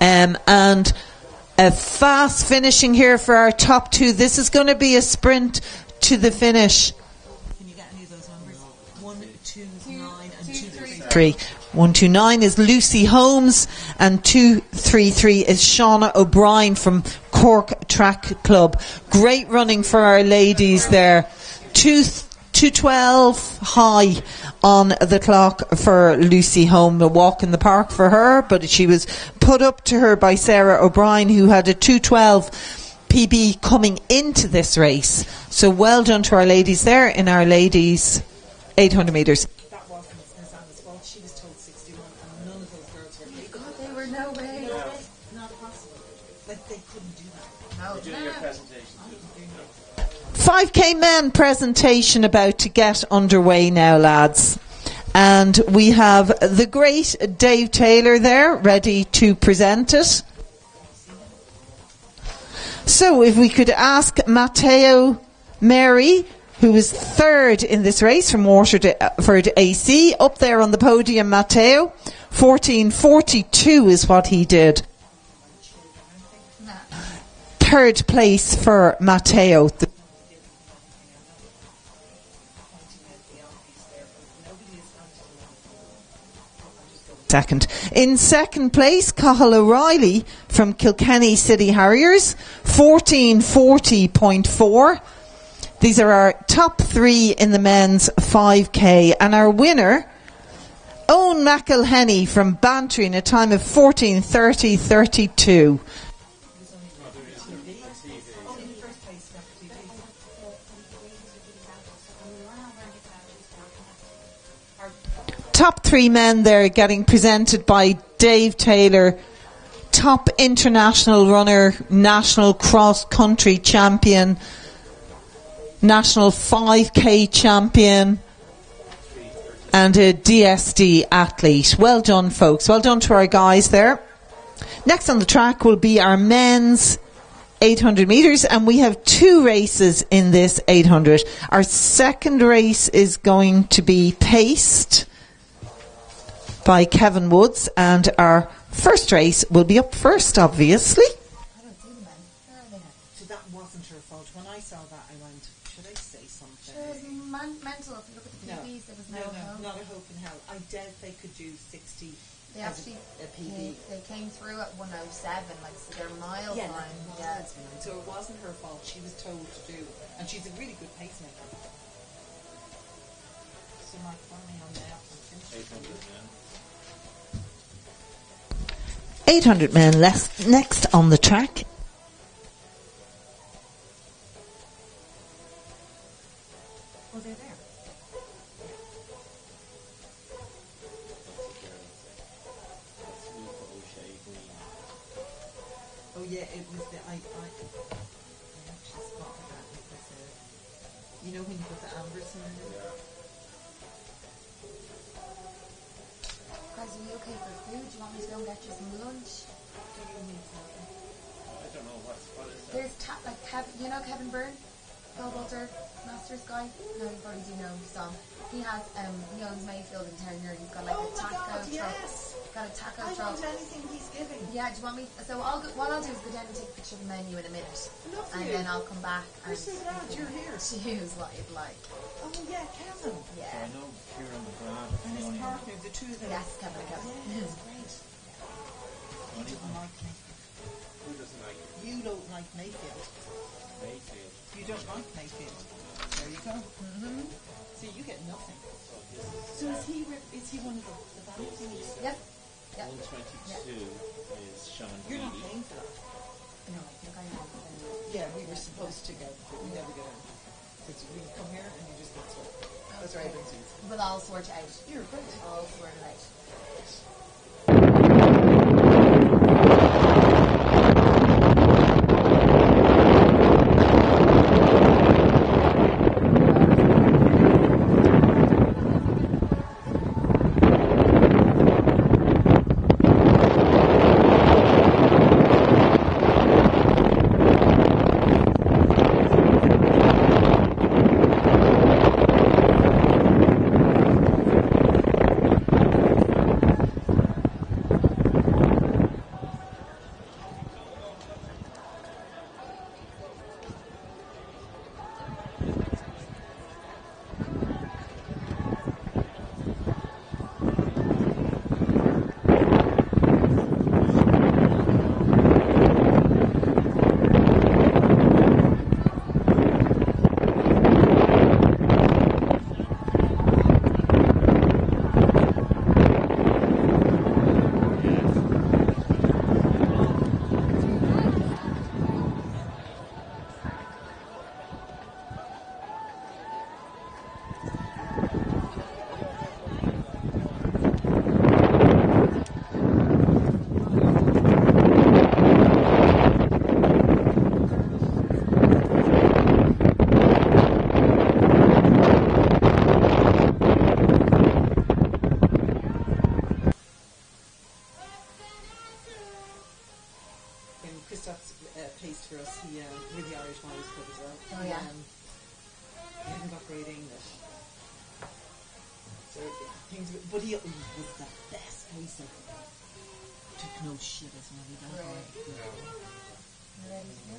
And a fast finishing here for our top two. This is going to be a sprint to the finish. Can you get any of those numbers? 129 and 233. 129 is Lucy Holmes and 233 is Shauna O'Brien from Cork Track Club. Great running for our ladies there. 212 high on the clock for Lucy Holmes. A walk in the park for her, but she was put up to her by Sarah O'Brien, who had a 212 PB coming into this race. So well done to our ladies there in our ladies 800 metres. That wasn't Snezana's fault. She was told 61 and none of those girls were able. God, they were no way. Not possible. Like they couldn't do that. No. Doing your presentation. 5K men presentation about to get underway now, lads. And we have the great Dave Taylor there, ready to present it. So if we could ask Matteo Mary, who is third in this race from Waterford AC, up there on the podium, Matteo. 14:42 is what he did. Third place for Matteo. Second. In second place, Cathal O'Reilly from Kilkenny City Harriers, 14:40.4. These are our top three in the men's 5K, and our winner, Owen McElhenney from Bantry, in a time of 14:30.32. Top three men there getting presented by Dave Taylor, top international runner, national cross-country champion, national 5K champion, and a DSD athlete. Well done, folks. Well done to our guys there. Next on the track will be our men's 800 metres, and we have two races in this 800. Our second race is going to be paced by Kevin Woods, and our first race will be up first, obviously. I don't see the men. Where are they? So that wasn't her fault. When I saw that, I went, mind. Should I say something? Sure, it was mental. If you look at the PBs, there was no hope. Not a hope in hell. I doubt they could do 60 They as actually a PB. they came through at 107, like, so they're miles Yeah, behind. miles behind. So it wasn't her fault. She was told to do, and she's a really good pacemaker. So Mark, what am I on now? 800 men next on the track. Oh, they're there. Oh yeah, it was the I actually spotted that because you know when you put the amber in it. Guys, are you okay for food? Do you want me to go and get you some lunch? Do you need something? I don't know what is that. There's like Kevin, you know Kevin Byrne, pole vaulter, Masters guy. No, you probably do know some. He has he owns Mayfield in town here. And he's got like a taco truck. Yes. Got a taco I truck. want anything he's giving. Yeah, do you want me? So what I'll do is go down and take a picture of the menu in a minute, Lovely. and then I'll come back You're and so glad you're here. choose what you'd like. Oh yeah, Kevin. So Yeah. I know Kieran McGrath And his partner, the two of them. Yes, Kevin and Kevin. Yes, great. He doesn't like Mayfield. Who doesn't like You don't like Mayfield. Mayfield? You don't like Mayfield. There you go. Mm-hmm. So you get nothing. So is he one of the band thingies? Yep. Yep. 122 is Sean You're not Healy. paying for that. No, I think I am. Yeah, we were supposed to go, but we never got in. Because we come here and you just get stuff. That's right. But I'll sort it out. You're great. I'll sort it out. Christoph's placed for us. He with the Irish Wines Club as well. Oh, yeah. He hasn't got great English. So things, but he was the best pacer. Took no shit as well. He got Right. Ready to go?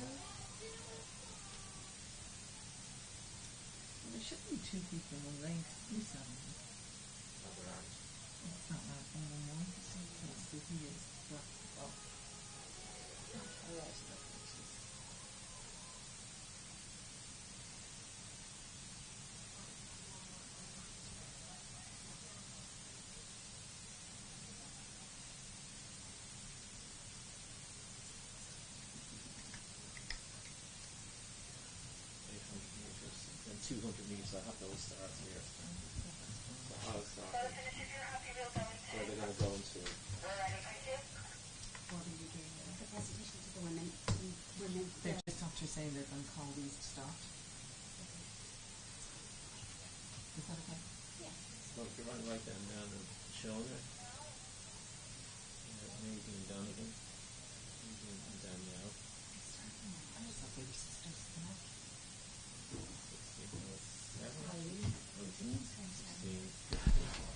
There shouldn't be two people in one lane. Who's that? It's not that one. So he is. Oh. And 200 metres, I have those stars here. So I'll start where they're going to go into. What are you doing now? The presentation to the women. They're just after saying they're going to call these to start. Is that okay? Well, if you're running right down and showing it, Nadine Donegan, Nadine and Danielle. I just thought they were sisters. 16.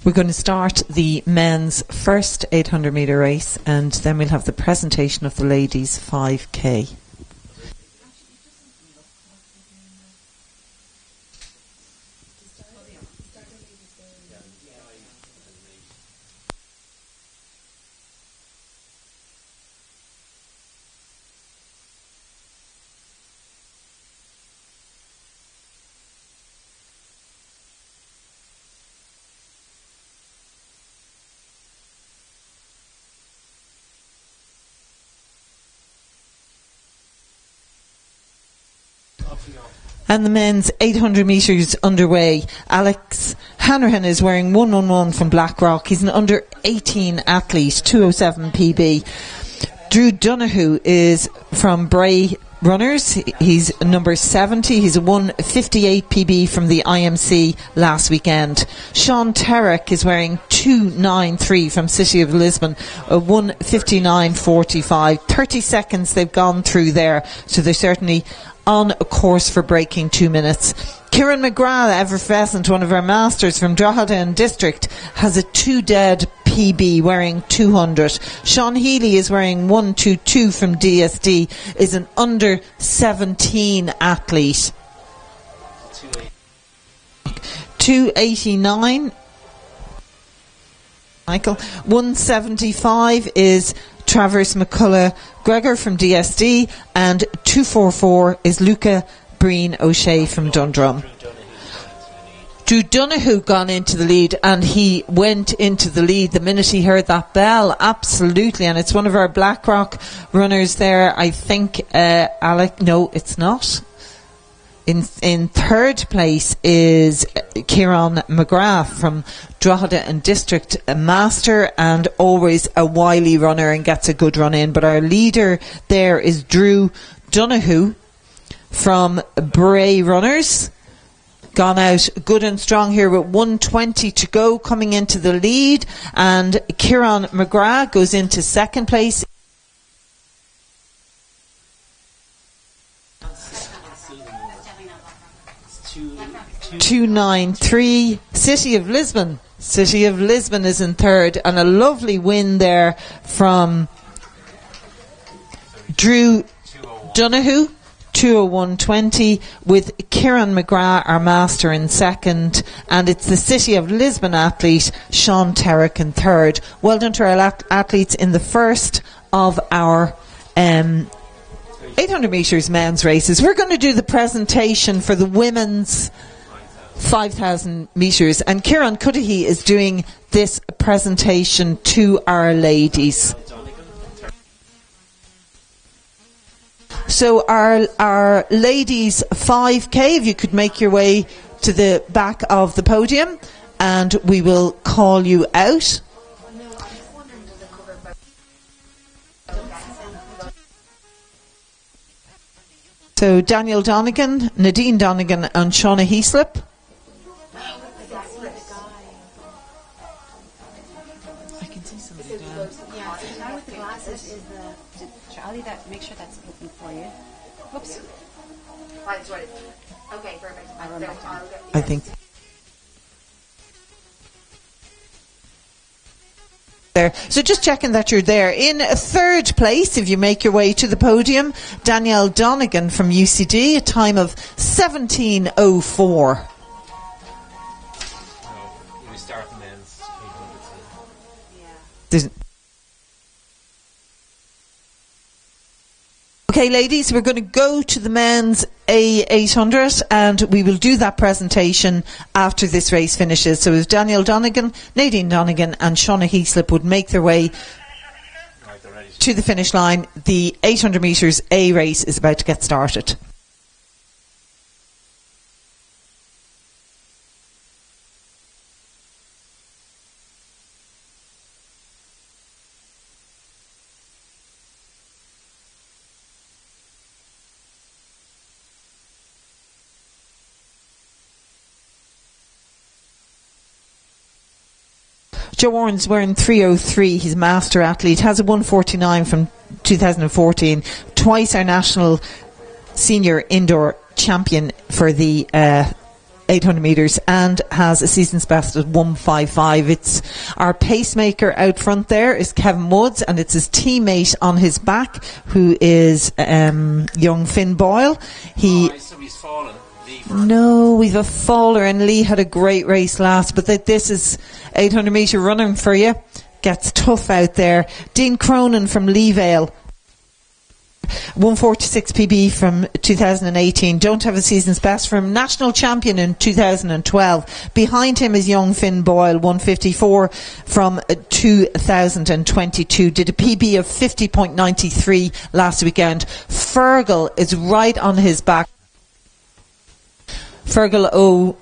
We're going to start the men's first 800 metre race, and then we'll have the presentation of the ladies' 5K. And the men's 800 metres underway. Alex Hanrahan is wearing 111 from Blackrock. He's an under 18 athlete, 207 PB. Drew Donoghue is from Bray Runners. He's number 70. He's a 158 PB from the IMC last weekend. Sean Terrick is wearing 293 from City of Lisbon, a 159.45. 30 seconds they've gone through there, so they're certainly on a course for breaking 2 minutes. Kieran McGrath, effervescent, one of our masters from Drogheda and District, has a 2 dead PB wearing 200. Sean Healy is wearing 122 from DSD, is an under 17 athlete. 289. Michael. 175 is Traverse McCullough Gregor from DSD, and 244 is Luca Breen O'Shea from Dundrum. Drew Donoghue gone into the lead, and he went into the lead the minute he heard that bell. Absolutely, and it's one of our Blackrock runners there. I think Alec. No, it's not. In third place is Kieran McGrath from Drogheda and District, a master and always a wily runner and gets a good run in. But our leader there is Drew Donoghue from Bray Runners. Gone out good and strong here with 120 to go, coming into the lead. And Kieran McGrath goes into second place. 293. City of Lisbon. City of Lisbon is in third, and a lovely win there from Drew Donoghue, 201.20, with Kieran McGrath, our master, in second, and it's the City of Lisbon athlete Sean Terrick in third. Well done to our athletes in the first of our 800 metres men's races. We're going to do the presentation for the women's 5,000 metres, and Kieran Cudahy is doing this presentation to our ladies. So our ladies 5K, if you could make your way to the back of the podium, and we will call you out. So Daniel Donegan, Nadine Donegan and Shauna Heaslip. I can see somebody down. Yeah, the guy with the glasses is the... Charlie, make sure that's open for you. Whoops. Okay, perfect. I think. There. So just checking that you're there. In third place, if you make your way to the podium, Danielle Donegan from UCD, a time of 17:04. We start the men's 800. There's Okay, ladies, we're going to go to the men's A800, and we will do that presentation after this race finishes. So if Daniel Donegan, Nadine Donegan and Shauna Heaslip would make their way to the finish line, the 800 metres A race is about to get started. Joe Warren's wearing 303. He's a master athlete, has a 149 from 2014, twice our national senior indoor champion for the 800 metres, and has a season's best at 155. It's our pacemaker out front there is Kevin Woods, and it's his teammate on his back who is young Finn Boyle. So he's fallen. No, we've a faller, and Lee had a great race last, but this is 800 metre running for you. Gets tough out there. Dean Cronin from Leevale, 146 PB from 2018. Don't have a season's best from national champion in 2012. Behind him is young Finn Boyle, 154 from 2022. Did a PB of 50.93 last weekend. Fergal is right on his back. Fergal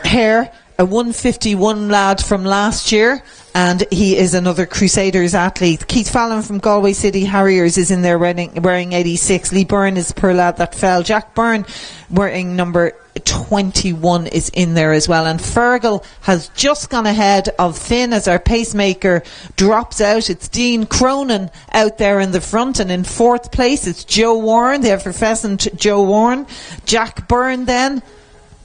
O'Hare, a 151 lad from last year, and he is another Crusaders athlete. Keith Fallon from Galway City Harriers is in there wearing 86. Lee Byrne is the poor lad that fell. Jack Byrne, wearing number 21, is in there as well. And Fergal has just gone ahead of Finn as our pacemaker drops out. It's Dean Cronin out there in the front, and in fourth place it's Joe Warren, the effervescent Joe Warren. Jack Byrne then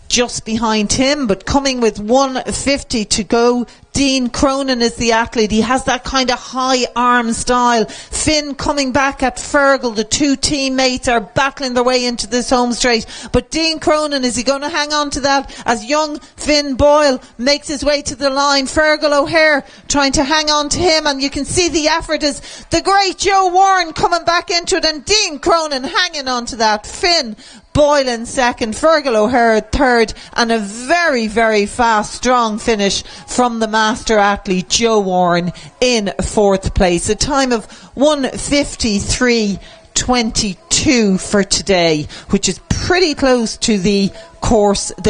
just behind him, but coming with 150 to go. Dean Cronin is the athlete. He has that kind of high arm style. Finn coming back at Fergal. The two teammates are battling their way into this home straight. But Dean Cronin, is he going to hang on to that as young Finn Boyle makes his way to the line? Fergal O'Hare trying to hang on to him, and you can see the effort as the great Joe Warren coming back into it, and Dean Cronin hanging on to that. Finn Boyle in second, Fergal O'Hare third, and a very, very fast, strong finish from the master athlete Joe Warren in fourth place. A time of 1:53.22 for today, which is pretty close to the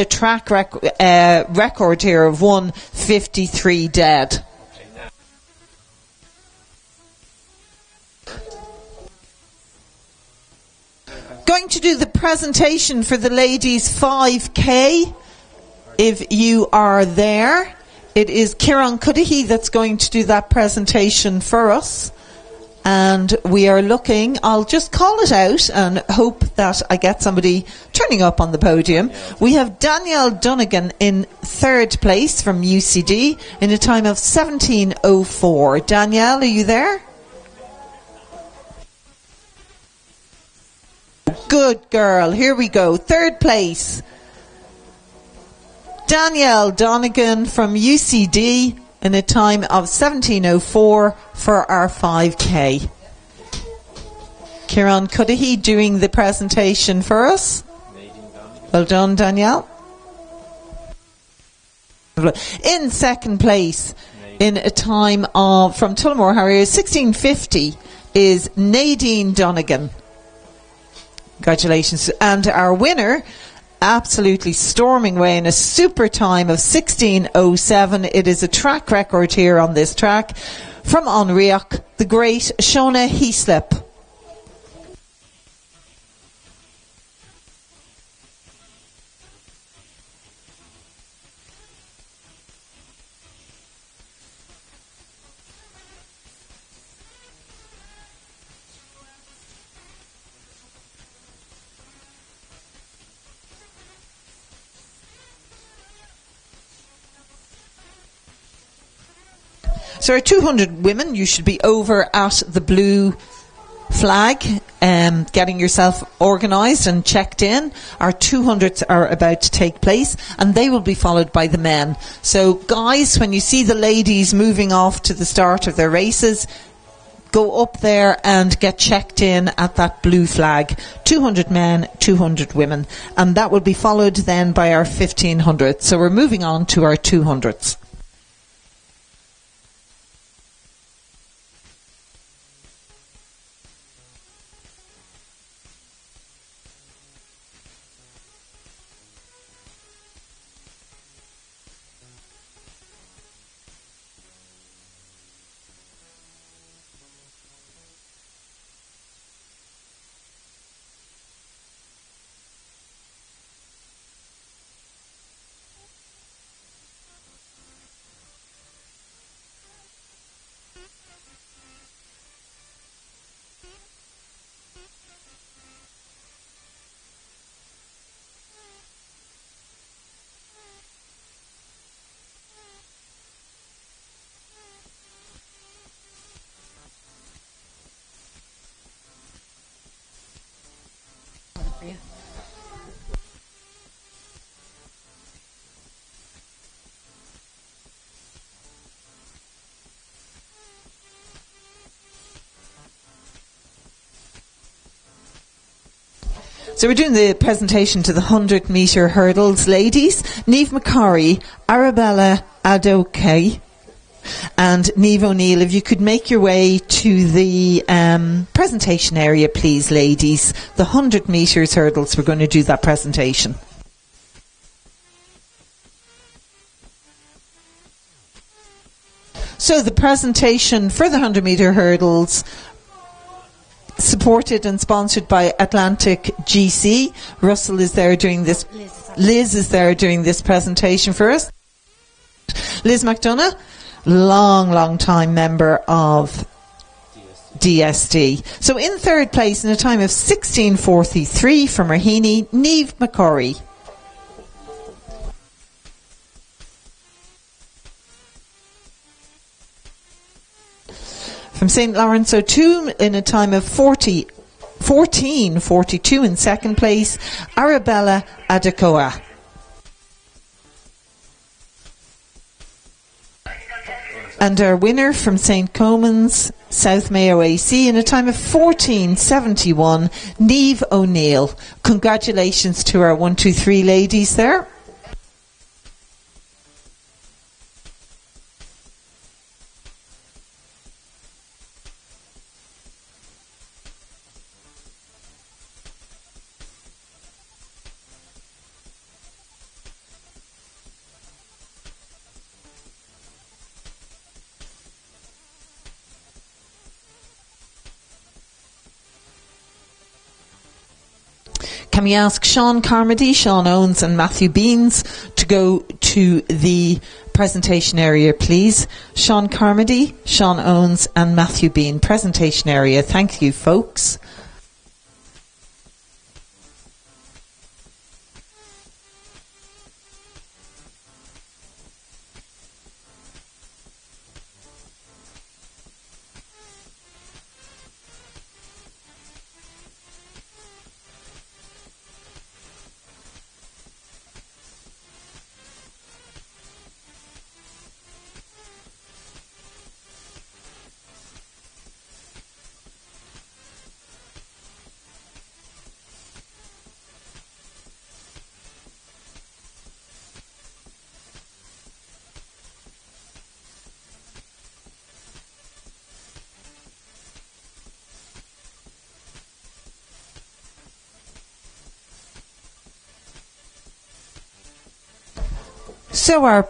track record here of 1:53 dead. Going to do the presentation for the ladies 5K. If you are there, it is Kieran Cudahy that's going to do that presentation for us. And we are looking, I'll just call it out and hope that I get somebody turning up on the podium. We have Danielle Dunnigan in third place from UCD in a time of 17:04. Danielle, are you there? Good girl. Here we go. Third place, Danielle Donegan from UCD in a time of 17:04 for our 5K. Kieran Cudahy doing the presentation for us. Well done, Danielle. In second place, in a time of, from Tullamore Harriers, 16:50, is Nadine Donegan. Congratulations. And our winner, absolutely storming away in a super time of 16:07. It is a track record here on this track from Onriach, the great Shona Heaslip. So our 200 women, you should be over at the blue flag, getting yourself organised and checked in. Our 200s are about to take place, and they will be followed by the men. So guys, when you see the ladies moving off to the start of their races, go up there and get checked in at that blue flag. 200 men, 200 women, and that will be followed then by our 1500s. So we're moving on to our 200s. So we're doing the presentation to the 100 metre hurdles ladies. Niamh McCorry, Arabella Adoke, And Niamh O'Neill, if you could make your way to the presentation area, please, ladies. The 100 metres hurdles, we're going to do that presentation. So the presentation for the 100 metre hurdles, supported and sponsored by Atlantic GC. Russell is there doing this. Liz is there doing this presentation for us. Liz McDonough, long time member of DSD. So in third place in a time of 16:43 from Raheny, Niamh McCorry. From St. Lawrence O'Toole in a time of 14:42 in second place, Arabella Adekoya. And our winner from St. Comans, South Mayo AC, in a time of 14:71, Niamh O'Neill. Congratulations to our 1, 2, 3 ladies there. Can we ask Sean Carmody, Sean Owens and Matthew Beans to go to the presentation area, please? Sean Carmody, Sean Owens and Matthew Bean, presentation area. Thank you, folks. So our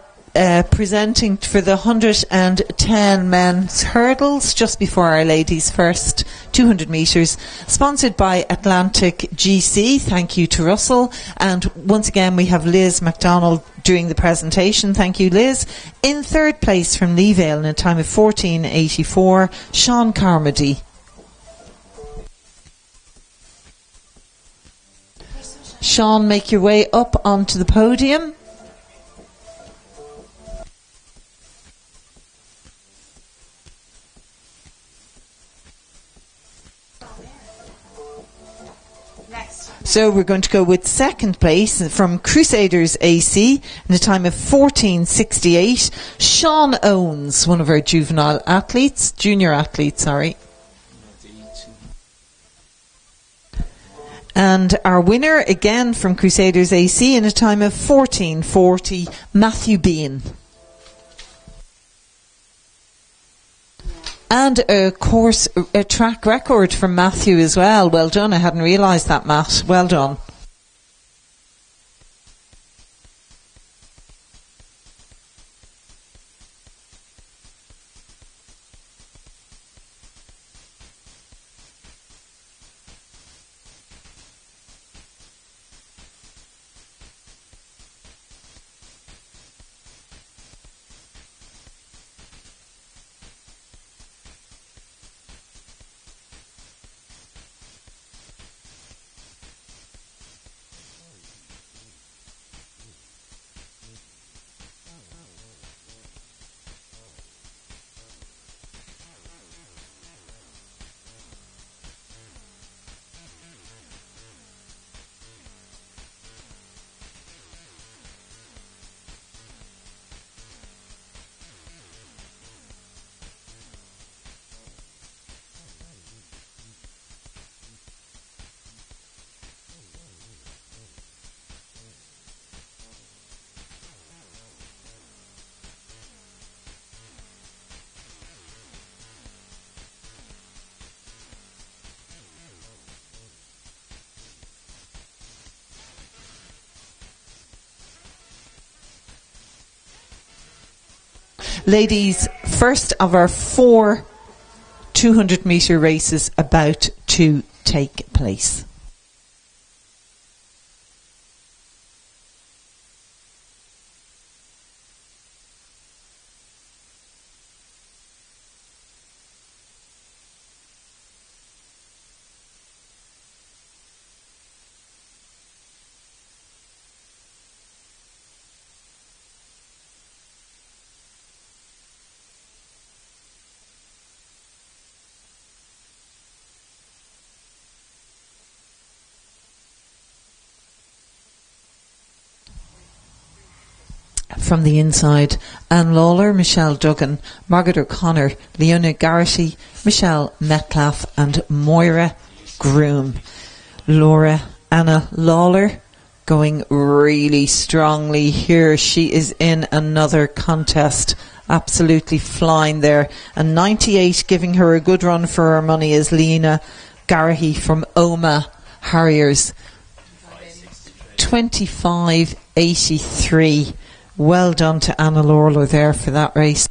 presenting for the 110 men's hurdles, just before our ladies' first 200 metres, sponsored by Atlantic GC. Thank you to Russell. And once again, we have Liz MacDonald doing the presentation. Thank you, Liz. In third place from Lee Vale in a time of 14:84, Sean Carmody. Sean, make your way up onto the podium. So we're going to go with second place from Crusaders AC in a time of 14:68. Sean Owens, one of our junior athletes, sorry. And our winner, again from Crusaders AC, in a time of 14:40, Matthew Bean. And a track record from Matthew as well. Well done. I hadn't realised that, Matt. Well done. Ladies, first of our 4 200-metre races about to take place. From the inside, Anne Lawler, Michelle Duggan, Margaret O'Connor, Leona Garrity, Michelle Metcalf and Moira Groom. Laura Anna Lawler going really strongly here. She is in another contest. Absolutely flying there. And 98 giving her a good run for her money is Leona Garrity from Oma Harriers. 25.83. Well done to Anna Lawler there for that race.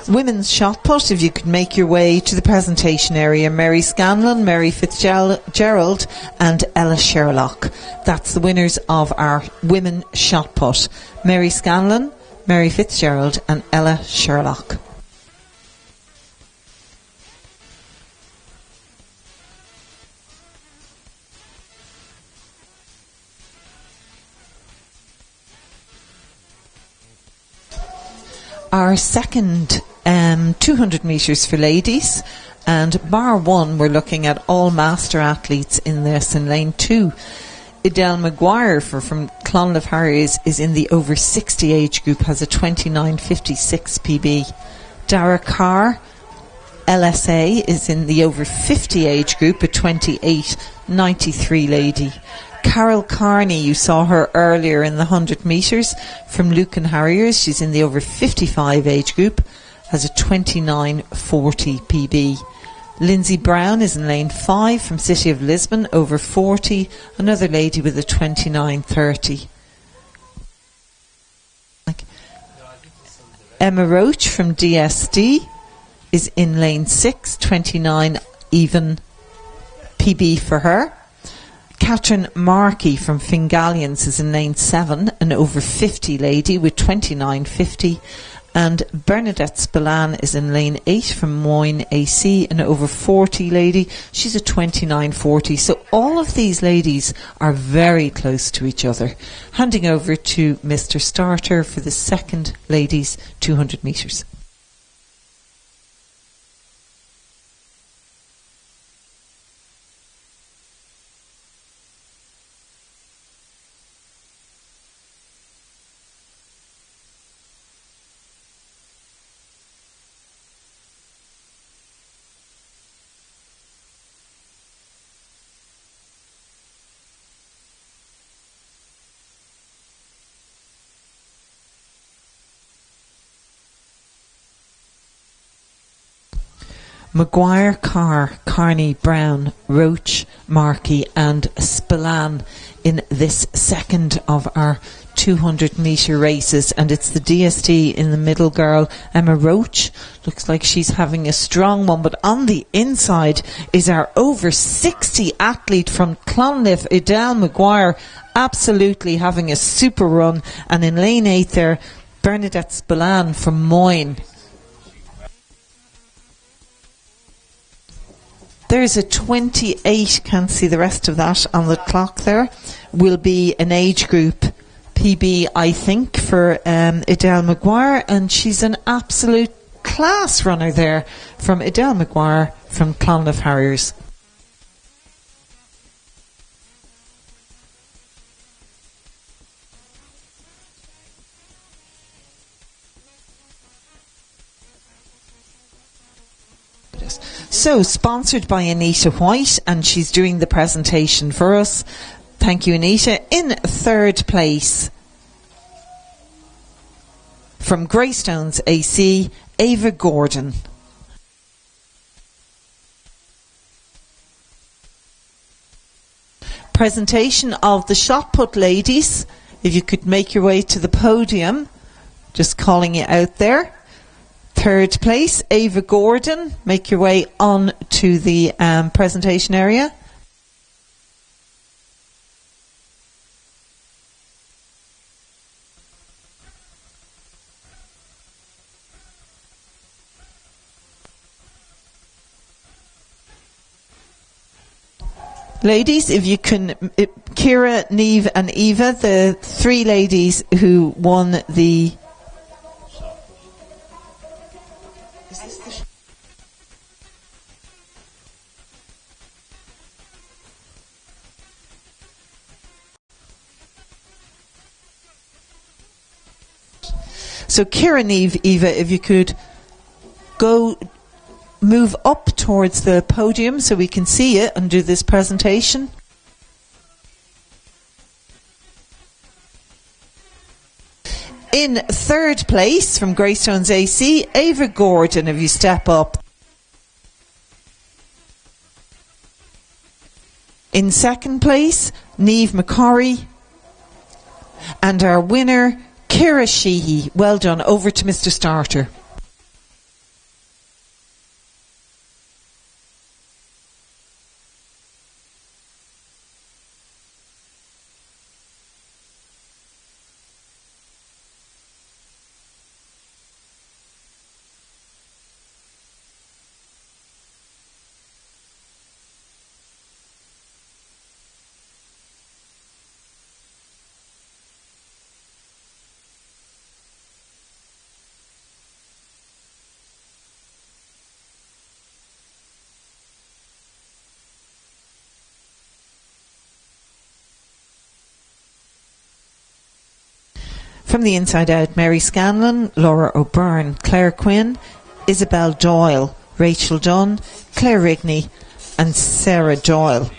Women's shot put, if you could make your way to the presentation area. Mary Scanlon, Mary Fitzgerald and Ella Sherlock. That's the winners of our women shot put. Mary Scanlon, Mary Fitzgerald and Ella Sherlock. Our second 200 metres for ladies, and bar one we're looking at all master athletes in this. In lane 2, Idelle Maguire from Clonliffe Harriers is in the over 60 age group, has a 29.56 PB. Dara Carr, LSA, is in the over 50 age group, a 28.93 lady. Carol Carney, you saw her earlier in the 100 metres from Lucan Harriers. She's in the over 55 age group, has a 29.40 PB. Lindsay Brown is in lane 5 from City of Lisbon, over 40. Another lady with a 29.30. Emma Roach from DSD is in lane 6, 29 even PB for her. Catherine Markey from Fingallians is in lane 7, an over 50 lady with 29.50. And Bernadette Spillane is in lane 8 from Moyne AC, an over 40 lady. She's a 29.40. So all of these ladies are very close to each other. Handing over to Mr. Starter for the second ladies 200 metres. Maguire, Carr, Carney, Brown, Roach, Markey and Spillane in this second of our 200 metre races, and it's the DSD in the middle girl, Emma Roach. Looks like she's having a strong one, but on the inside is our over 60 athlete from Clonliffe, Idelle Maguire, absolutely having a super run. And in lane 8 there, Bernadette Spillane from Moyne. There's a 28, can't see the rest of that on the clock there, will be an age group PB, I think, for Idelle Maguire, and she's an absolute class runner there from Idelle Maguire from Clonliffe Harriers. So, sponsored by Anita White, and she's doing the presentation for us. Thank you, Anita. In third place, from Greystones AC, Ava Gordon. Presentation of the shot put ladies. If you could make your way to the podium, just calling you out there. Third place, Ava Gordon. Make your way on to the presentation area. Ladies, if you can, Kira, Neve and Eva, the three ladies who won the... So Kira, Neve, Eva, if you could move up towards the podium so we can see it and do this presentation. In third place, from Greystones AC, Ava Gordon, if you step up. In second place, Neve McCorry. And our winner, Kira Sheehy. Well done. Over to Mr. Starter. From the inside out, Mary Scanlon, Laura O'Byrne, Claire Quinn, Isabel Doyle, Rachel Dunn, Claire Rigney and Sarah Doyle.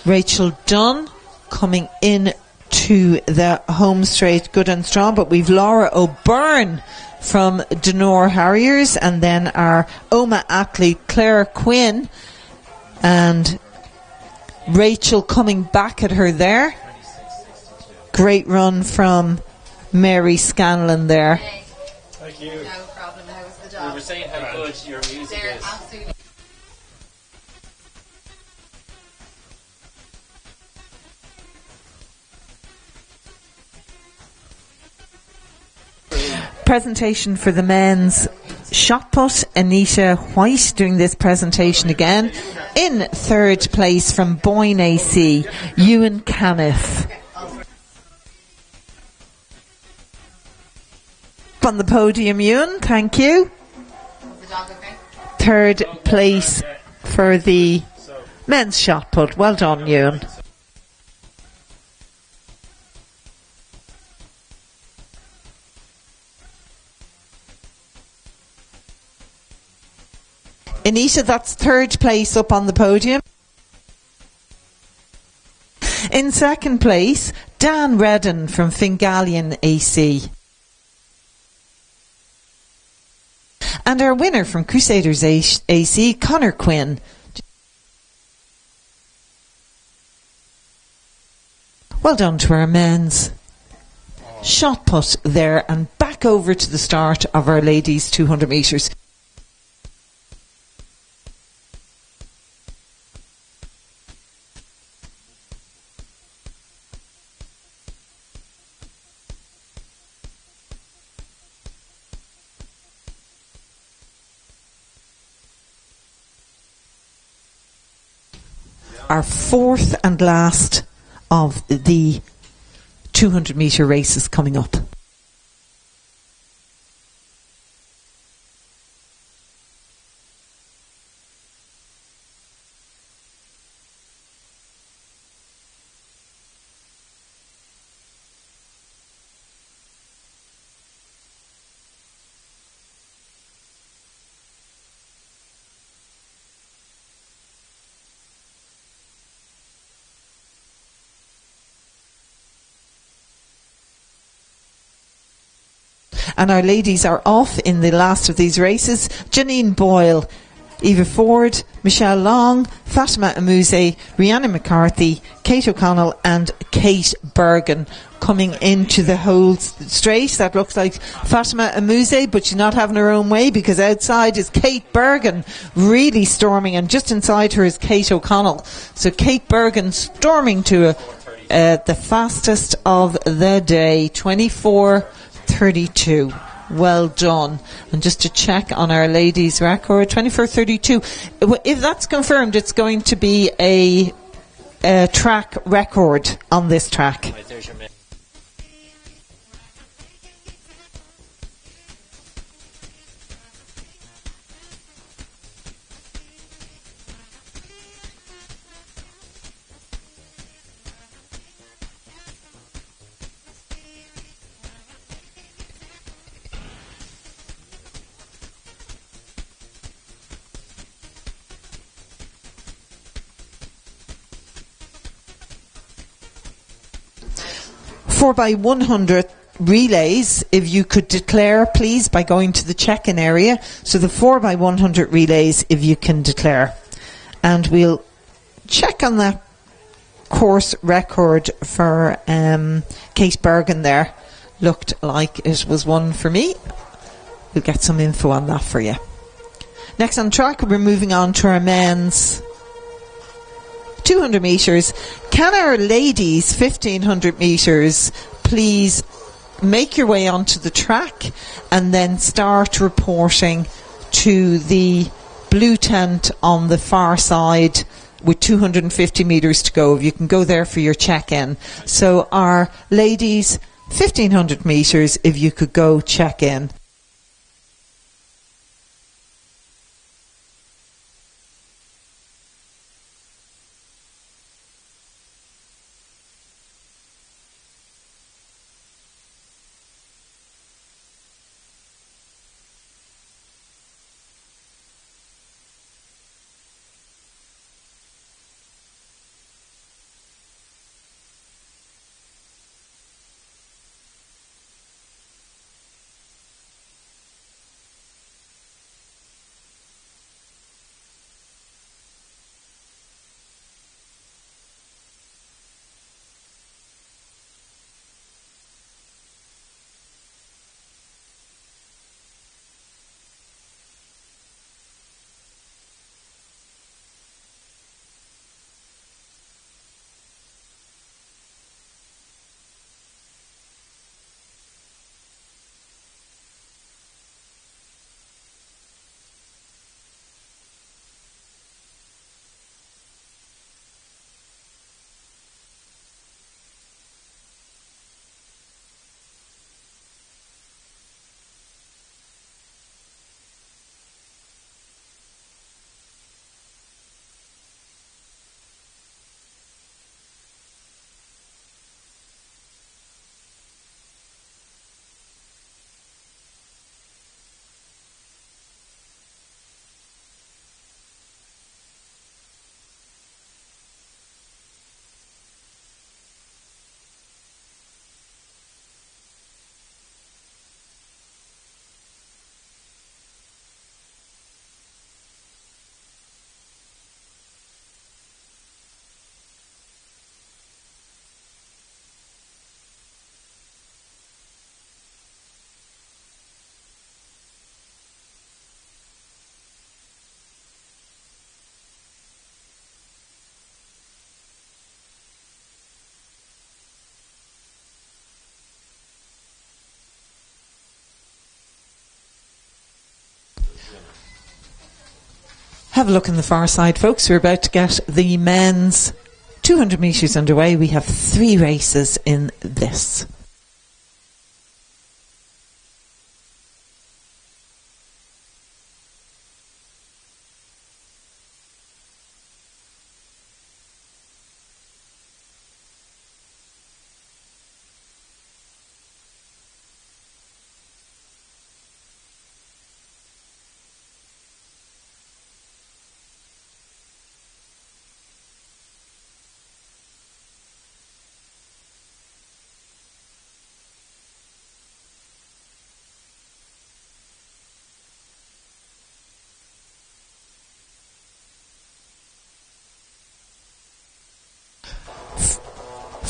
Rachel Dunn coming in to the home straight good and strong, but we've Laura O'Byrne from Denore Harriers, and then our Oma athlete Claire Quinn, and Rachel coming back at her there. Great run from Mary Scanlon there. Thank you. No problem. How was the job? We were saying how good your music They're is. absolutely. Presentation for the men's shot put. Anita White doing this presentation again. In third place, from Boyne AC, Ewan Caniff. On the podium, Ewan, thank you. Was the dog okay? Third place for the men's shot put. Well done, Ewan. Anita, that's third place up on the podium. In second place, Dan Redden from Fingalian AC. And our winner from Crusaders AC, Connor Quinn. Well done to our men's shot put there, and back over to the start of our ladies 200 metres. Our fourth and last of the 200 metre races coming up. And our ladies are off in the last of these races. Janine Boyle, Eva Ford, Michelle Long, Fatima Amuse, Rhiannon McCarthy, Kate O'Connell and Kate Bergen coming into the whole straight. That looks like Fatima Amuse, but she's not having her own way because outside is Kate Bergen really storming, and just inside her is Kate O'Connell. So Kate Bergen storming to the fastest of the day, 24:32. Well done. And just to check on our ladies' record, 24:32. If that's confirmed, it's going to be a track record on this track. Right, there's your Four by 100 relays, if you could declare, please, by going to the check-in area. So the 4 by 100 relays, if you can declare. And we'll check on that course record for Kate Bergen there. Looked like it was one for me. We'll get some info on that for you. Next on track, we're moving on to our men's 200 metres. Can our ladies 1500 metres please make your way onto the track and then start reporting to the blue tent on the far side with 250 metres to go. You can go there for your check-in. So our ladies 1500 metres, if you could go check in. Have a look on the far side, folks. We're about to get the men's 200 metres underway. We have 3 races in this.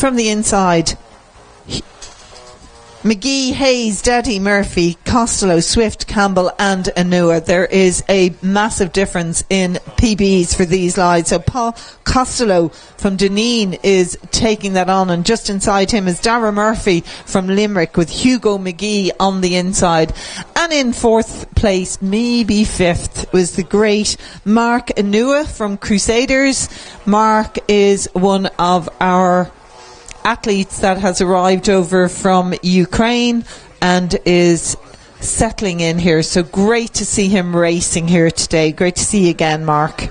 from the inside, McGee, Hayes, Daddy, Murphy, Costello, Swift, Campbell and Anua. There is a massive difference in PBs for these lides. So Paul Costello from Deneen is taking that on, and just inside him is Dara Murphy from Limerick with Hugo McGee on the inside. And in fourth place, maybe fifth, was the great Mark Anua from Crusaders. Mark is one of our athletes that has arrived over from Ukraine and is settling in here. So great to see him racing here today. Great to see you again, Mark.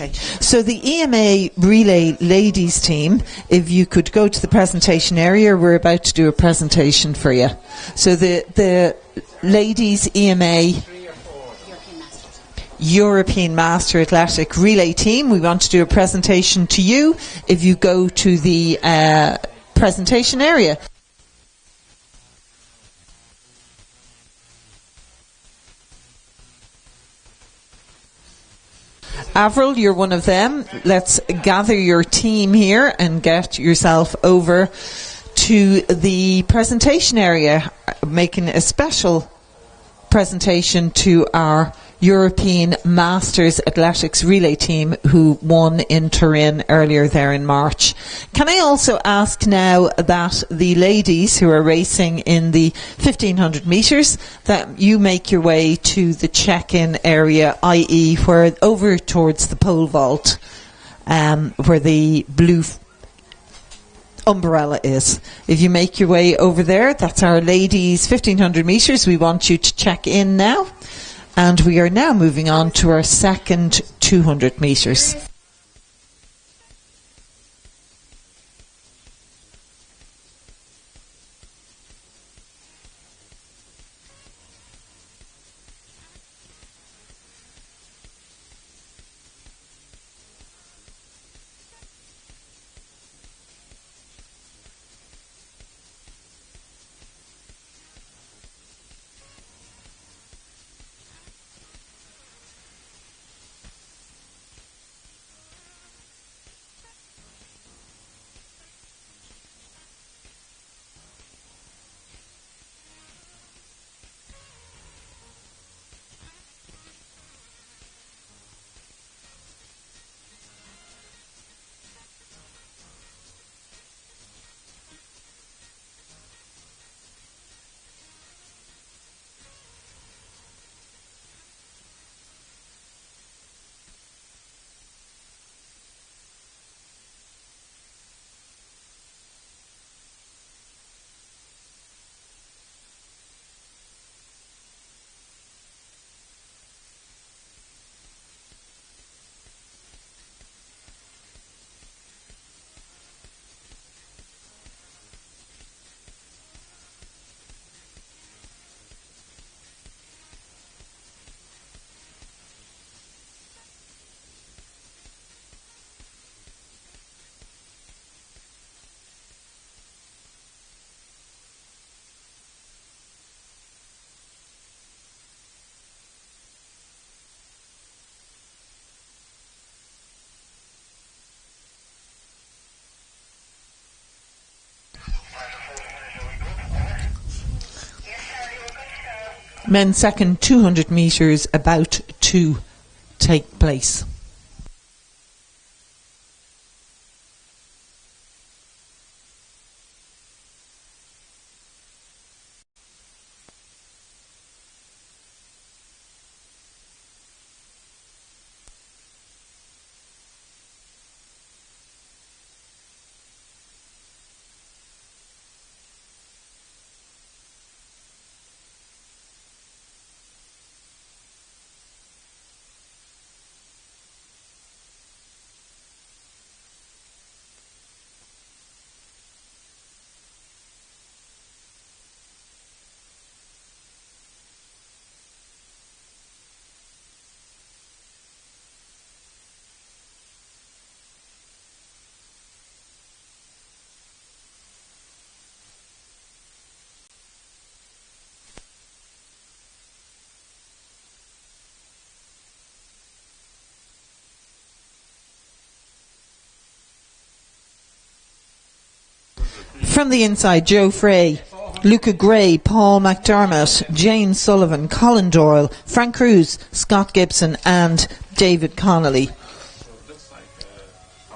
Okay. So the EMA Relay Ladies team, if you could go to the presentation area, we're about to do a presentation for you. So the Ladies EMA European Master Athletic Relay team, we want to do a presentation to you if you go to the presentation area. Avril, you're one of them. Let's gather your team here and get yourself over to the presentation area, making a special presentation to our European Masters Athletics Relay team who won in Turin earlier there in March. Can I also ask now that the ladies who are racing in the 1500 metres, that you make your way to the check-in area, i.e. where over towards the pole vault, where the blue umbrella is. If you make your way over there, that's our ladies 1500 metres. We want you to check in now. And we are now moving on to our second 200 metres. Men's second 200 metres about to take place. From the inside, Joe Frey, Luca Gray, Paul McDermott, James Sullivan, Colin Doyle, Frank Cruz, Scott Gibson and David Connolly.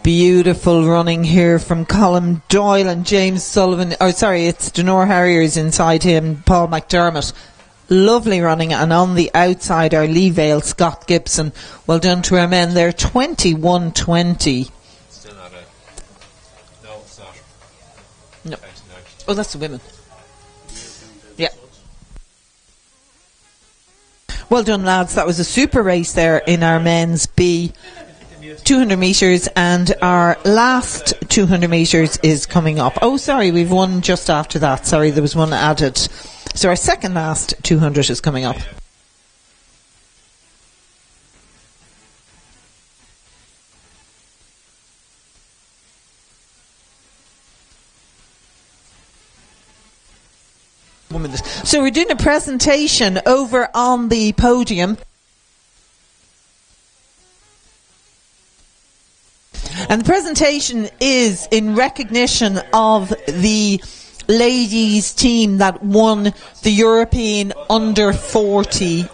Beautiful running here from Colin Doyle and James Sullivan. Oh, sorry, it's Denore Harriers inside him, Paul McDermott. Lovely running, and on the outside are Lee Vale, Scott Gibson. Well done to our men there, 21-20. Still not a... No, it's not. No. Oh, that's the women. Yeah. Well done, lads. That was a super race there in our men's B 200 metres, and our last 200 metres is coming up. Oh, sorry, we've one just after that. Sorry, there was one added. So our second last 200 is coming up. So we're doing a presentation over on the podium. And the presentation is in recognition of the ladies team that won the European over 40.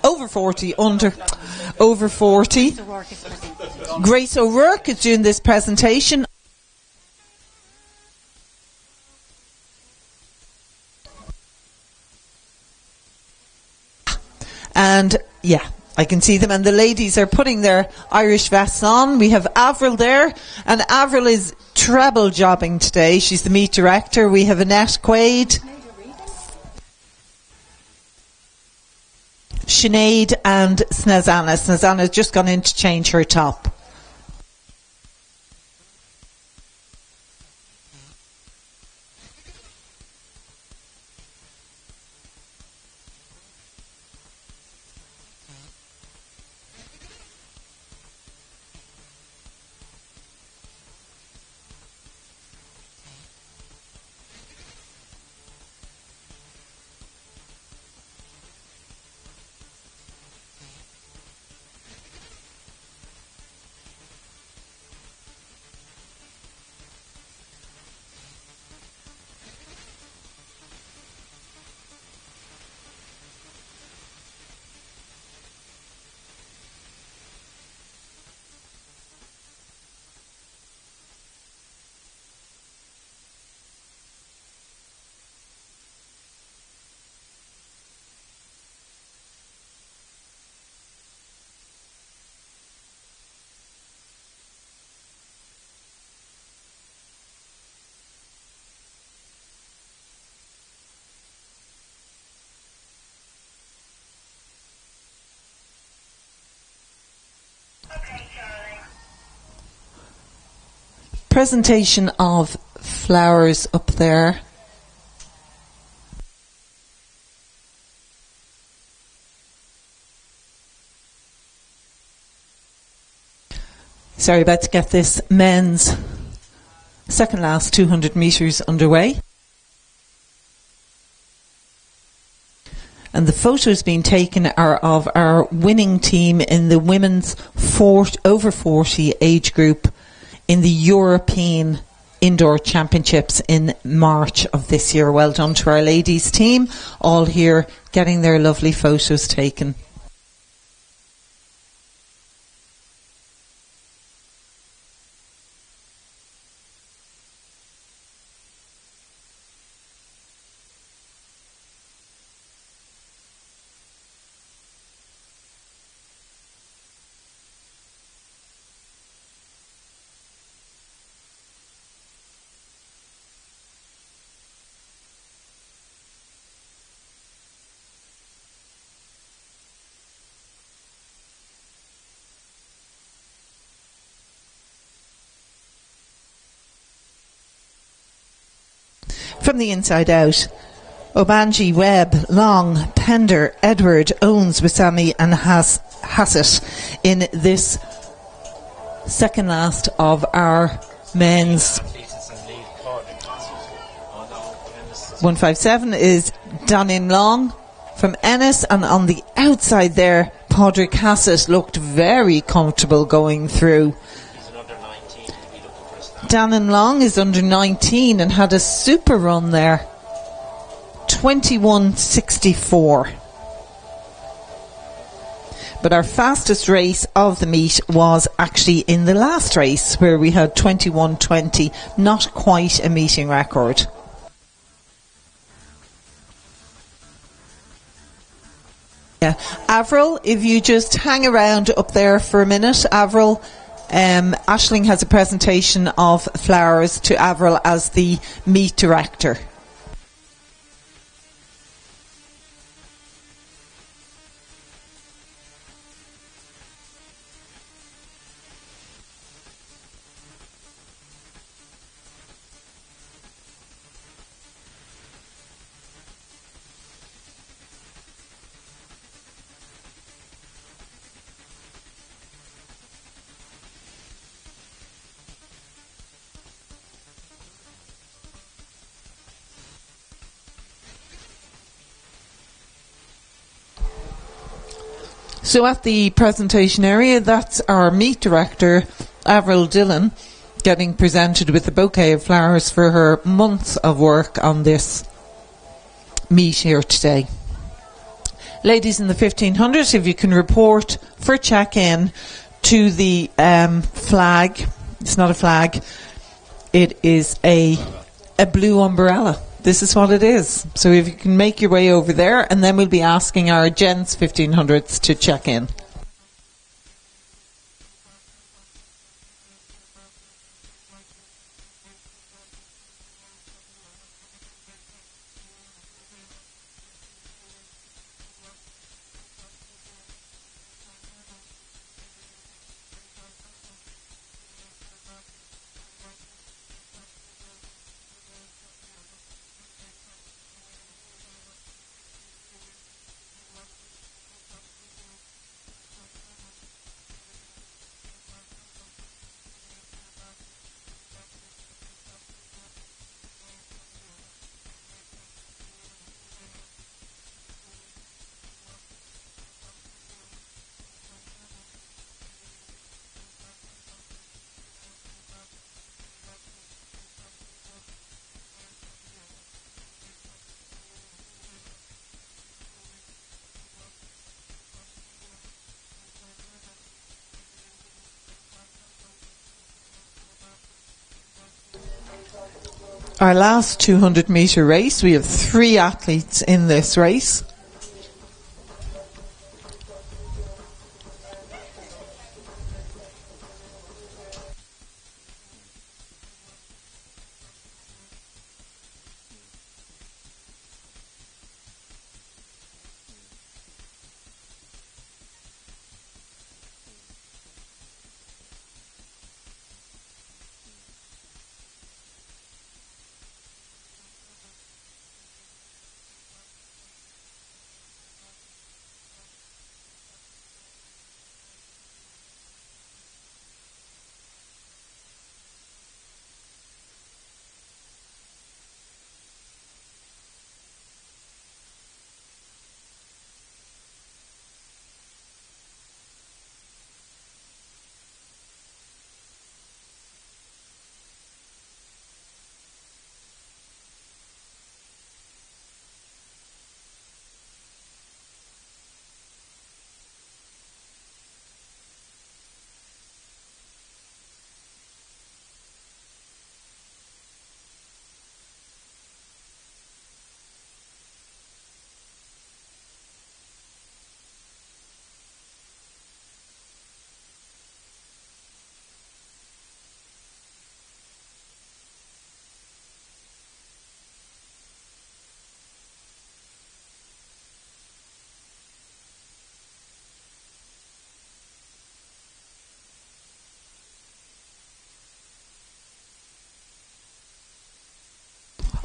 Grace O'Rourke is doing this presentation. And yeah, I can see them, and the ladies are putting their Irish vests on. We have Avril there, and Avril is treble jobbing today. She's the meet director. We have Annette Quaid, Sinead and Snezana. Snezana's just gone in to change her top. Presentation of flowers up there. Sorry, about to get this men's second last 200 metres underway. And the photos being taken are of our winning team in the women's over 40 age group in the European Indoor Championships in March of this year. Well done to our ladies team, all here getting their lovely photos taken. From the inside out, Obanji, Webb, Long, Pender, Edward, Owens, Wisami and Hassett in this second last of our men's. 157 is Danin Long from Ennis, and on the outside there, Padraig Hassett looked very comfortable going through. Dannon Long is under 19 and had a super run there. 21.64. But our fastest race of the meet was actually in the last race, where we had 21.20, not quite a meeting record. Yeah. Avril, if you just hang around up there for a minute. Avril, Aisling has a presentation of flowers to Avril as the meet director. So at the presentation area, that's our meet director, Avril Dillon, getting presented with a bouquet of flowers for her months of work on this meet here today. Ladies in the 1500, if you can report for check-in to the flag. It's not a flag. It is a blue umbrella. This is what it is. So if you can make your way over there, and then we'll be asking our gents 1500s to check in. Our last 200 metre race, we have 3 athletes in this race.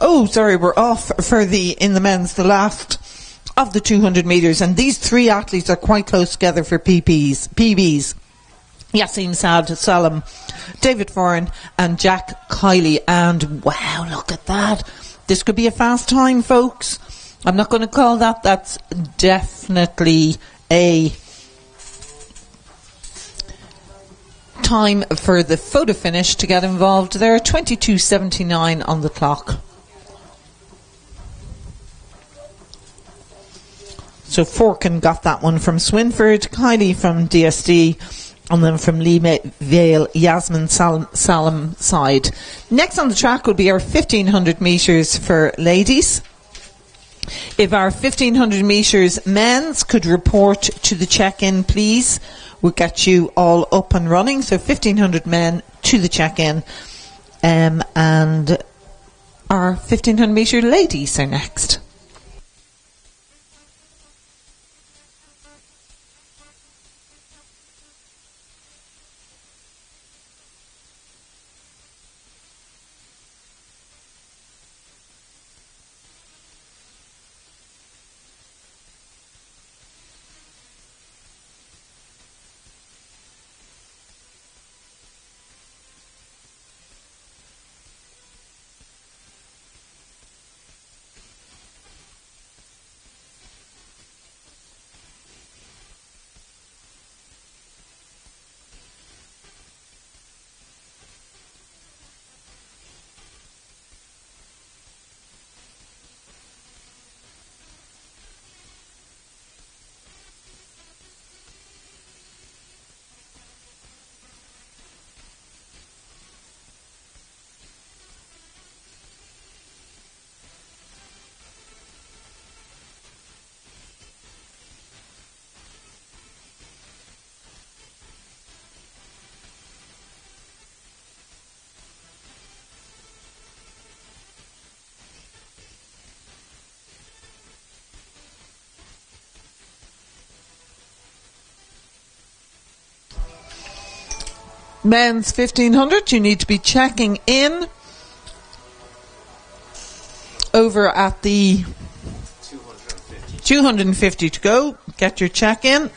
Oh, sorry, we're off for in the men's, the last of the 200 metres. And these 3 athletes are quite close together for PBs. Yassim Salam, David Foran and Jack Kiley. And wow, look at that. This could be a fast time, folks. I'm not going to call that. That's definitely a time for the photo finish to get involved there. 22:79 on the clock. So Forkin got that one from Swinford, Kylie from DSD, and then from Lee Vale, Yasmin Salam side. Next on the track will be our 1500 metres for ladies. If our 1500 metres men's could report to the check-in, please. We'll get you all up and running. So 1500 men to the check-in. And our 1500 metre ladies are next. Men's 1500, you need to be checking in over at the 250 to go. Get your check in.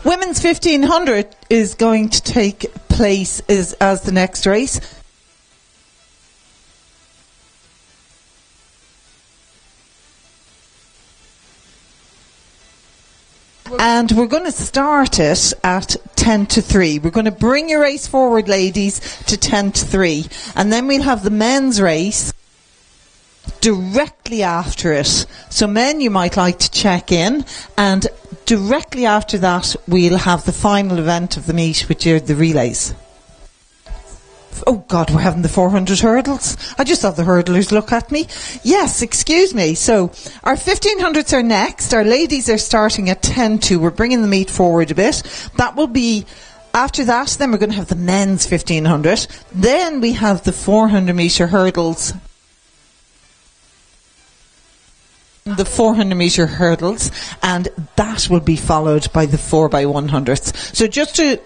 Women's 1500 is going to take place as the next race. And we're going to start it at 10 to 3. We're going to bring your race forward, ladies, to 10 to 3. And then we'll have the men's race directly after it. So men, you might like to check in. And directly after that, we'll have the final event of the meet, which are the relays. Oh God, we're having the 400 hurdles. I just saw the hurdlers look at me. Yes, excuse me. So our 1500s are next. Our ladies are starting at 10-2. We're bringing the meet forward a bit. That will be after that. Then we're going to have the men's 1500. Then we have the 400 metre hurdles. The 400 metre hurdles, and that will be followed by the 4x100s. So just to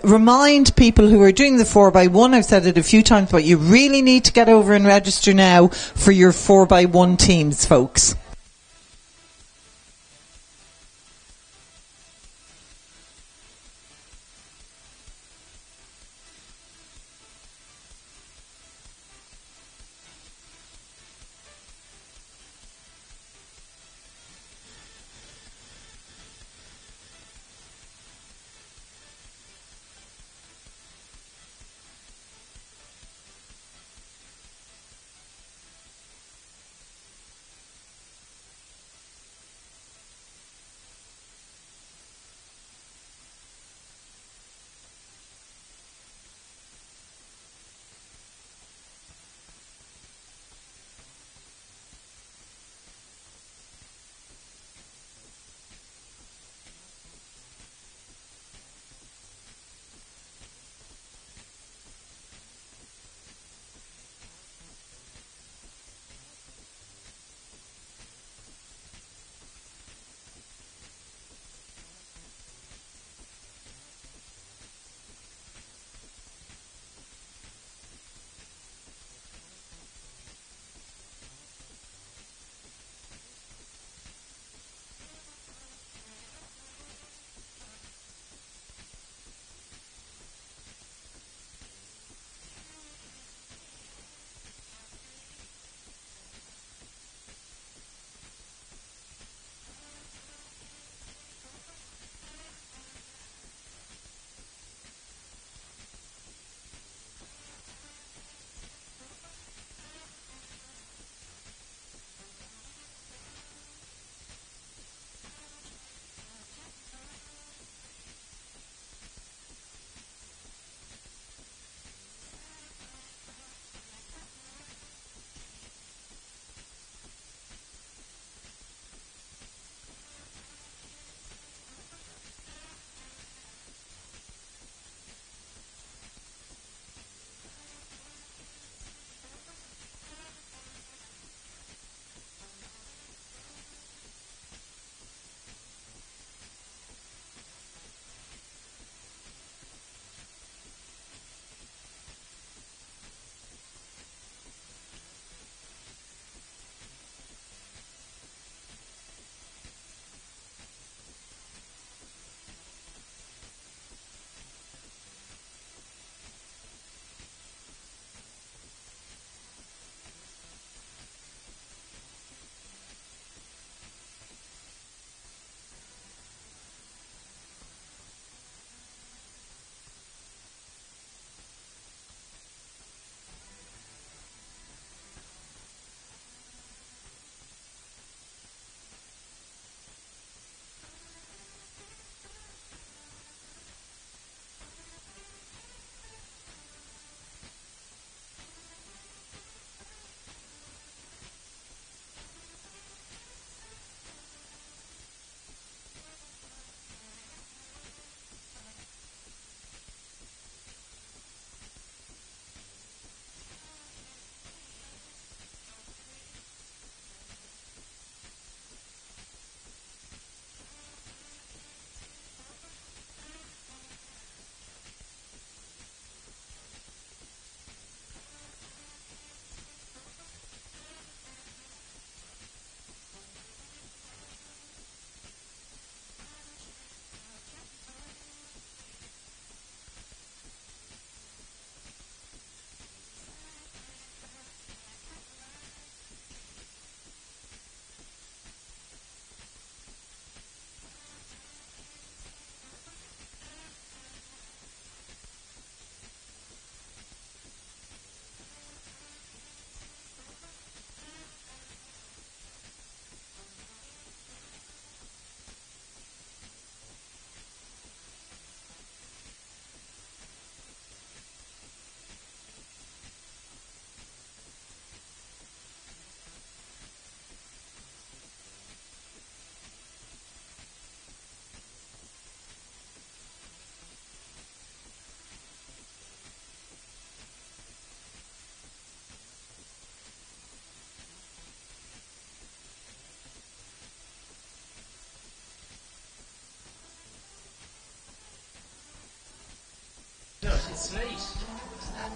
remind people who are doing the 4x1, I've said it a few times, but you really need to get over and register now for your 4x1 teams, folks.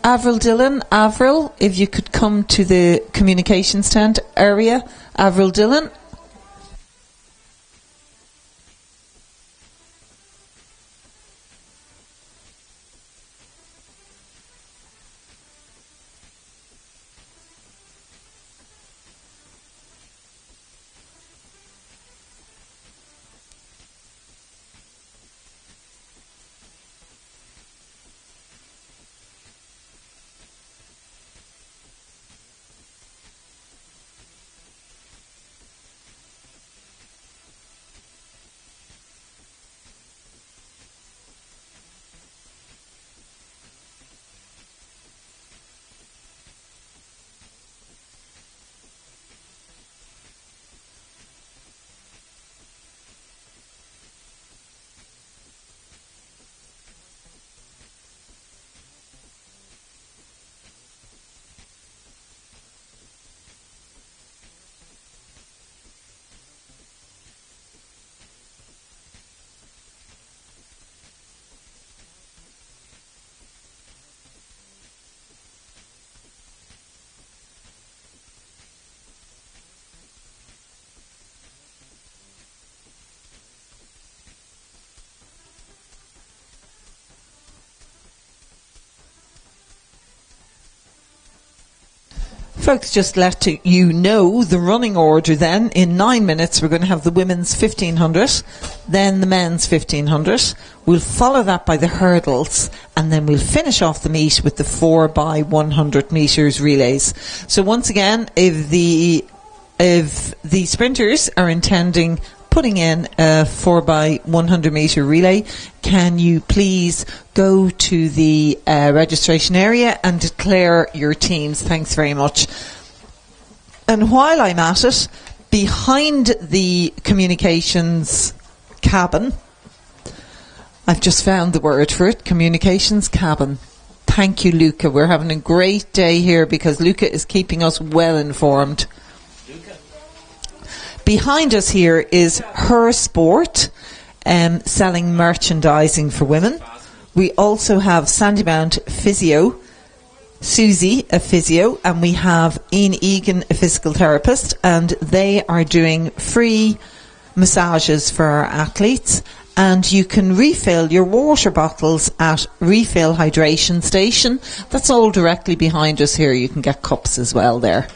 Avril Dillon, Avril, if you could come to the communications tent area. Avril Dillon. Folks, just let you know the running order then. In 9 minutes, we're going to have the women's 1500, then the men's 1500. We'll follow that by the hurdles, and then we'll finish off the meet with the 4x100 metres relays. So once again, if the sprinters are intending putting in a 4x100 metre relay, can you please go to the registration area and declare your teams? Thanks very much. And while I'm at it, behind the communications cabin, I've just found the word for it, communications cabin. Thank you, Luca. We're having a great day here because Luca is keeping us well informed. Behind us here is Her Sport, selling merchandising for women. We also have Sandymount Physio, Susie, a physio, and we have Ian Egan, a physical therapist, and they are doing free massages for our athletes. And you can refill your water bottles at Refill Hydration Station. That's all directly behind us here. You can get cups as well there.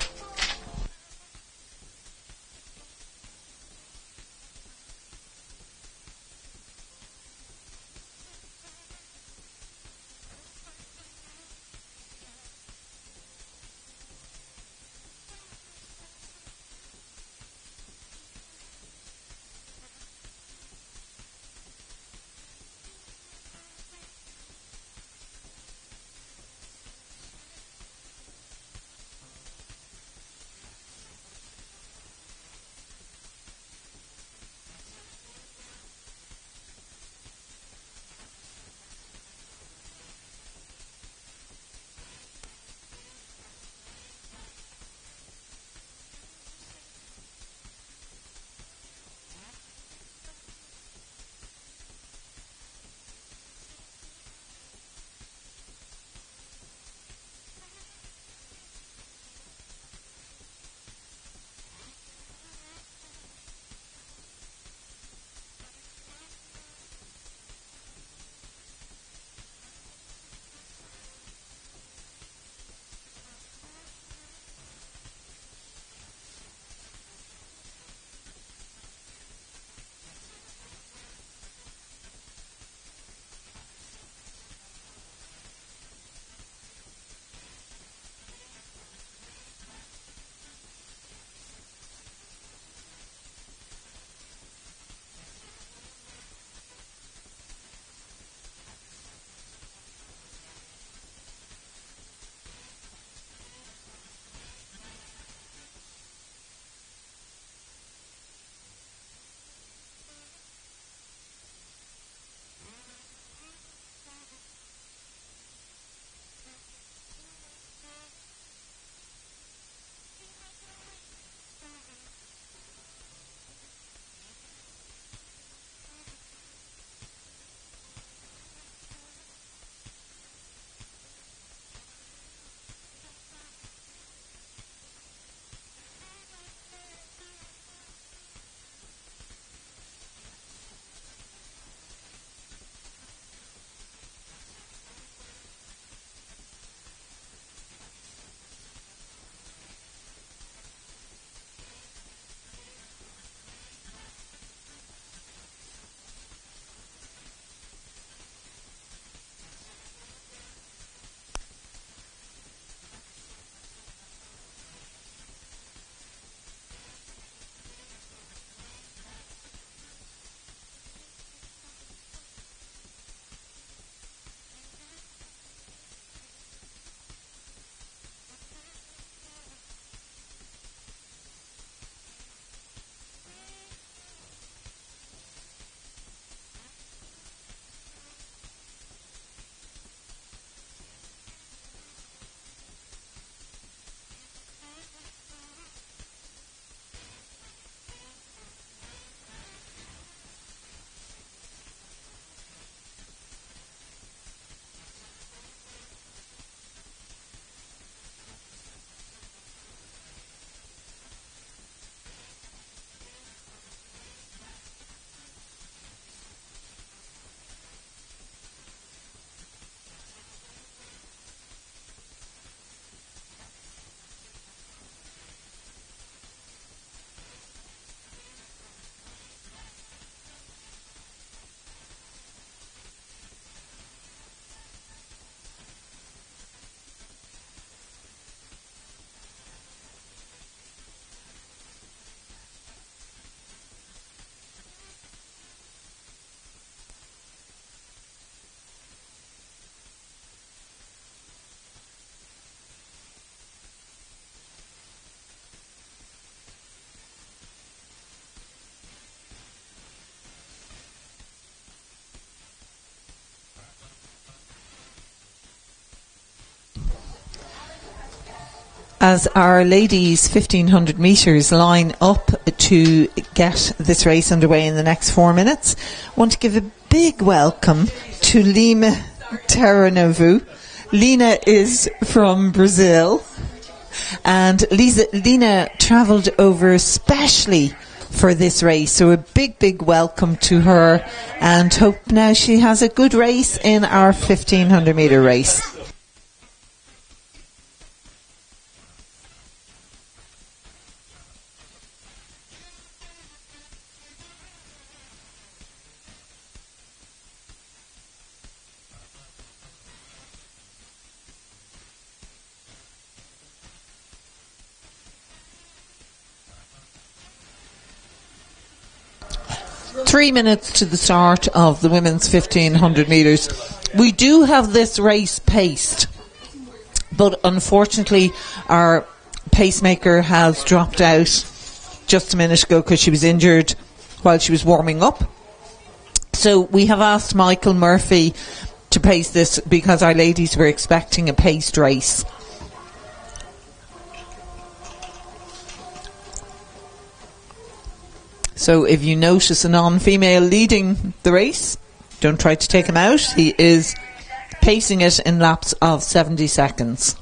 As our ladies 1500 metres line up to get this race underway in the next 4 minutes, I want to give a big welcome to Lima Terranovu. Lina is from Brazil, and Lina travelled over especially for this race, so a big welcome to her, and hope now she has a good race in our 1500 metre race. Three minutes to the start of the women's 1500 metres. We do have this race paced, but unfortunately our pacemaker has dropped out just a minute ago because she was injured while she was warming up. So we have asked Michael Murphy to pace this because our ladies were expecting a paced race. So if you notice a non-female leading the race, don't try to take him out. He is pacing it in laps of 70 seconds.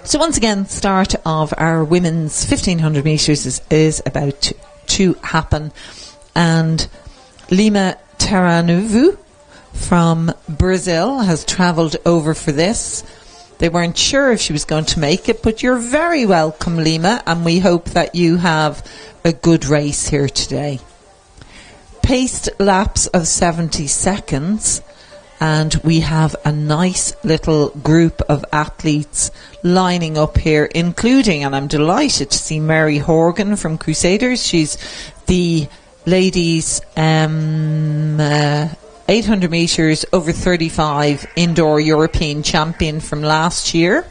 So once again, start of our women's 1500 metres is about to happen, and Lima Terranovu from Brazil has travelled over for this. They weren't sure if she was going to make it, but you're very welcome, Lima, and we hope that you have a good race here today. Paced laps of 70 seconds. And we have a nice little group of athletes lining up here, including, and I'm delighted to see Mary Horgan from Crusaders. She's the ladies' 800 metres over 35 indoor European champion from last year.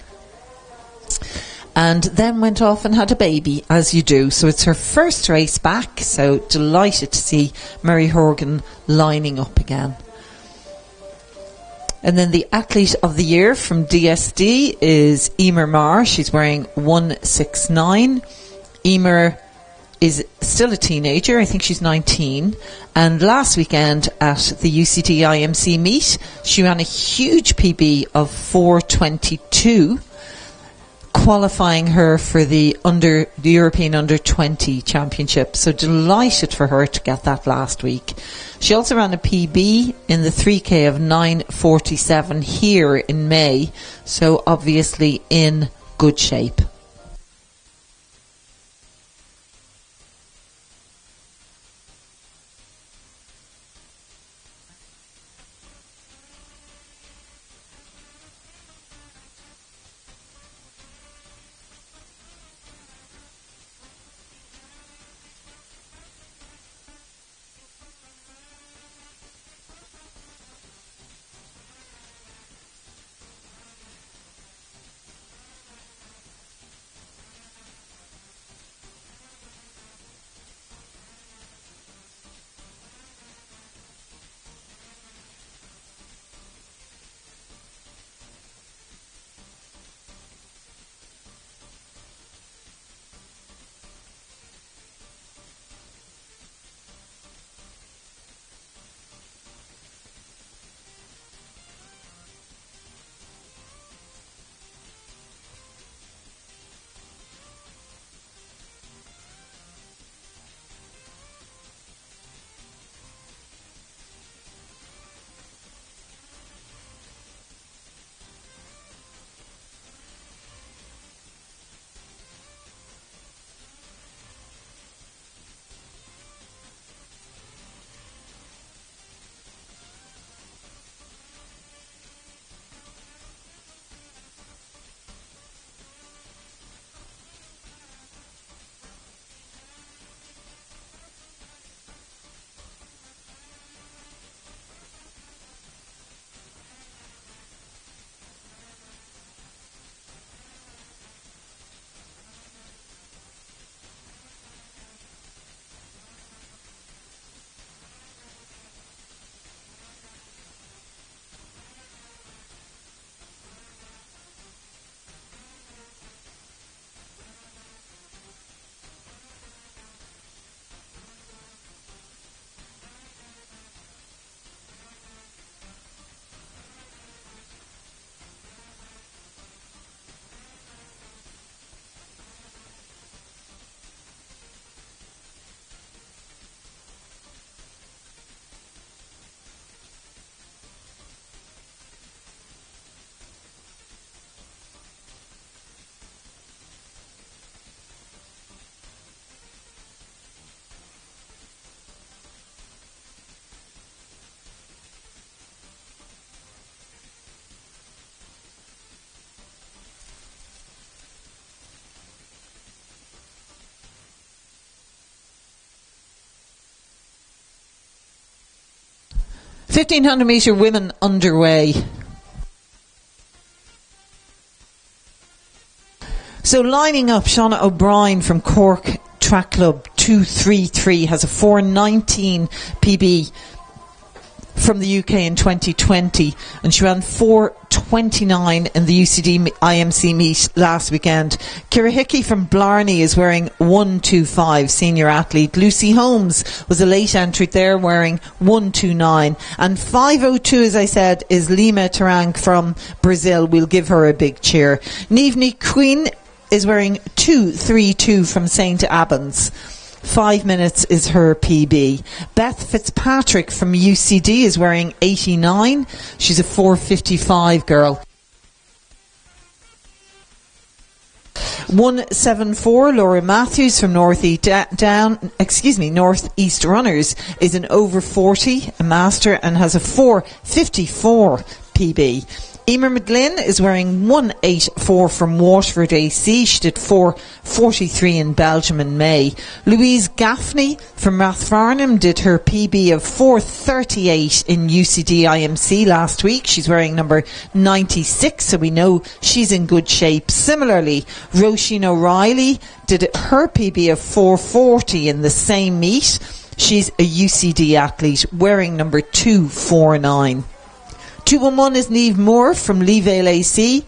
And then went off and had a baby, as you do. So it's her first race back, so delighted to see Mary Horgan lining up again. And then the Athlete of the Year from DSD is Emer Marr. She's wearing 169. Emer is still a teenager. I think she's 19. And last weekend at the UCD IMC meet, she ran a huge PB of 4:22, qualifying her for the European Under-20 Championship. So delighted for her to get that last week. She also ran a PB in the 3K of 9:47 here in May, so obviously in good shape. 1500 metre women underway. So lining up, Shauna O'Brien from Cork Track Club 233 has a 4:19 PB from the UK in 2020, and she ran 4:29 in the UCD IMC meet last weekend. Ciara Hickey from Blarney is wearing 1:25, senior athlete. Lucy Holmes was a late entry there, wearing 1:29, and 5:02, as I said, is Lima Tarang from Brazil. We'll give her a big cheer. Niamh Queen is wearing 2:32 from St Albans. 5 minutes is her PB. Beth Fitzpatrick from UCD is wearing 89. She's a 4:55 girl. 1:74, Laura Matthews from Northeast Runners is an over 40, a master, and has a 4:54 PB. Emer McGlynn is wearing 1:84 from Waterford AC. She did 4:43 in Belgium in May. Louise Gaffney from Rathfarnham did her PB of 4:38 in UCD IMC last week. She's wearing number 96, so we know she's in good shape. Similarly, Roisin O'Reilly did her PB of 4:40 in the same meet. She's a UCD athlete, wearing number 249. 2:11 is Niamh Moore from Lee Vale AC.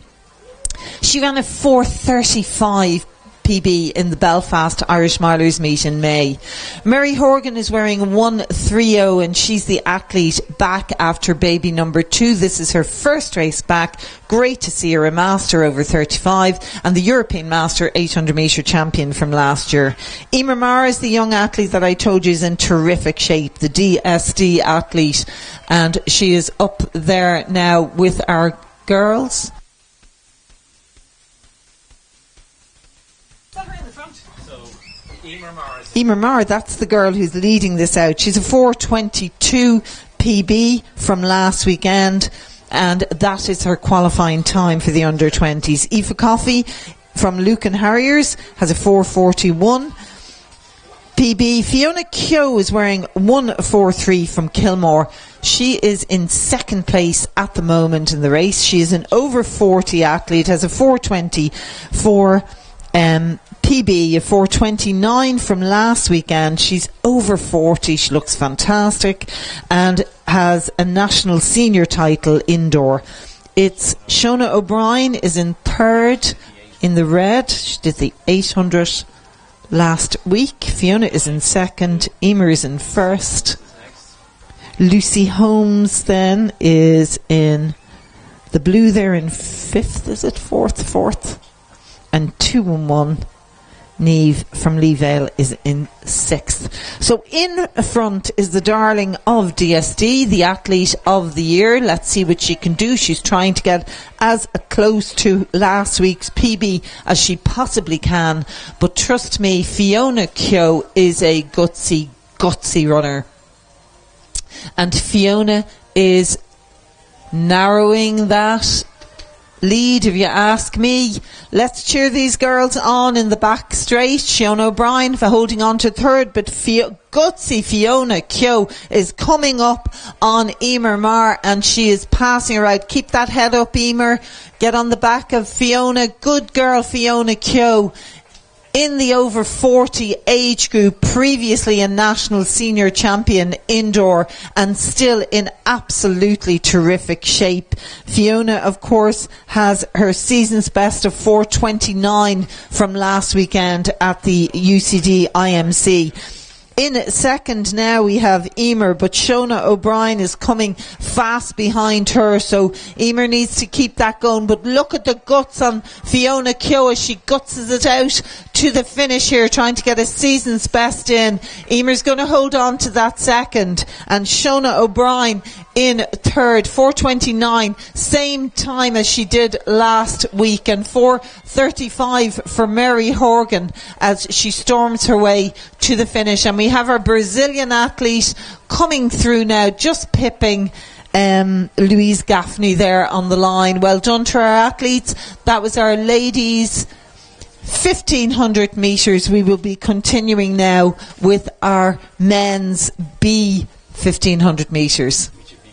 She ran a 4:35 PB in the Belfast Irish Milers meet in May. Mary Horgan is wearing 1:30, and she's the athlete back after baby number 2. This is her first race back. Great to see her, a master over 35 and the European Master 800 metre champion from last year. Emer Maher is the young athlete that I told you is in terrific shape, the DSD athlete, and she is up there now with our girls. Emer Maher, that's the girl who's leading this out. She's a 4:22 PB from last weekend, and that is her qualifying time for the under-20s. Aoife Coffey from Lucan Harriers has a 4:41 PB. Fiona Keogh is wearing 1:43 from Kilmore. She is in second place at the moment in the race. She is an over 40 athlete, has a 4:24 PB, a 4:29 from last weekend. She's over 40. She looks fantastic and has a national senior title indoor. It's Shona O'Brien is in third in the red. She did the 800 last week. Fiona is in second. Emer is in first. Lucy Holmes then is in the blue there in fifth. Is it fourth? And 2:1. Niamh from Lee Vale is in sixth. So in front is the darling of DSD, the athlete of the year. Let's see what she can do. She's trying to get as close to last week's PB as she possibly can. But trust me, Fiona Keogh is a gutsy runner. And Fiona is narrowing that lead, if you ask me. Let's cheer these girls on in the back straight. Shona O'Brien for holding on to third, but gutsy Fiona Keogh is coming up on Emer Maher, and she is passing her out. Keep that head up, Emer. Get on the back of Fiona. Good girl, Fiona Keogh. In the over 40 age group, previously a national senior champion indoor, and still in absolutely terrific shape. Fiona, of course, has her season's best of 4:29 from last weekend at the UCD IMC. In second now we have Emer, but Shona O'Brien is coming fast behind her, so Emer needs to keep that going. But look at the guts on Fiona Keogh as she gutses it out to the finish here, trying to get a season's best in. Emer's going to hold on to that second, and Shona O'Brien in third, 4:29, same time as she did last week, and 4:35 for Mary Horgan as she storms her way to the finish. And we have our Brazilian athlete coming through now, just pipping Louise Gaffney there on the line. Well done to our athletes. That was our ladies 1500 metres. We will be continuing now with our men's B 1500 metres. Which would be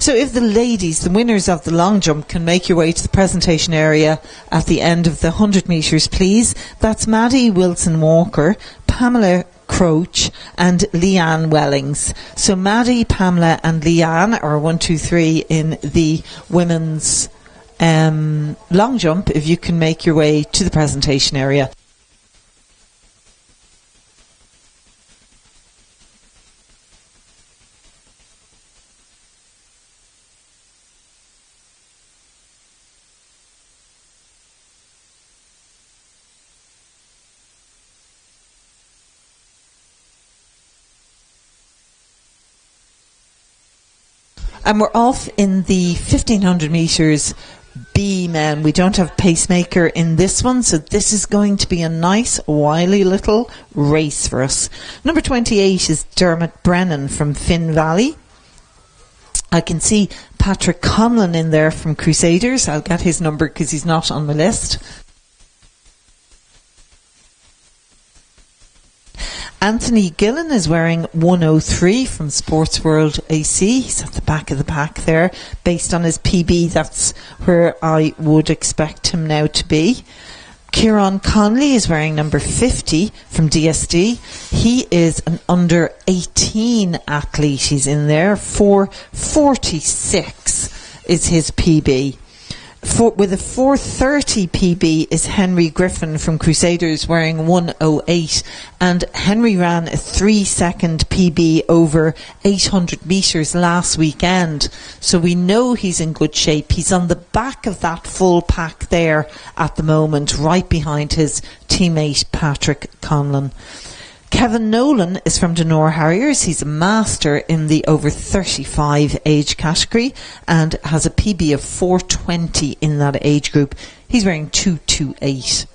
So if the ladies, the winners of the long jump, can make your way to the presentation area at the end of the 100 metres, please. That's Maddie Wilson-Walker, Pamela Croach and Leanne Wellings. So Maddie, Pamela and Leanne are 1, 2, 3 in the women's long jump, if you can make your way to the presentation area. And we're off in the 1500 metres B men. We don't have pacemaker in this one, so this is going to be a nice, wily little race for us. Number 28 is Dermot Brennan from Finn Valley. I can see Patrick Conlon in there from Crusaders. I'll get his number because he's not on my list. Anthony Gillen is wearing 103 from Sports World AC. He's at the back of the pack there. Based on his PB, that's where I would expect him now to be. Kieran Conley is wearing number 50 from DSD. He is an under 18 athlete. He's in there. 4:46 is his PB. With a 4:30 PB is Henry Griffin from Crusaders wearing 1:08, and Henry ran a 3-second PB over 800 metres last weekend, so we know he's in good shape. He's on the back of that full pack there at the moment, right behind his teammate Patrick Conlon. Kevin Nolan is from Dunor Harriers. He's a master in the over 35 age category and has a PB of 4:20 in that age group. He's wearing 2:28.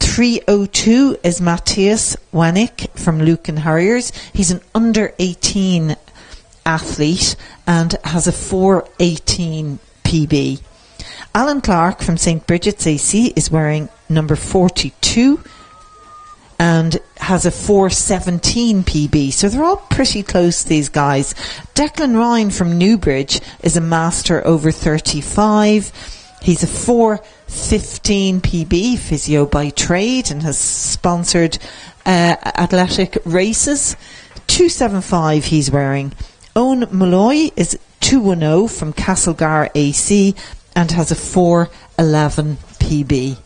3:02 is Matthias Wanik from Lucan Harriers. He's an under 18 athlete and has a 4:18 PB. Alan Clark from St. Bridget's AC is wearing number 42 and has a 4:17 PB. So they're all pretty close, these guys. Declan Ryan from Newbridge is a master over 35. He's a 4:15 PB, physio by trade, and has sponsored athletic races. 2:75 he's wearing. Owen Malloy is 2:10 from Castlegar AC and has a 4:11 PB.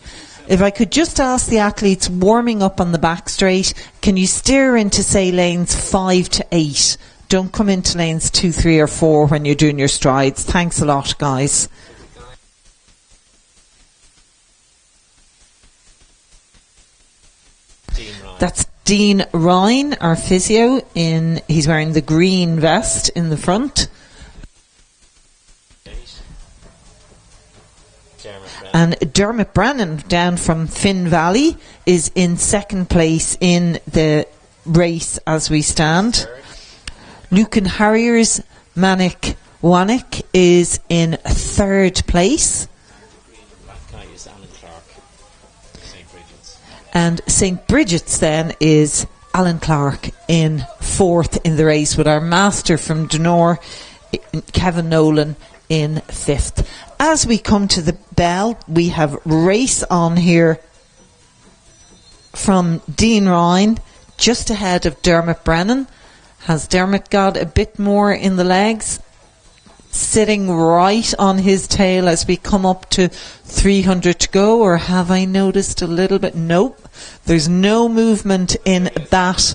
If I could just ask the athletes warming up on the back straight, can you steer into, say, lanes 5 to 8? Don't come into lanes 2, 3 or 4 when you're doing your strides. Thanks a lot, guys. That's Dean Ryan, our physio. He's wearing the green vest in the front. And Dermot Brennan down from Finn Valley is in second place in the race as we stand. Lucan Harriers Manik Wanik is in third place. And St. Bridget's then is Alan Clark in fourth in the race, with our master from Dunor, Kevin Nolan, in fifth. As we come to the bell, we have race on here from Dean Ryan, just ahead of Dermot Brennan. Has Dermot got a bit more in the legs? Sitting right on his tail as we come up to 300 to go, or have I noticed a little bit? Nope, there's no movement in that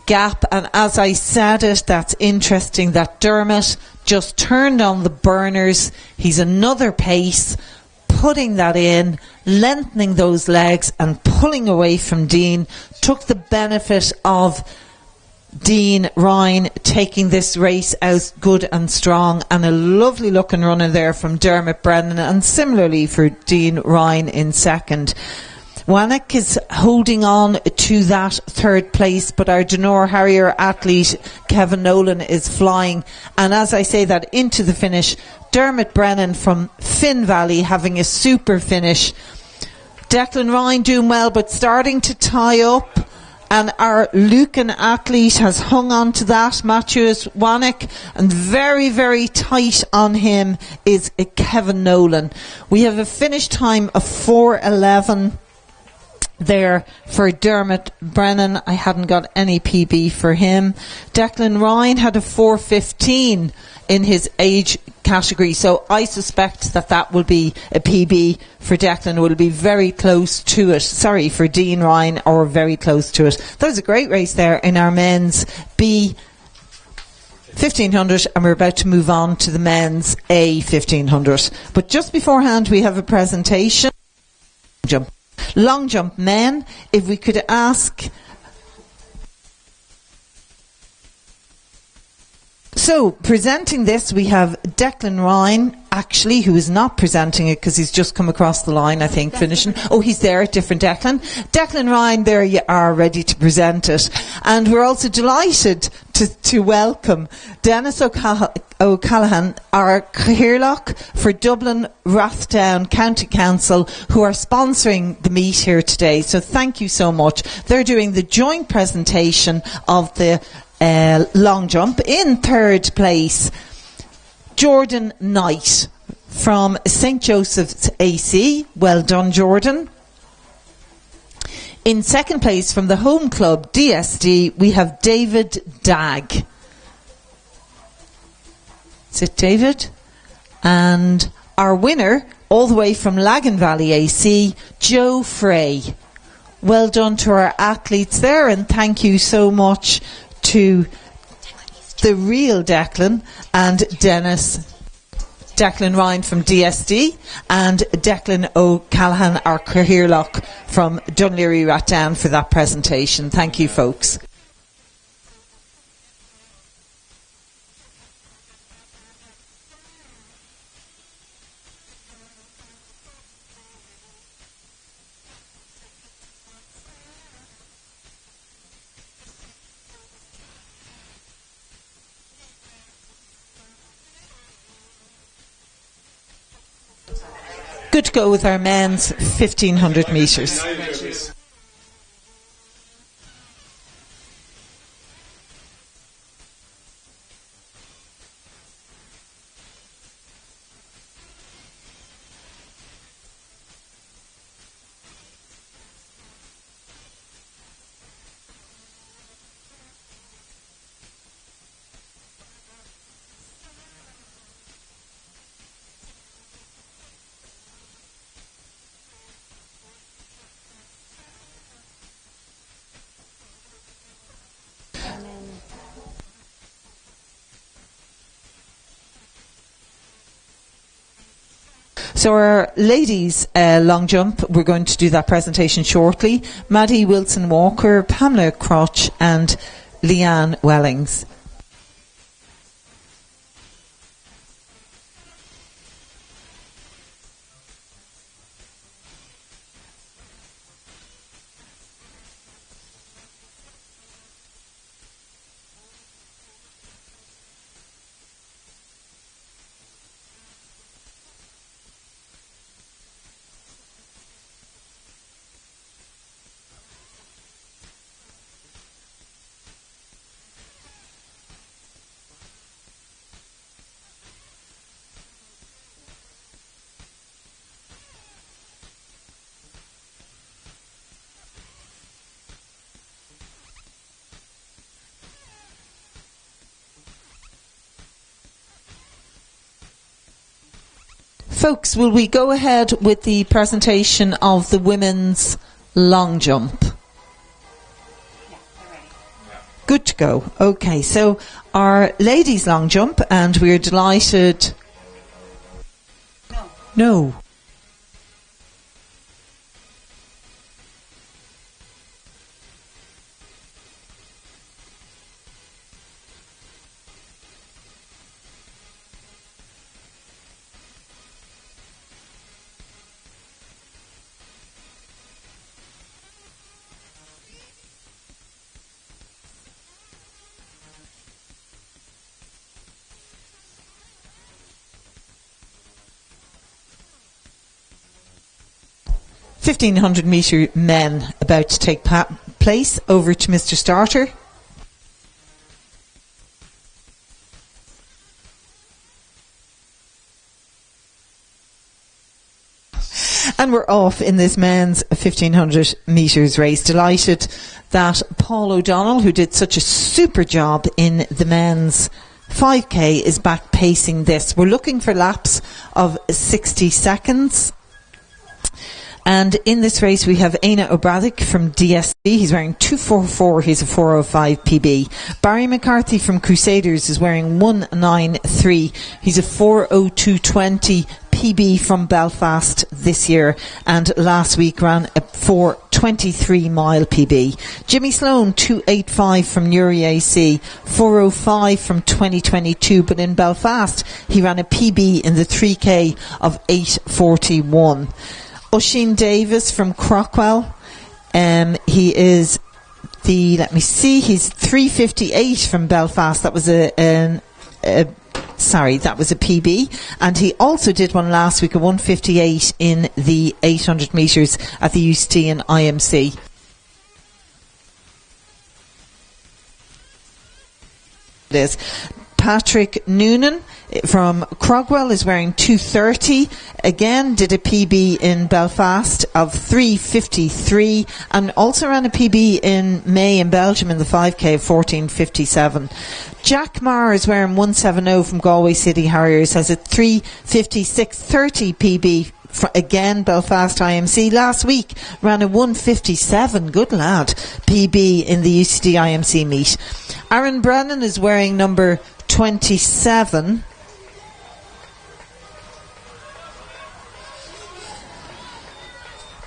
gap. And as I said it, that's interesting that Dermot just turned on the burners. He's another pace, putting that in, lengthening those legs and pulling away from Dean. Took the benefit of Dean Ryan taking this race out good and strong, and a lovely looking runner there from Dermot Brennan, and similarly for Dean Ryan in second. Wanik is holding on to that third place, but our Dunor Harrier athlete Kevin Nolan is flying. And as I say that, into the finish, Dermot Brennan from Finn Valley having a super finish. Declan Ryan doing well, but starting to tie up. And our Lucan athlete has hung on to that, Matthias Wanek, and very, very tight on him is Kevin Nolan. We have a finish time of 4:11 there for Dermot Brennan. I hadn't got any PB for him. Declan Ryan had a 4:15 in his age category, so I suspect that will be a PB for Declan. Will be very close to it. Sorry, for Dean Ryan, or very close to it. That was a great race there in our men's B 1500, and we're about to move on to the men's A 1500. But just beforehand, we have a presentation. Long jump men. If we could ask. So, presenting this, we have Declan Ryan, actually, who is not presenting it because he's just come across the line, I think, finishing. Oh, he's there, different Declan. Declan Ryan, there you are, ready to present it. And we're also delighted to welcome Dennis O'Callaghan, our Caherlock for Dublin Rathdown County Council, who are sponsoring the meet here today. So thank you so much. They're doing the joint presentation of the long jump. In third place, Jordan Knight from St. Joseph's AC. Well done, Jordan. In second place, from the home club DSD, we have David Dagg. Is it David? And our winner, all the way from Lagan Valley AC, Joe Frey. Well done to our athletes there, and thank you so much to the real Declan and Declan Ryan from DSD, and Declan O'Callaghan, our Caherlock from Dunleary Rathdown, for that presentation. Thank you, folks. Good to go with our men's 1500 metres. So our ladies long jump, we're going to do that presentation shortly. Maddie Wilson-Walker, Pamela Crotch and Leanne Wellings. Folks, will we go ahead with the presentation of the women's long jump? Yeah, they're ready. Good to go. Okay, so our ladies long jump, and we're delighted. No. 1500 metre men about to take place. Over to Mr. Starter. And we're off in this men's 1500 metres race. Delighted that Paul O'Donnell, who did such a super job in the men's 5k, is back pacing this. We're looking for laps of 60 seconds. And in this race we have Éanna O'Braddock from DSD. He's wearing 244. He's a 405 PB. Barry McCarthy from Crusaders is wearing 193. He's a 40220 PB from Belfast this year, and last week ran a 423 mile PB. Jimmy Sloan 285 from Newry AC, 405 from 2022, but in Belfast he ran a PB in the 3k of 841. Oisin Davis from Crockwell, he is he's 358 from Belfast. That was a PB, and he also did one last week, a 158 in the 800 metres at the UCT and IMC. It is Patrick Noonan from Crogwell is wearing 230. Again, did a PB in Belfast of 353, and also ran a PB in May in Belgium in the 5k of 1457. Jack Marr is wearing 170 from Galway City Harriers, has a 356.30 PB. Again, Belfast IMC. Last week ran a 157, good lad, PB in the UCD IMC meet. Aaron Brennan is wearing number 27.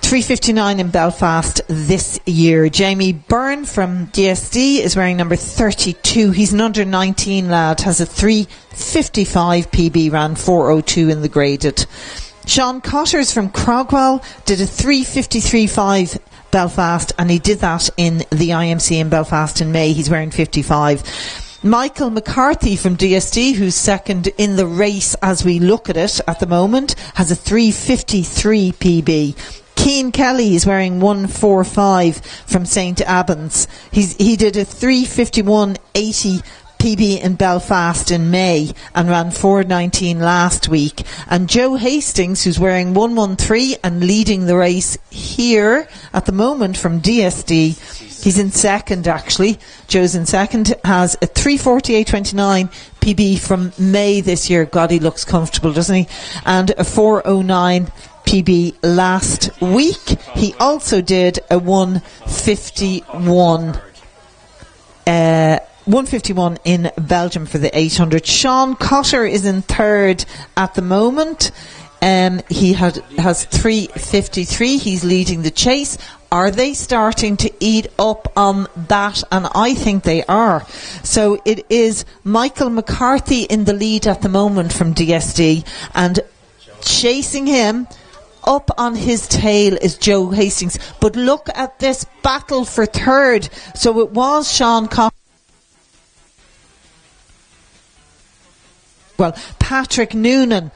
.359 in Belfast this year. Jamie Byrne from DSD is wearing number 32. He's an under 19 lad, has a 355 PB, ran 402 in the graded. Sean Cotters from Crogwell did a 353.5 Belfast, and he did that in the IMC in Belfast in May. He's wearing 55. Michael McCarthy from DSD, who's second in the race as we look at it at the moment, has a 353 PB. Keane Kelly is wearing 145 from St Albans. He did a 351.80 PB in Belfast in May and ran 419 last week. And Joe Hastings, who's wearing 113 and leading the race here at the moment from DSD, he's in second actually. Joe's in second, has a 348.29 PB from May this year. God, he looks comfortable, doesn't he? And a 409 PB last week. He also did a 151 in Belgium for the 800. Sean Cotter is in third at the moment. He has 353. He's leading the chase. Are they starting to eat up on that? And I think they are. So it is Michael McCarthy in the lead at the moment from DSD, and chasing him up on his tail is Joe Hastings. But look at this battle for third. So it was Sean Cotter. Well, Patrick Noonan,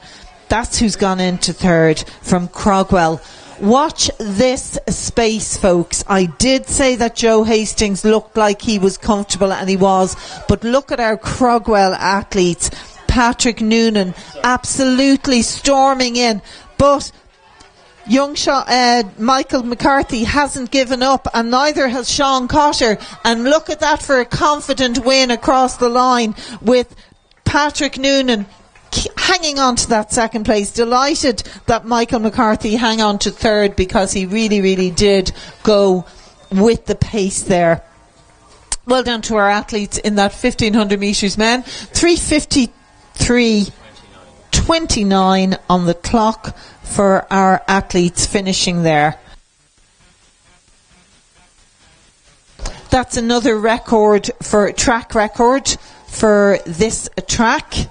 that's who's gone into third from Crogwell. Watch this space, folks. I did say that Joe Hastings looked like he was comfortable, and he was, but look at our Crogwell athletes. Patrick Noonan absolutely storming in, but young Michael McCarthy hasn't given up, and neither has Sean Cotter. And look at that for a confident win across the line, with Patrick Noonan hanging on to that second place. Delighted that Michael McCarthy hang on to third, because he really, really did go with the pace there. Well done to our athletes in that 1500 metres men. 3:53.29 on the clock for our athletes finishing there. That's another record for track record for this track.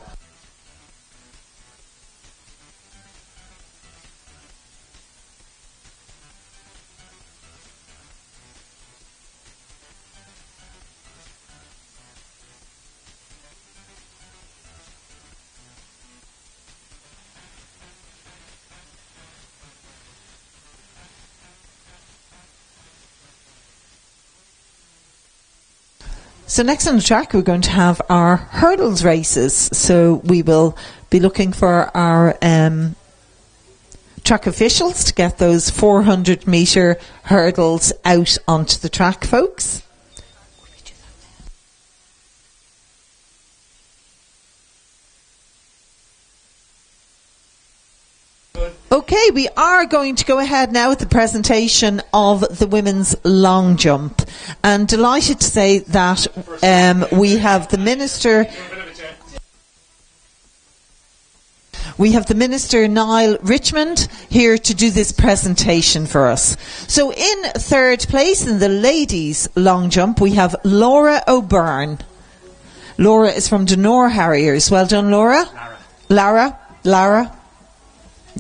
So next on the track, we're going to have our hurdles races. So we will be looking for our track officials to get those 400 metre hurdles out onto the track, folks. Okay, we are going to go ahead now with the presentation of the women's long jump. And delighted to say that we have the Minister... We have the Minister, Niall Richmond, here to do this presentation for us. So in third place in the ladies' long jump, we have Laura O'Byrne. Laura is from Dunor Harriers. Well done, Laura. Lara.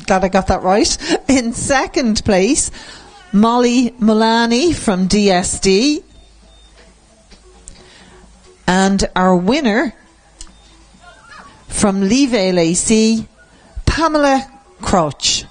Glad I got that right. In second place, Molly Mulani from DSD. And our winner from Leave LAC, Pamela Crouch.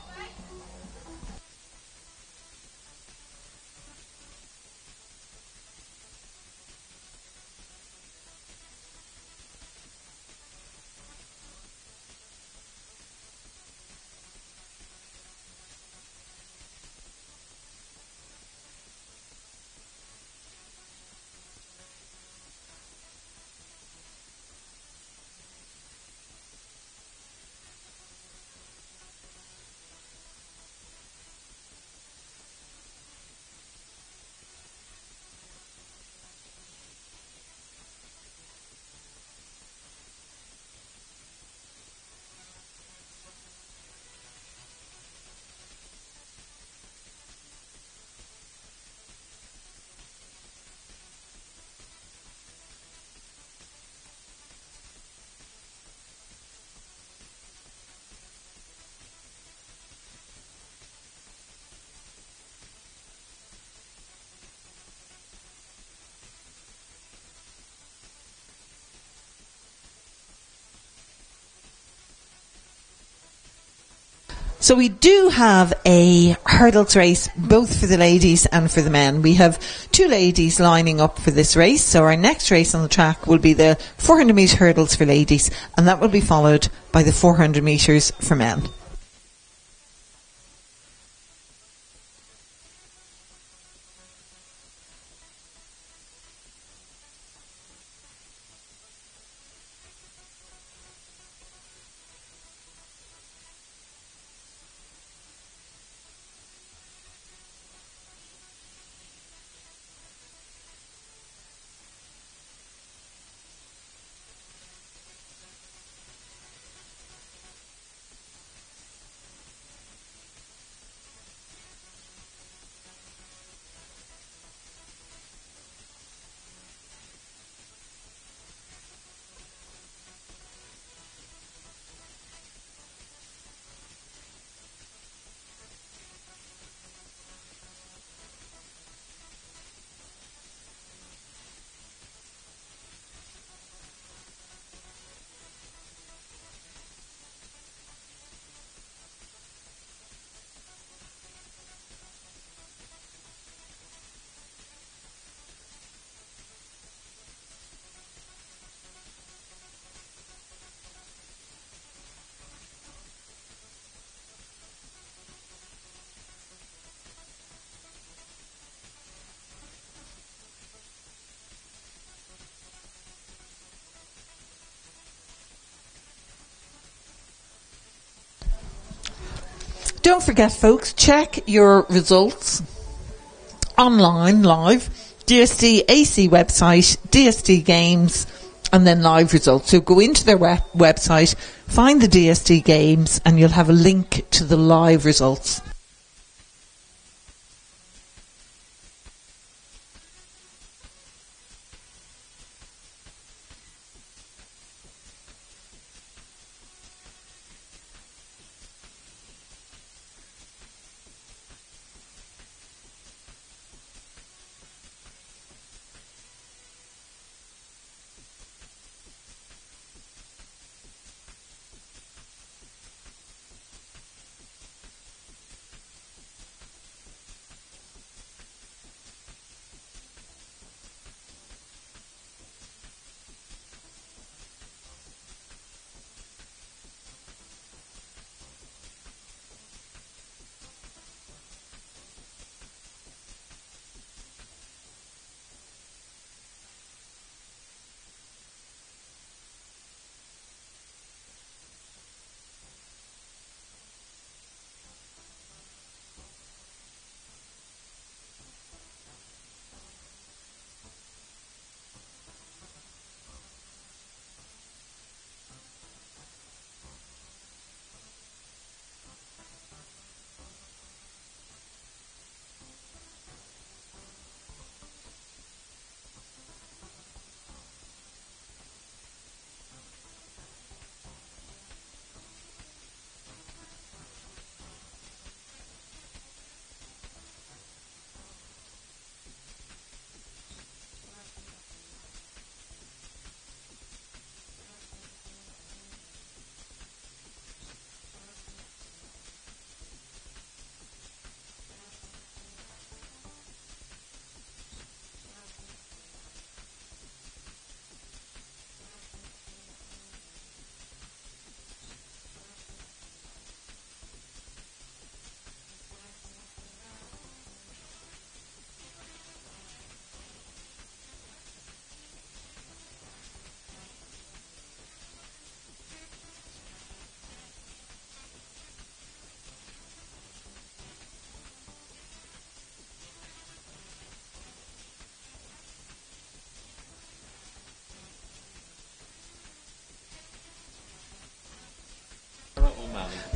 So we do have a hurdles race both for the ladies and for the men. We have two ladies lining up for this race. So our next race on the track will be the 400 metre hurdles for ladies, and that will be followed by the 400 metres for men. Don't forget, folks, check your results online, live, DSD AC website, DSD Games, and then live results. So go into their website, find the DSD Games, and you'll have a link to the live results.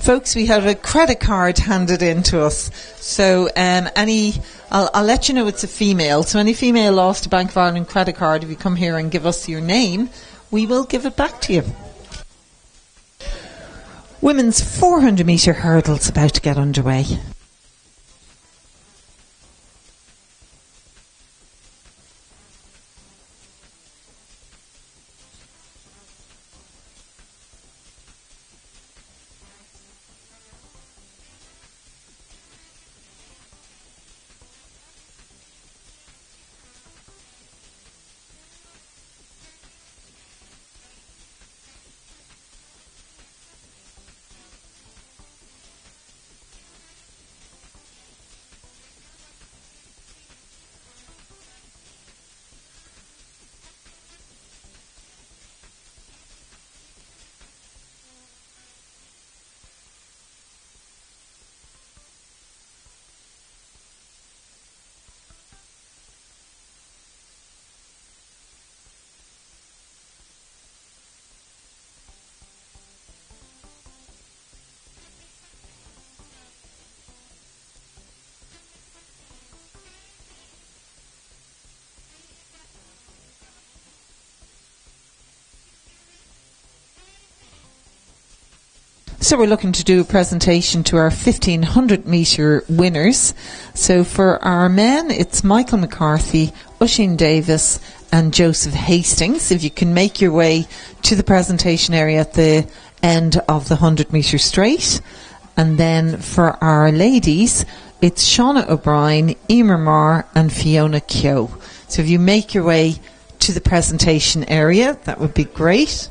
Folks, we have a credit card handed in to us. So I'll let you know it's a female. So any female lost a Bank of Ireland credit card, if you come here and give us your name, we will give it back to you. Women's 400 metre hurdles about to get underway. So we're looking to do a presentation to our 1500 metre winners. So for our men, it's Michael McCarthy, Oisin Davis and Joseph Hastings. If you can make your way to the presentation area at the end of the 100 metre straight. And then for our ladies, it's Shauna O'Brien, Emer Marr and Fiona Keogh. So if you make your way to the presentation area, that would be great.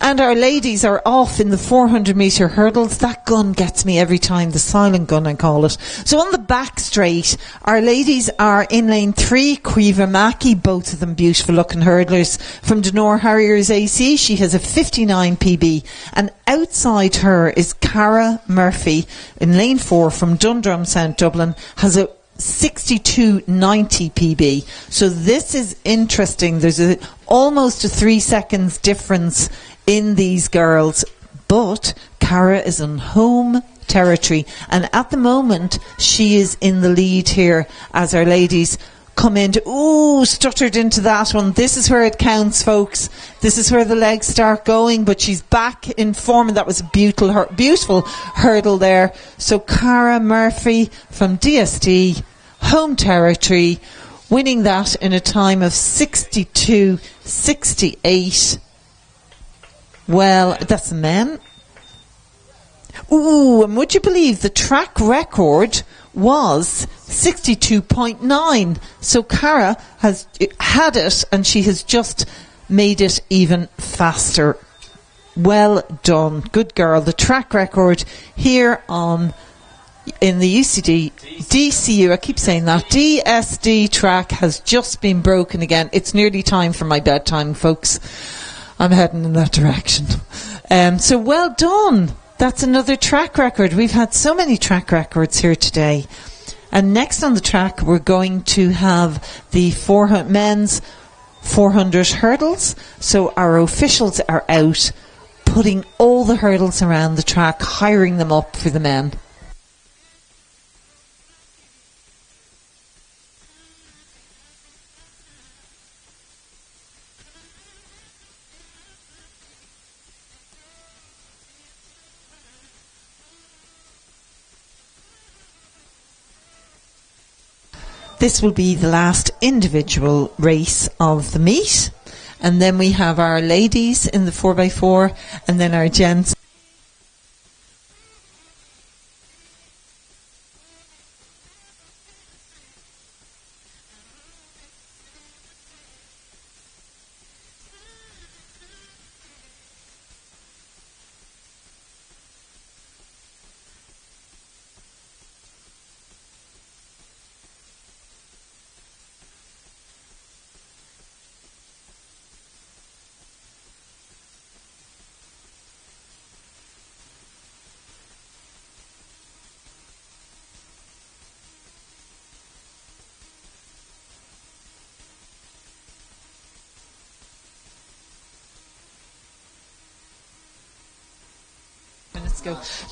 And our ladies are off in the 400 metre hurdles. That gun gets me every time, the silent gun I call it. So on the back straight, our ladies are in lane 3, Caoimhe Mackey, both of them beautiful looking hurdlers from Denore Harriers AC. She has a 59 PB. And outside her is Cara Murphy in lane 4 from Dundrum, South Dublin, has a 62.90 PB. So this is interesting. There's almost a 3 seconds difference in these girls, but Cara is on home territory, and at the moment she is in the lead here as our ladies come into, stuttered into that one. This is where it counts, folks. This is where the legs start going, but she's back in form, and that was a beautiful hurdle there. So Cara Murphy from DSD, home territory, winning that in a time of 62.68. Well, that's the men. And would you believe the track record was 62.9? So Cara has had it, and she has just made it even faster. Well done. Good girl. The track record here in the DCU, I keep saying that, DSD track has just been broken again. It's nearly time for my bedtime, folks. I'm heading in that direction. So well done. That's another track record. We've had so many track records here today. And next on the track, we're going to have the men's 400 hurdles. So our officials are out putting all the hurdles around the track, hiring them up for the men. This will be the last individual race of the meet. And then we have our ladies in the 4x4 and then our gents.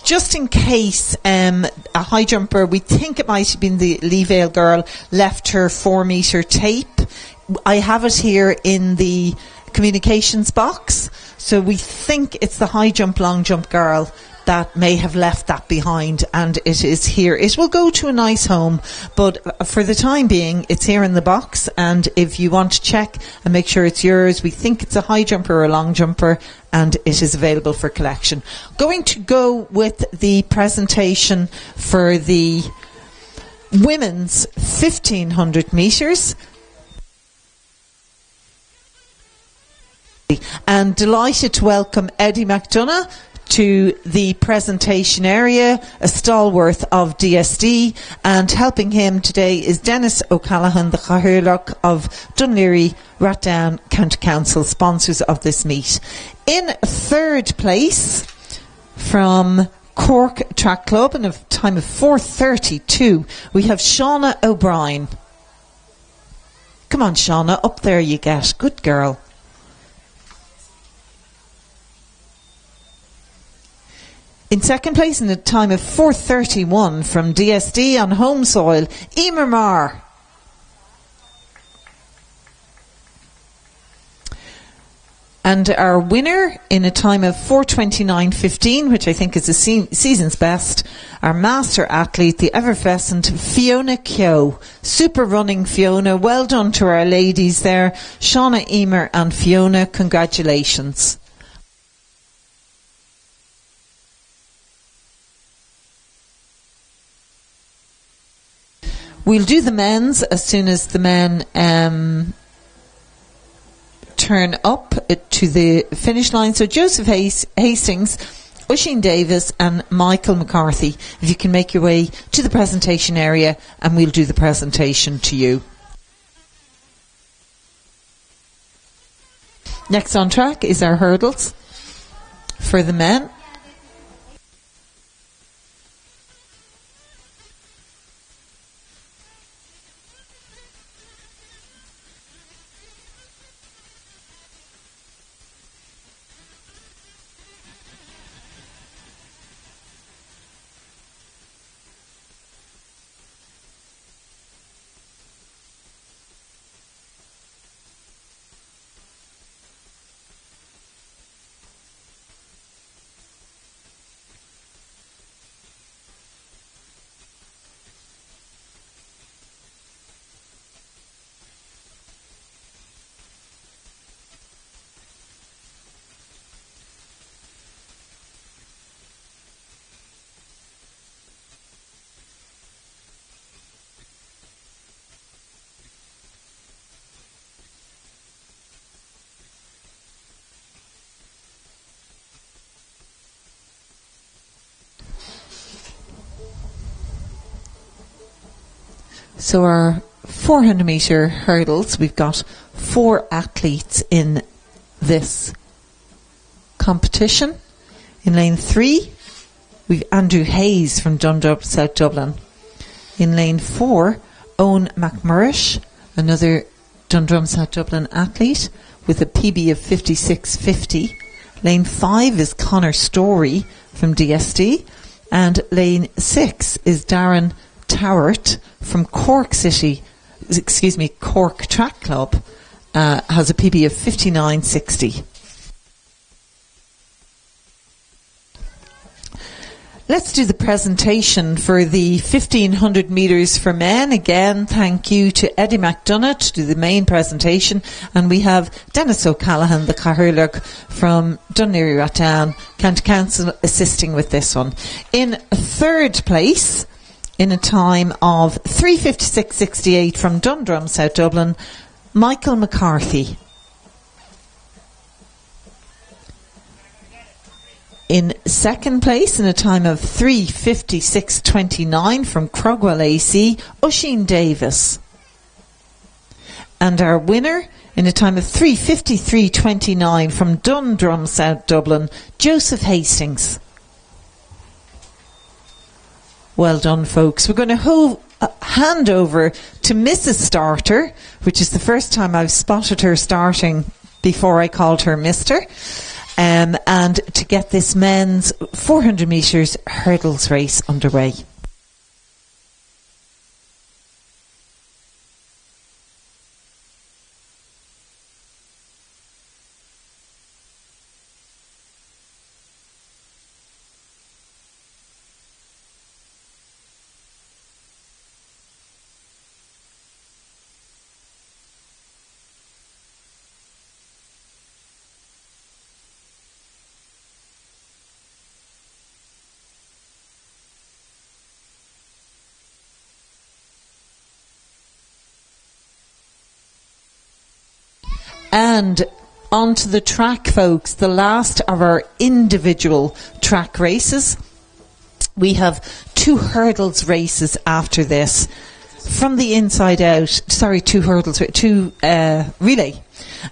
Just in case a high jumper, we think it might have been the Lee Vale girl, left her 4-metre tape. I have it here in the communications box. So we think it's the high jump, long jump girl that may have left that behind, and it is here. It will go to a nice home, but for the time being, it's here in the box, and if you want to check and make sure it's yours, we think it's a high jumper or a long jumper, and it is available for collection. Going to go with the presentation for the women's 1500 metres. And delighted to welcome Eddie McDonough to the presentation area, a stalwart of DSD, and helping him today is Dennis O'Callaghan, the Cathaoirleach of Dunleary, Rathdown County Council, sponsors of this meet. In third place from Cork Track Club in a time of 4:32, we have Shauna O'Brien. Come on, Shauna, up there you get. Good girl. In second place in a time of 4:31 from DSD on home soil, Emer Marr. And our winner in a time of 4:29.15, which I think is the season's best, our master athlete, the effervescent Fiona Keogh. Super running, Fiona. Well done to our ladies there. Shauna, Emer and Fiona, congratulations. We'll do the men's as soon as the men turn up to the finish line. So Joseph Hastings, Oisin Davis and Michael McCarthy, if you can make your way to the presentation area, and we'll do the presentation to you. Next on track is our hurdles for the men. So our 400 metre hurdles, we've got 4 athletes in this competition. In lane 3, we've Andrew Hayes from Dundrum, South Dublin. In lane 4, Owen McMurrish, another Dundrum, South Dublin athlete with a PB of 56.50. Lane 5 is Connor Story from DSD. And lane 6 is Darren Towert from Cork Track Club, has a PB of 59.60. Let's do the presentation for the 1500 metres for men. Again, thank you to Eddie McDonough to do the main presentation. And we have Dennis O'Callaghan, the Cathaoirleach from Dunleary Rattan, County Council, assisting with this one. In third place, in a time of 3:56.68 from Dundrum, South Dublin, Michael McCarthy. In second place, in a time of 3:56.29 from Crogwell AC, Oisin Davis. And our winner, in a time of 3:53.29 from Dundrum, South Dublin, Joseph Hastings. Well done, folks. We're going to hand over to Mrs. Starter, which is the first time I've spotted her starting before I called her Mr. And to get this men's 400 metres hurdles race underway. And onto the track, folks, the last of our individual track races. We have 2 hurdles races after this. From the inside out, 2 relay.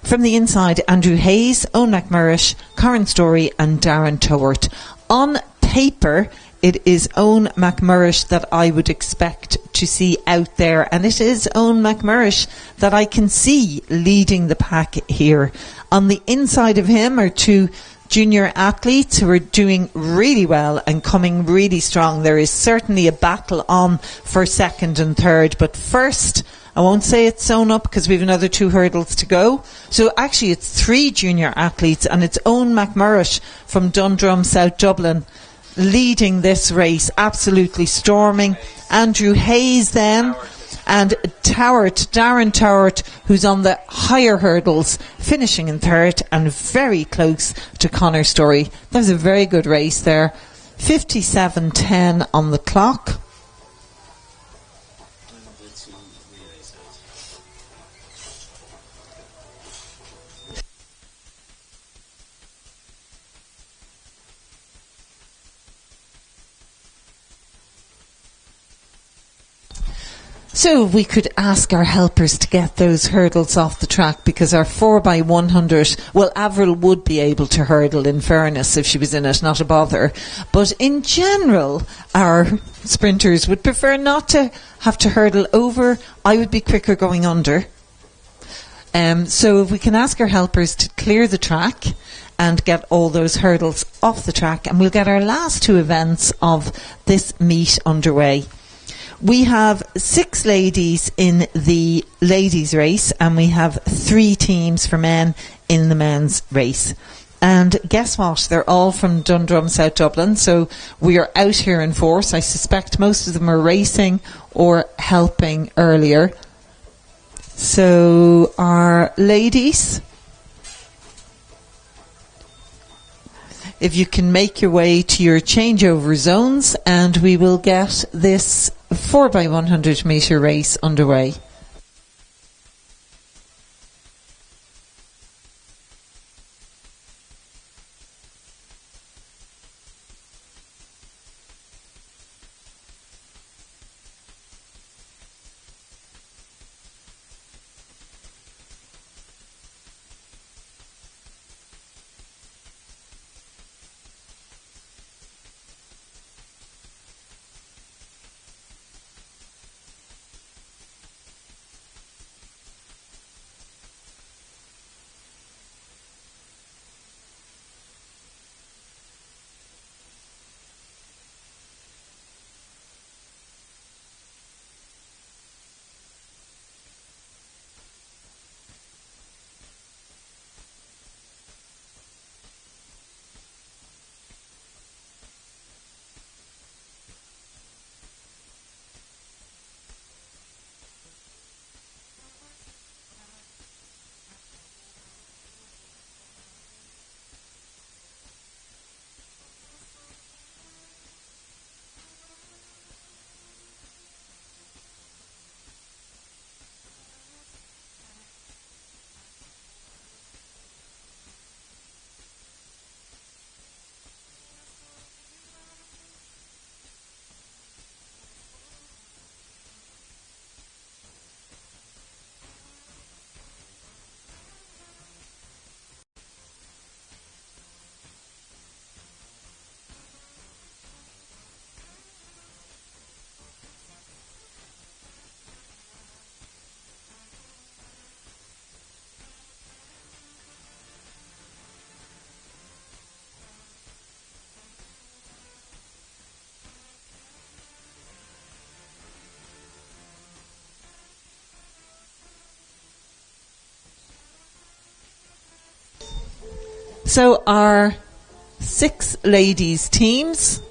From the inside, Andrew Hayes, Owen McMurrish, Corin Story and Darren Towert. On paper, it is Owen McMurrish that I would expect to see out there, and it is Owen McMurrish that I can see leading the pack here. On the inside of him are 2 junior athletes who are doing really well and coming really strong. There is certainly a battle on for second and third, but first, I won't say it's sewn up because we have another 2 hurdles to go. So actually it's 3 junior athletes, and it's Owen McMurrish from Dundrum, South Dublin, leading this race, absolutely storming. Andrew Hayes then, and Darren Towert, who's on the higher hurdles, finishing in third and very close to Connor Story. That was a very good race there. 57.10 on the clock. So we could ask our helpers to get those hurdles off the track, because our 4x100, well, Avril would be able to hurdle, in fairness, if she was in it, not a bother. But in general, our sprinters would prefer not to have to hurdle over. I would be quicker going under. So if we can ask our helpers to clear the track and get all those hurdles off the track, and we'll get our last 2 events of this meet underway. We have 6 ladies in the ladies' race, and we have 3 teams for men in the men's race. And guess what? They're all from Dundrum, South Dublin, so we are out here in force. I suspect most of them are racing or helping earlier. So our ladies, if you can make your way to your changeover zones, and we will get this 4x100 metre race underway. So our 6 ladies teams,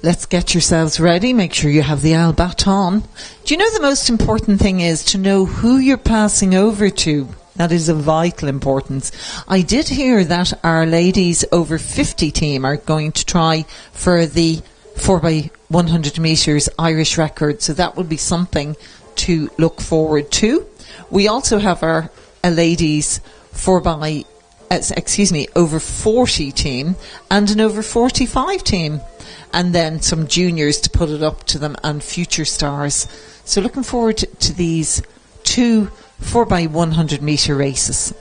let's get yourselves ready. Make sure you have the Al baton. Do you know the most important thing is to know who you're passing over to? That is of vital importance. I did hear that our ladies over 50 team are going to try for the 4x100 metres Irish record. So that will be something to look forward to. We also have our ladies over 40 team and an over 45 team. And then some juniors to put it up to them and future stars. So looking forward to these 2 4x100 metre races.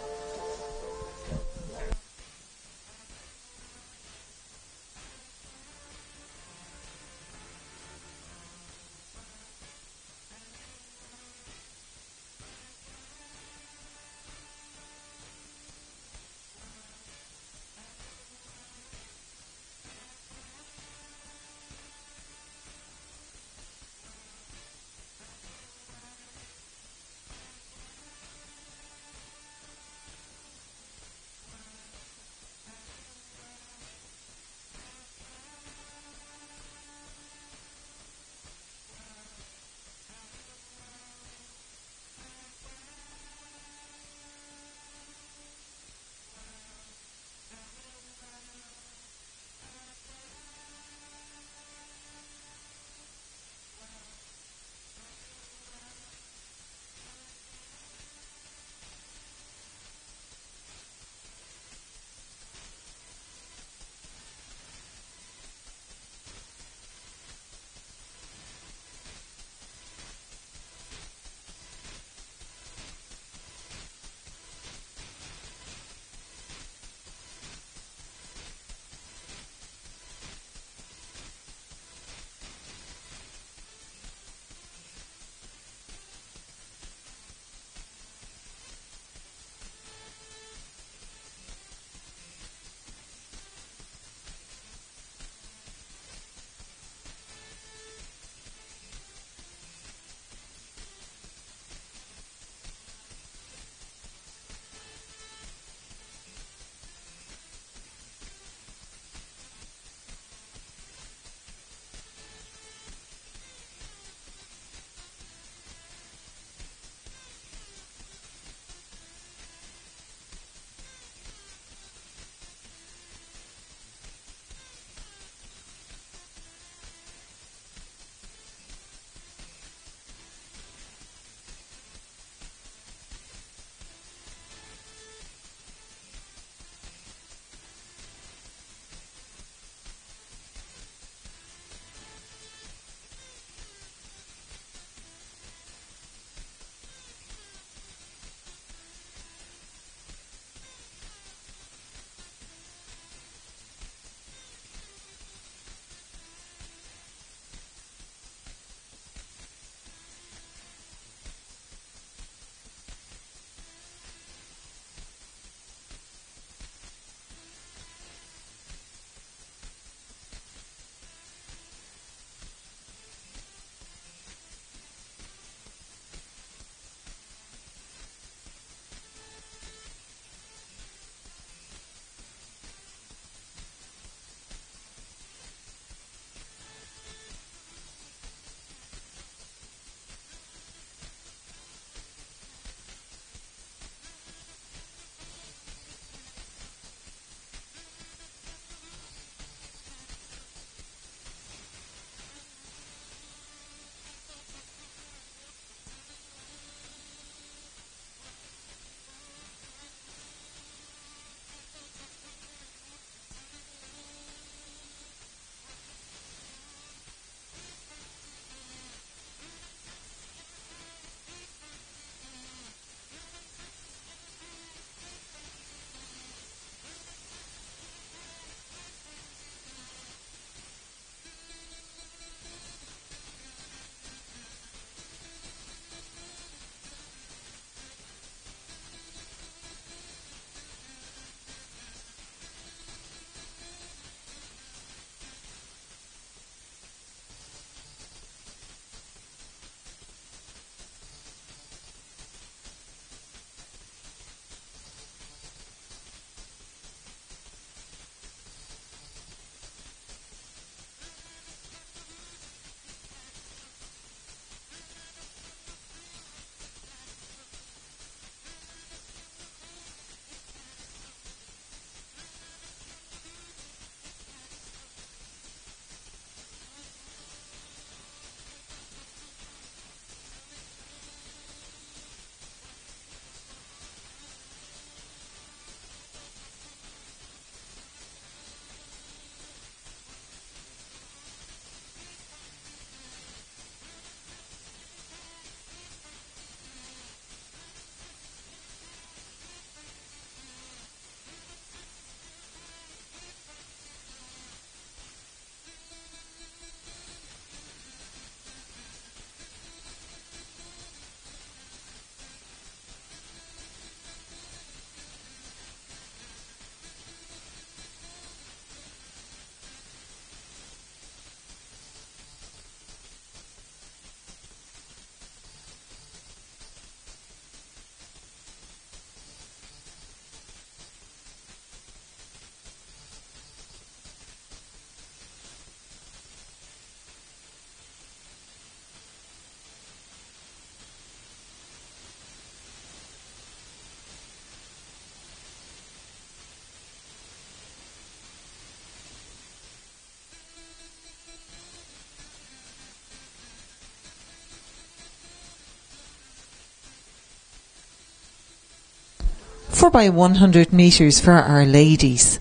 4x100 metres for our ladies.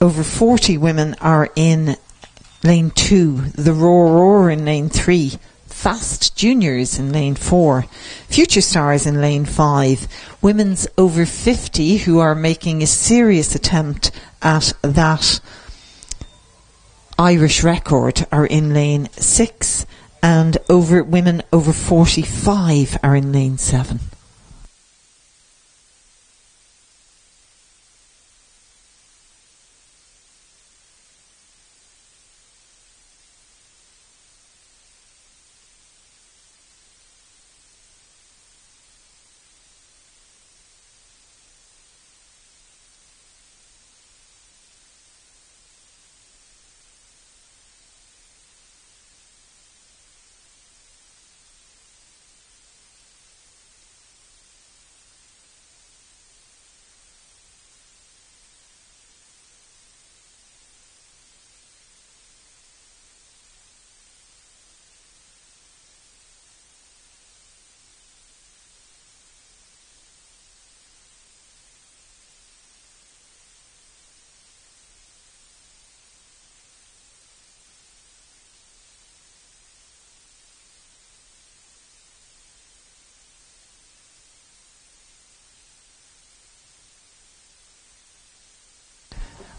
Over 40 women are in lane 2, the Roar in lane 3, Fast Juniors in lane 4, Future Stars in lane 5, women's over 50 who are making a serious attempt at that Irish record are in lane 6, and women over 45 are in lane 7.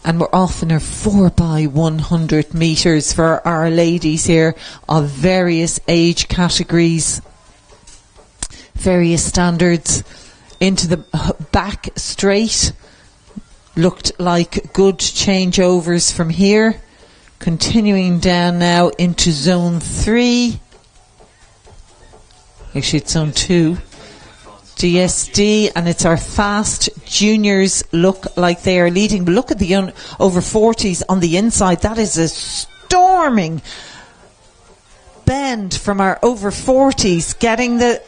And we're off in our 4x100 metres for our ladies here of various age categories, various standards. Into the back straight. Looked like good changeovers from here. Continuing down now into zone 3. Actually, it's zone 2. DSD, and it's our Fast Juniors look like they are leading. But look at the over 40s on the inside. That is a storming bend from our over 40s, getting the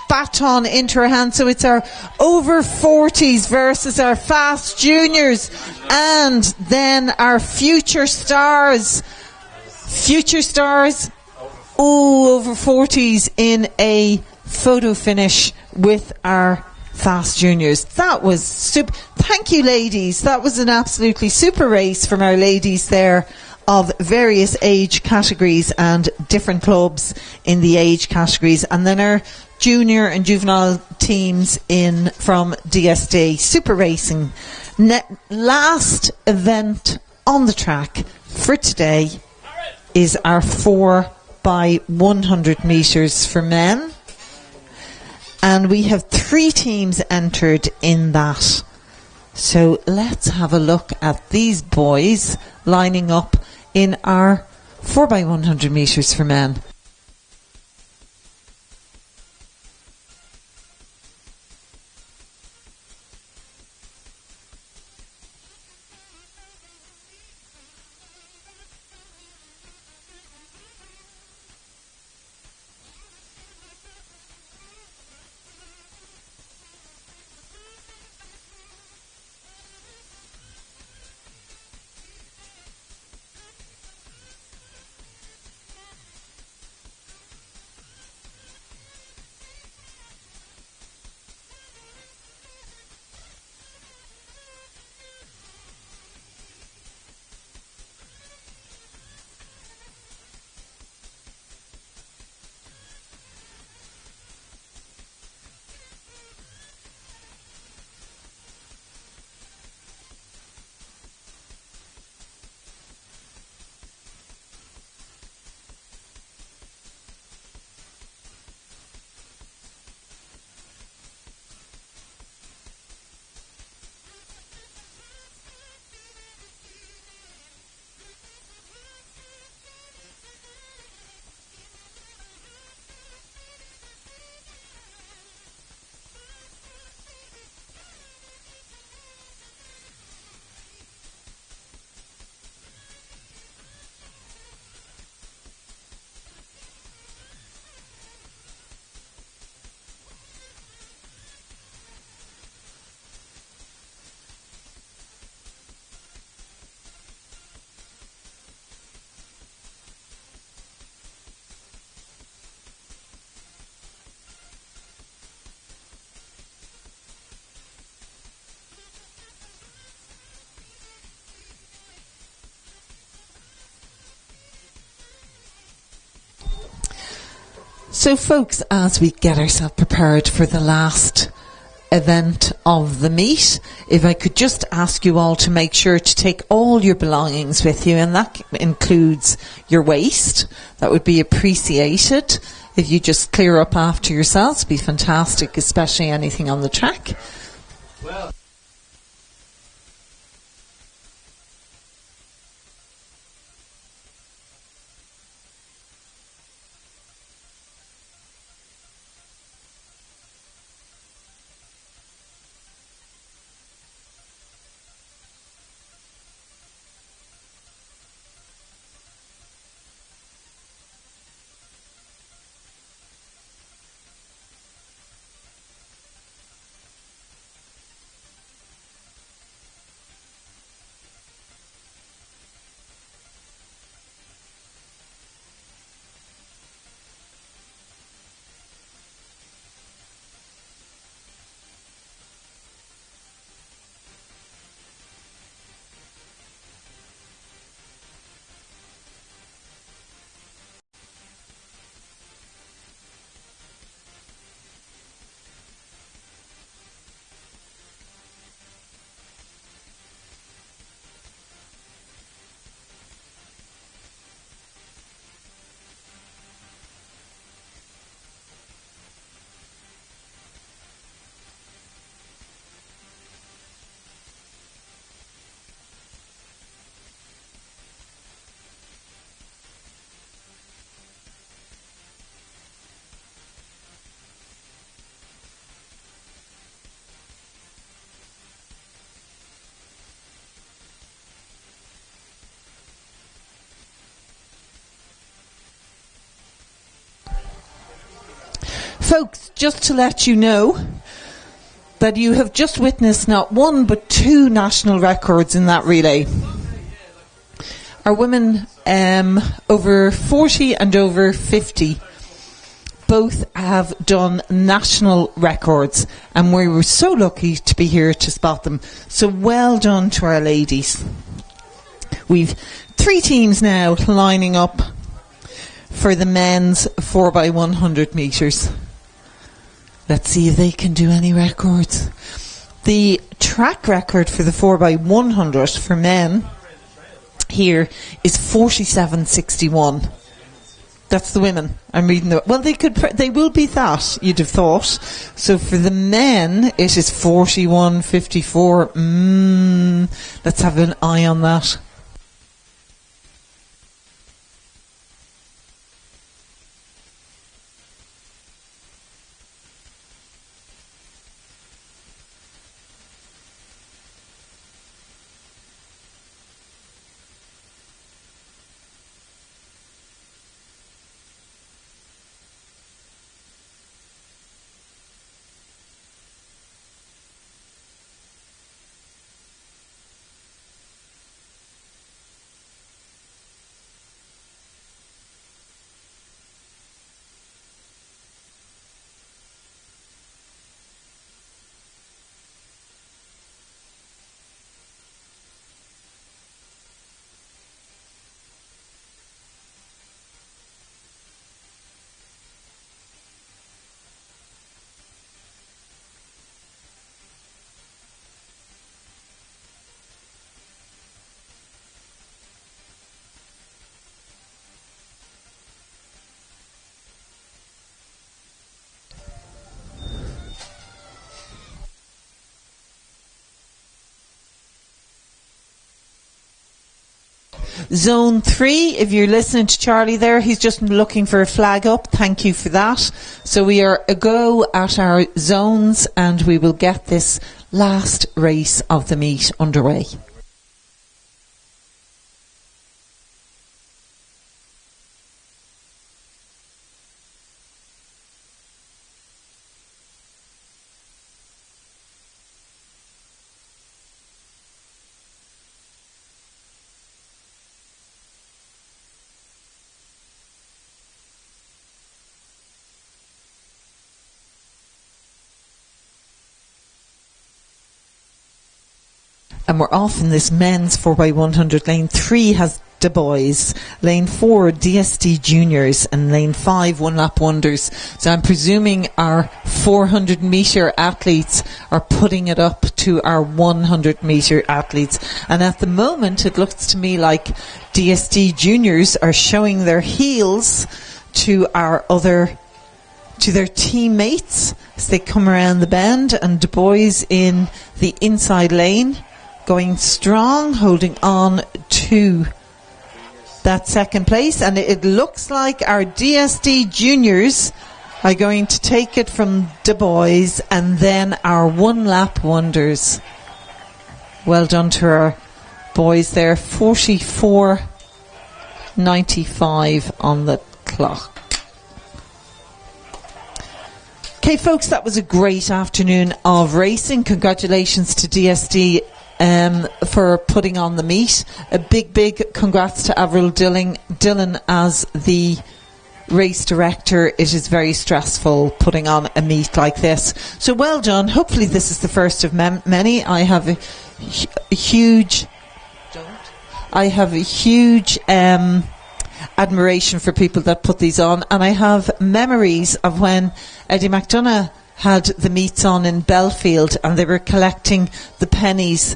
baton into her hand. So it's our over 40s versus our Fast Juniors, and then our Future Stars. Future Stars, over 40s in a photo finish with our Fast Juniors. That was super. Thank you, ladies. That was an absolutely super race from our ladies there of various age categories and different clubs in the age categories. And then our junior and juvenile teams in from DSD. Super racing. Last event on the track for today is our 4x100 metres for men. And we have 3 teams entered in that. So let's have a look at these boys lining up in our 4x100 metres for men. So folks, as we get ourselves prepared for the last event of the meet, if I could just ask you all to make sure to take all your belongings with you, and that includes your waist. That would be appreciated. If you just clear up after yourselves, be fantastic, especially anything on the track. Well. Folks, just to let you know that you have just witnessed not one but two national records in that relay. Our women over 40 and over 50 both have done national records, and we were so lucky to be here to spot them. So well done to our ladies. We've 3 teams now lining up for the men's 4x100 metres. Let's see if they can do any records. The track record for the 4x100 for men here is 47.61. That's the women. I'm reading the. Well, they will be that, you'd have thought. So for the men, it is 41.54. Let's have an eye on that. Zone 3, if you're listening to Charlie there, he's just looking for a flag up. Thank you for that. So we are a go at our zones, and we will get this last race of the meet underway. And we're off in this men's 4x100 lane. 3 has Du Bois. Lane 4, DSD Juniors, and Lane 5, One Lap Wonders. So I'm presuming our 400 metre athletes are putting it up to our 100 metre athletes. And at the moment, it looks to me like DSD Juniors are showing their heels to their teammates as they come around the bend, and Du Bois in the inside lane, going strong, holding on to that second place. And it looks like our DSD Juniors are going to take it from Du Bois, and then our One Lap Wonders. Well done to our boys there. 44.95 on the clock. Okay, folks, that was a great afternoon of racing. Congratulations to DSD for putting on the meet. A big congrats to Avril Dillon as the race director. It is very stressful putting on a meet like this. So well done. Hopefully this is the first of many. I have a huge admiration for people that put these on, and I have memories of when Eddie McDonough had the meets on in Belfield, and they were collecting the pennies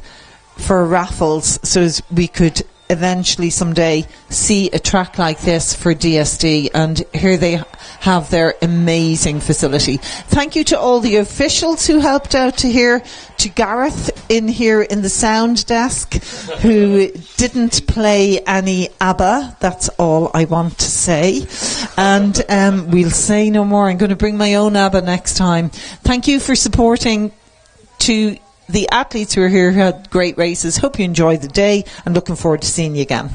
for raffles so as we could eventually someday see a track like this for DSD, and here they have their amazing facility. Thank you to all the officials who helped out to Gareth in here in the sound desk, who didn't play any ABBA. That's all I want to say. And we'll say no more. I'm going to bring my own ABBA next time. Thank you for supporting to the athletes who are here, who had great races. Hope you enjoyed the day, and looking forward to seeing you again.